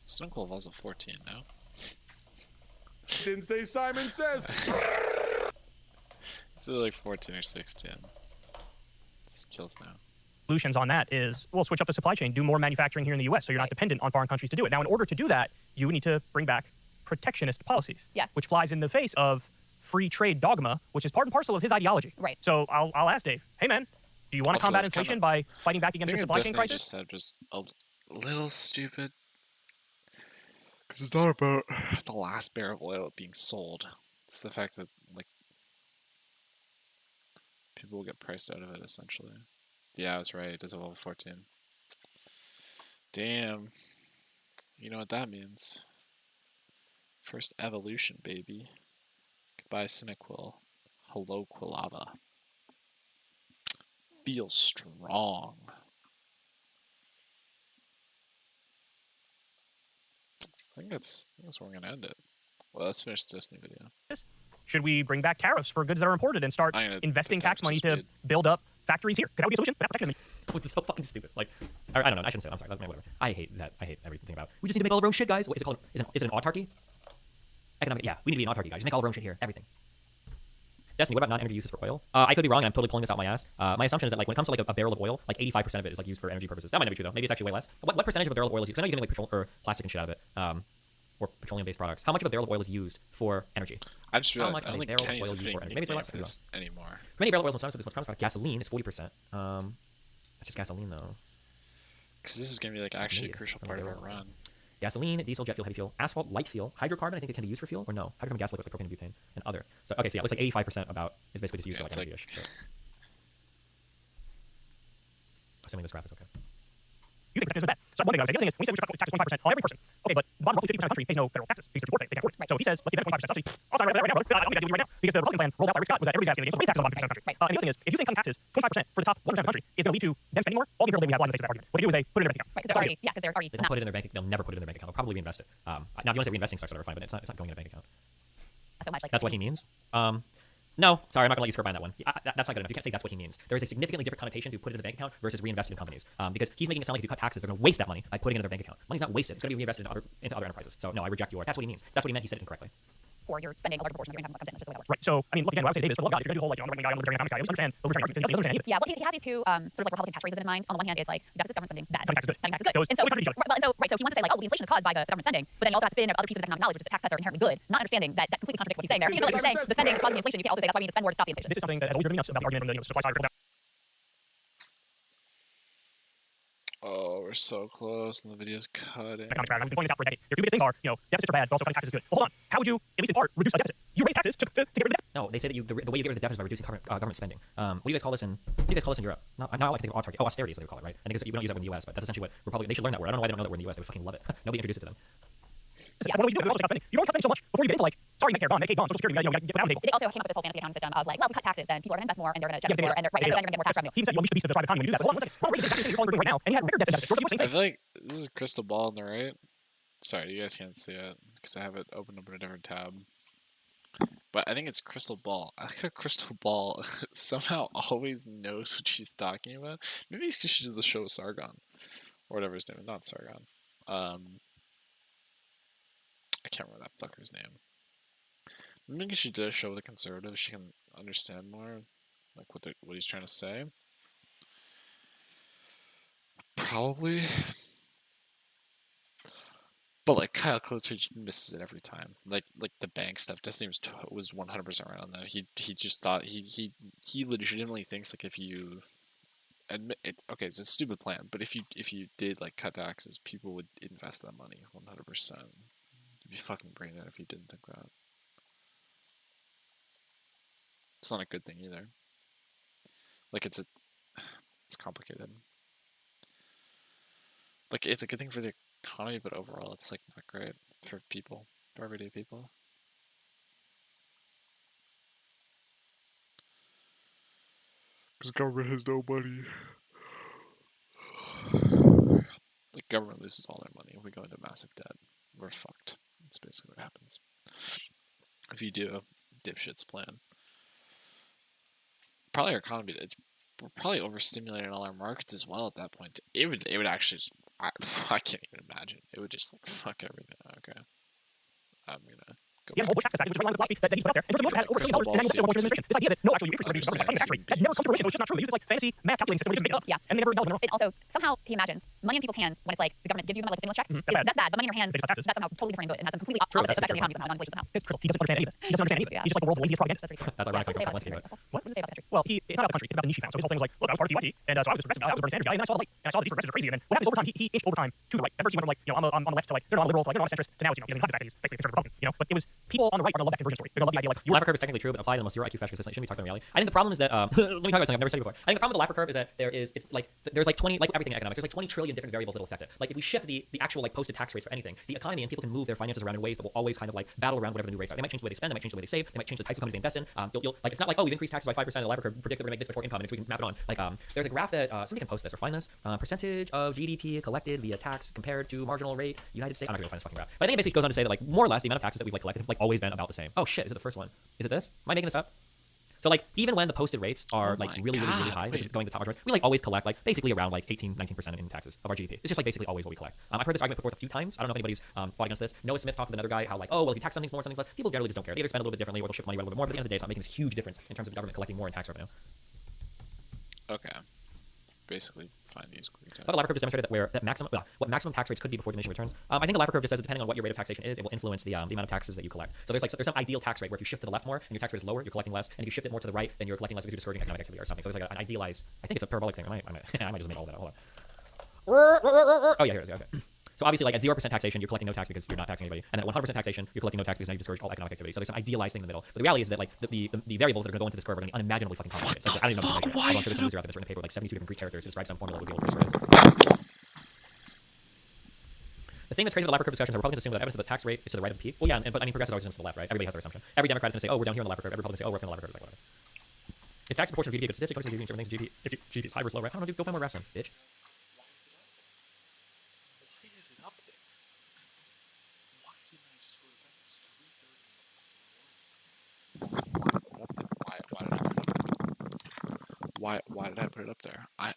Cynical level's a 14 now. Didn't say Simon Says. It's like 14 or 16. This kills now. Solutions on that is, well, switch up the supply chain, do more manufacturing here in the U.S. so you're not dependent on foreign countries to do it. Now, in order to do that, you need to bring back protectionist policies, which flies in the face of free trade dogma, which is part and parcel of his ideology. Right. So I'll ask Dave, hey, man, do you want to combat inflation by fighting back against the supply chain crisis? Just said was a little stupid. Because it's not about the last barrel of oil being sold. It's the fact that, like, people will get priced out of it, essentially. Yeah, I was right. It does have level 14. Damn. You know what that means. First evolution, baby. Goodbye, Cinequil. Hello, Quilava. Feel strong. I think that's where we're going to end it. Well, let's finish this new video. Should we bring back tariffs for goods that are imported and start investing tax money to build up factories here? Because that would be a solution. Which is so fucking stupid. Like, I don't know. I shouldn't say that. I'm sorry. Whatever. I hate that. I hate everything about it. We just need to make all of our own shit, guys. What is it called? Is it an autarky? Economic. Yeah, we need to be an autarky, guys. Just make all of our own shit here. Everything. Destiny, what about non-energy uses for oil? I could be wrong, and I'm totally pulling this out my ass. My assumption is that like when it comes to like a barrel of oil, like 85% of it is like used for energy purposes. That might not be true though. Maybe it's actually way less. What percentage of a barrel of oil is used? Because I know you're getting like petrol or plastic and shit out of it, or petroleum-based products. How much of a barrel of oil is used for energy? I just realized I don't think Kenny's fitting maybe it's for this anymore. Many barrel of oil is this much product. Gasoline is 40%. That's just gasoline though. Because this is gonna be like actually a crucial part of our run. Gasoline, diesel, jet fuel, heavy fuel, asphalt, light fuel, hydrocarbon. I think it can be used for fuel, or no? Hydrocarbon gas liquids like propane and butane and other. So okay, so yeah, it looks like 85% about is basically just used for like energy-ish. Sure. Assuming this graph is okay. You think protectionism is bad. So one thing I would say, the other thing is, when you say we should tax 25% on every person, okay, but the bottom roughly 50% of the country pays no federal taxes because they can't afford it. Right. So if he says, let's give them 25% subsidy. Also, right now, I don't think that's right now, because the Republican plan rolled out by Rick Scott was that everybody's asking to raise taxes on the bottom 50% of the country. Right. And the other thing is, if you think cutting taxes 25% for the top 1% of the country is going to lead to them spending more, all the people that we have lies in the face of that argument. What they do is they put it in their bank account. Right, because they're already They don't put it in their bank. They'll never put it in their bank account. They'll probably reinvest it. Now, if you want to say reinvesting stocks, whatever, fine, but it's not going in a bank account. So much like that's what he means. No, sorry, I'm not going to let you skirt by on that one. That's not good enough. You can't say that's what he means. There is a significantly different connotation to put it in the bank account versus reinvested in companies. Because he's making it sound like if you cut taxes, they're going to waste that money by putting it in their bank account. Money's not wasted. It's going to be reinvested into other enterprises. So no, I reject your. That's what he means. That's what he meant. He said it incorrectly. Or you're spending a large proportion of your income comes in. That's just the way that works. Right. So, I mean, look again, what I would say to Dave is, for the love of God, if you're going to do the whole, like, I'm a right-wing guy, I'm a libertarian economics guy, you understand the libertarian argument. He doesn't understand either. Yeah, well, he has these two sort of like Republican catchphrases in his mind. On the one hand, it's like deficit government spending, bad. Cutting taxes Cutting taxes good. And so he wants to say like, oh, the inflation is caused by the government spending, but then he also has to fit in other pieces of economic knowledge, which is that tax cuts are inherently good, not understanding that completely contradicts what he's saying there. Even though you're saying the spending is causing the inflation, you can't also say that's why we need to spend more to stop the inflation. This is something that has always driven me nuts about the argument from the supply side. Oh, we're so close, and the video's cutting. I've been pointing this out for a decade. There are two big things are, deficits are bad, but also cutting taxes is good. Well, hold on. How would you, at least in part, reduce a deficit? You raise taxes to get rid of debt. No, they say that the way you get rid of the deficit is by reducing government spending. What do you guys call this in? What do you guys call this in Europe? Not like they autarky. Oh, austerity is what they call it, right? I think we don't use that word in the U.S., but that's essentially what Republicans. They should learn that word. I don't know why they don't know that word in the U.S. They would fucking love it. Nobody introduced it to them. Yeah, what do we do? We also stop spending. You don't cut spending so much before you get into like, sorry, Medicare gone, Medicaid gone, Social Security, get put out of the table. It also came up with this whole fantasy accounting system of like, well, if we cut taxes, then people are going to invest more and they're going to generate more, and then you're going to get more tax revenue. He said, we should be the private economy when we do that. But hold on one second. Ronald Reagan did exactly the same thing you're calling right now, and he had record deficits. I feel like this is a crystal ball on the right. Sorry, you guys can't see it because I have it opened up in a different tab. But I think it's crystal ball. I think a crystal ball somehow always knows what she's talking about. Maybe it's because she did the show with Sargon, or whatever his name is. Not Sargon. I can't remember that fucker's name. Maybe she did a show with a conservative. She can understand more, like what he's trying to say. Probably. But like Kyle Klobuchar misses it every time. Like the bank stuff. Destiny was 100% right on that. He just thought he legitimately thinks like if you admit it's okay, it's a stupid plan, but if you did like cut taxes, people would invest that money 100%. You'd be fucking brain dead if you didn't think that. It's not a good thing either. Like it's complicated. Like it's a good thing for the economy, but overall it's like not great for people, for everyday people. Because government has no money. The government loses all their money. We go into massive debt. We're fucked. That's basically what happens. If you do a dipshit's plan. Probably our economy, we're probably overstimulating all our markets as well at that point. It would actually just, I can't even imagine. It would just like fuck everything. Okay. I'm gonna go back. Bush tax that was right on the philosophy that he's put out there. And George Bush had over $1 billion and annual administration. This idea that no, actually, you increase the tax rate. That never comes to fruition. It was just not true. They used this like fancy math calculating system where they just made it up. Yeah. And they never acknowledged it. It also, somehow he imagines money in people's hands when it's like the government gives you like a stimulus check. That's bad. But money in your hands, that's somehow totally different and good. It has some completely opposite effects on the economy somehow, on inflation somehow. It's critical. He doesn't understand any of this. He doesn't understand any of it. He's just like the world's laziest propagandist. That's ironic. What does it say about the country? Well, it's not about the country. It's about the niche he found. So his whole thing was like, look, I was part of TYT, and so I was this progressive guy, I was a Bernie Sanders guy, and then I saw the light, and I saw that these progressives are crazy. And then what happens over time? He inched over time to the right. At first he went from like, I'm on the left to like, they're not liberal to like, they're not centrist to now it's, he doesn't have the fact that he's basically a conservative Republican, But it was people on the right are gonna love that conversion story. They're gonna love the idea like, Laffer curve is technically true, but applied in the most zero IQ fashion system. It shouldn't be talking about reality. I think the problem is that let me talk about something I've never said before. I think the problem with the Laffer curve is that it's like there's like 20, like everything in economics, there's like 20 trillion different variables that will affect it. Like if we shift the actual like posted tax rates for anything, the economy and people can move their finances around in ways that will always kind of like battle around whatever the new rates are. They might change the way they spend, they might change the way they save, they might change the types of companies they invest in. You'll like it's not like, oh, we've increased taxes by 5%, the Laffer curve predicts that we're gonna make this before income, and we can map it on. Like there's a graph that somebody can post this or find this percentage of GDP collected via tax compared to marginal rate United States. I'm not gonna find this fucking graph, but I think it basically goes on to say that like more or less the amount of taxes that we've like collected have like always been about the same. Oh shit, is it the first one? Is it this? Am I making this up? So like even when the posted rates are like really high, this is going to top margins, we like always collect like basically around like 18-19% in taxes of our GDP. It's just like basically always what we collect. I've heard this argument before a few times. I don't know if anybody's fought against this. Noah Smith talked with another guy how like, oh well, if you tax something's more, something's less. People generally just don't care. They either spend a little bit differently or they'll shift money around a little bit more. But at the end of the day, it's not making this huge difference in terms of the government collecting more in tax revenue. Okay. Basically, find these. But the Laffer curve just demonstrated that what maximum tax rates could be before diminishing returns. I think the Laffer curve just says that depending on what your rate of taxation is, it will influence the amount of taxes that you collect. So there's some ideal tax rate where if you shift to the left more and your tax rate is lower, you're collecting less, and if you shift it more to the right, then you're collecting less because you're discouraging economic activity or something. So there's like an idealized. I think it's a parabolic thing. I might just make all of that. Hold on. Oh yeah, here it is. Okay. So obviously, like at 0% taxation, you're collecting no tax because you're not taxing anybody, and at 100% taxation, you're collecting no tax because now you discourage all economic activity. So there's some idealized thing in the middle. But the reality is that like the variables that are going to go into this curve are going to be unimaginably fucking complicated. So I don't even know. Why is it? Out that's written in a paper with like 72 different Greek characters to describe some formula that would be able to The thing that's crazy about the Laffer curve discussions is Republicans assume that evidence that the tax rate is to the right of the peak. Well, yeah, but I mean, progressives always assume to the left, right? Everybody has their assumption. Every Democrat is going to say, oh, we're down here on the Laffer curve. Every Republican say, oh, we're up on the Laffer curve. It's like whatever. Is tax proportion of GDP a good statistic? Obviously, GDP and certain things, GDP is high versus low, right? I don't know, dude. Go find more graphs then, bitch. Why did I put it up there? Why?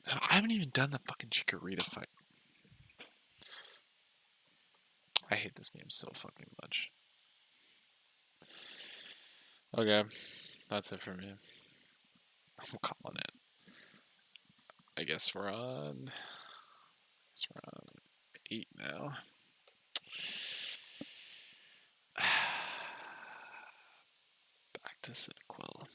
I haven't even done the fucking Chikorita fight. I hate this game so fucking much. Okay, that's it for me. I'm calling it. I guess we're on 8 now. Back to Cinequil.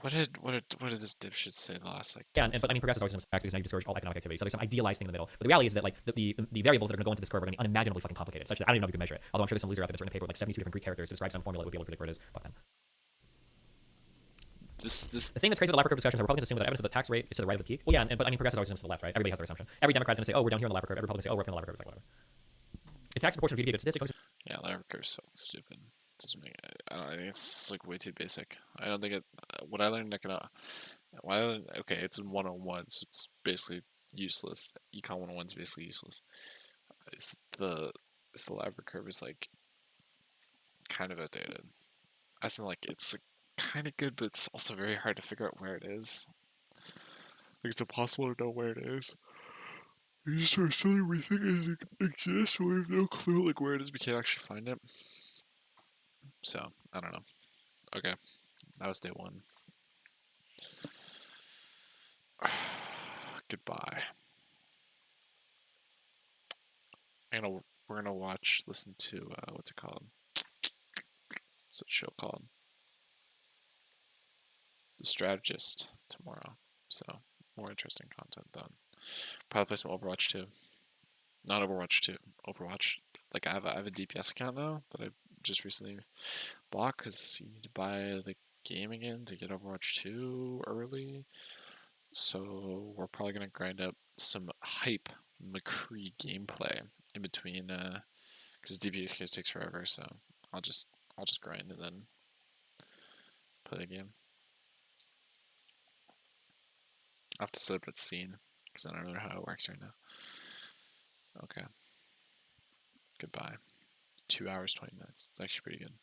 What did this dipshit say the last like? Yeah, but I mean, progressive socialism is because now you discourage all economic activity. So there's some idealized thing in the middle. But the reality is that like the variables that are going to go into this curve are going to be unimaginably fucking complicated, such that I don't even know if you can measure it. Although I'm sure there's some loser out there that's written a paper with like 72 different Greek characters to describe some formula that would be able to predict where it is. Fuck them. The thing that's crazy with the Laffer curve discussions, Republicans assume that evidence that the tax rate is to the right of the peak. Well, yeah, but I mean, progressive socialism is to the left, right? Everybody has their assumption. Every Democrat's going to say, oh, we're down here on the Laffer curve. Every Republican say, oh, we're up in the Laffer curve. It's like whatever. Is tax proportion of GDP a good statistic? Yeah, Laffer curve's so stupid. Doesn't make. I think it's like way too basic. I don't think it. What I learned in economics. Okay, it's in 101, so it's basically useless. Econ 101 is basically useless. It's the Laffer curve is like kind of outdated. I think like it's kind of good, but it's also very hard to figure out where it is. Like it's impossible to know where it is. You just sort of silly we think it exists, we have no clue like where it is. We can't actually find it. So I don't know. Okay, that was day one. Goodbye. We're gonna listen to what's it called? What's that show called? The Strategist tomorrow. So more interesting content then. Probably play some Overwatch 2. Not Overwatch 2. Overwatch. Like I have a DPS account now that I just recently bought because you need to buy the game again to get Overwatch 2 early. So we're probably gonna grind up some hype McCree gameplay in between, because DPS case takes forever. So I'll just grind and then play the game. I have to set up that scene because I don't know how it works right now. Okay. Goodbye. 2 hours 20 minutes. It's actually pretty good.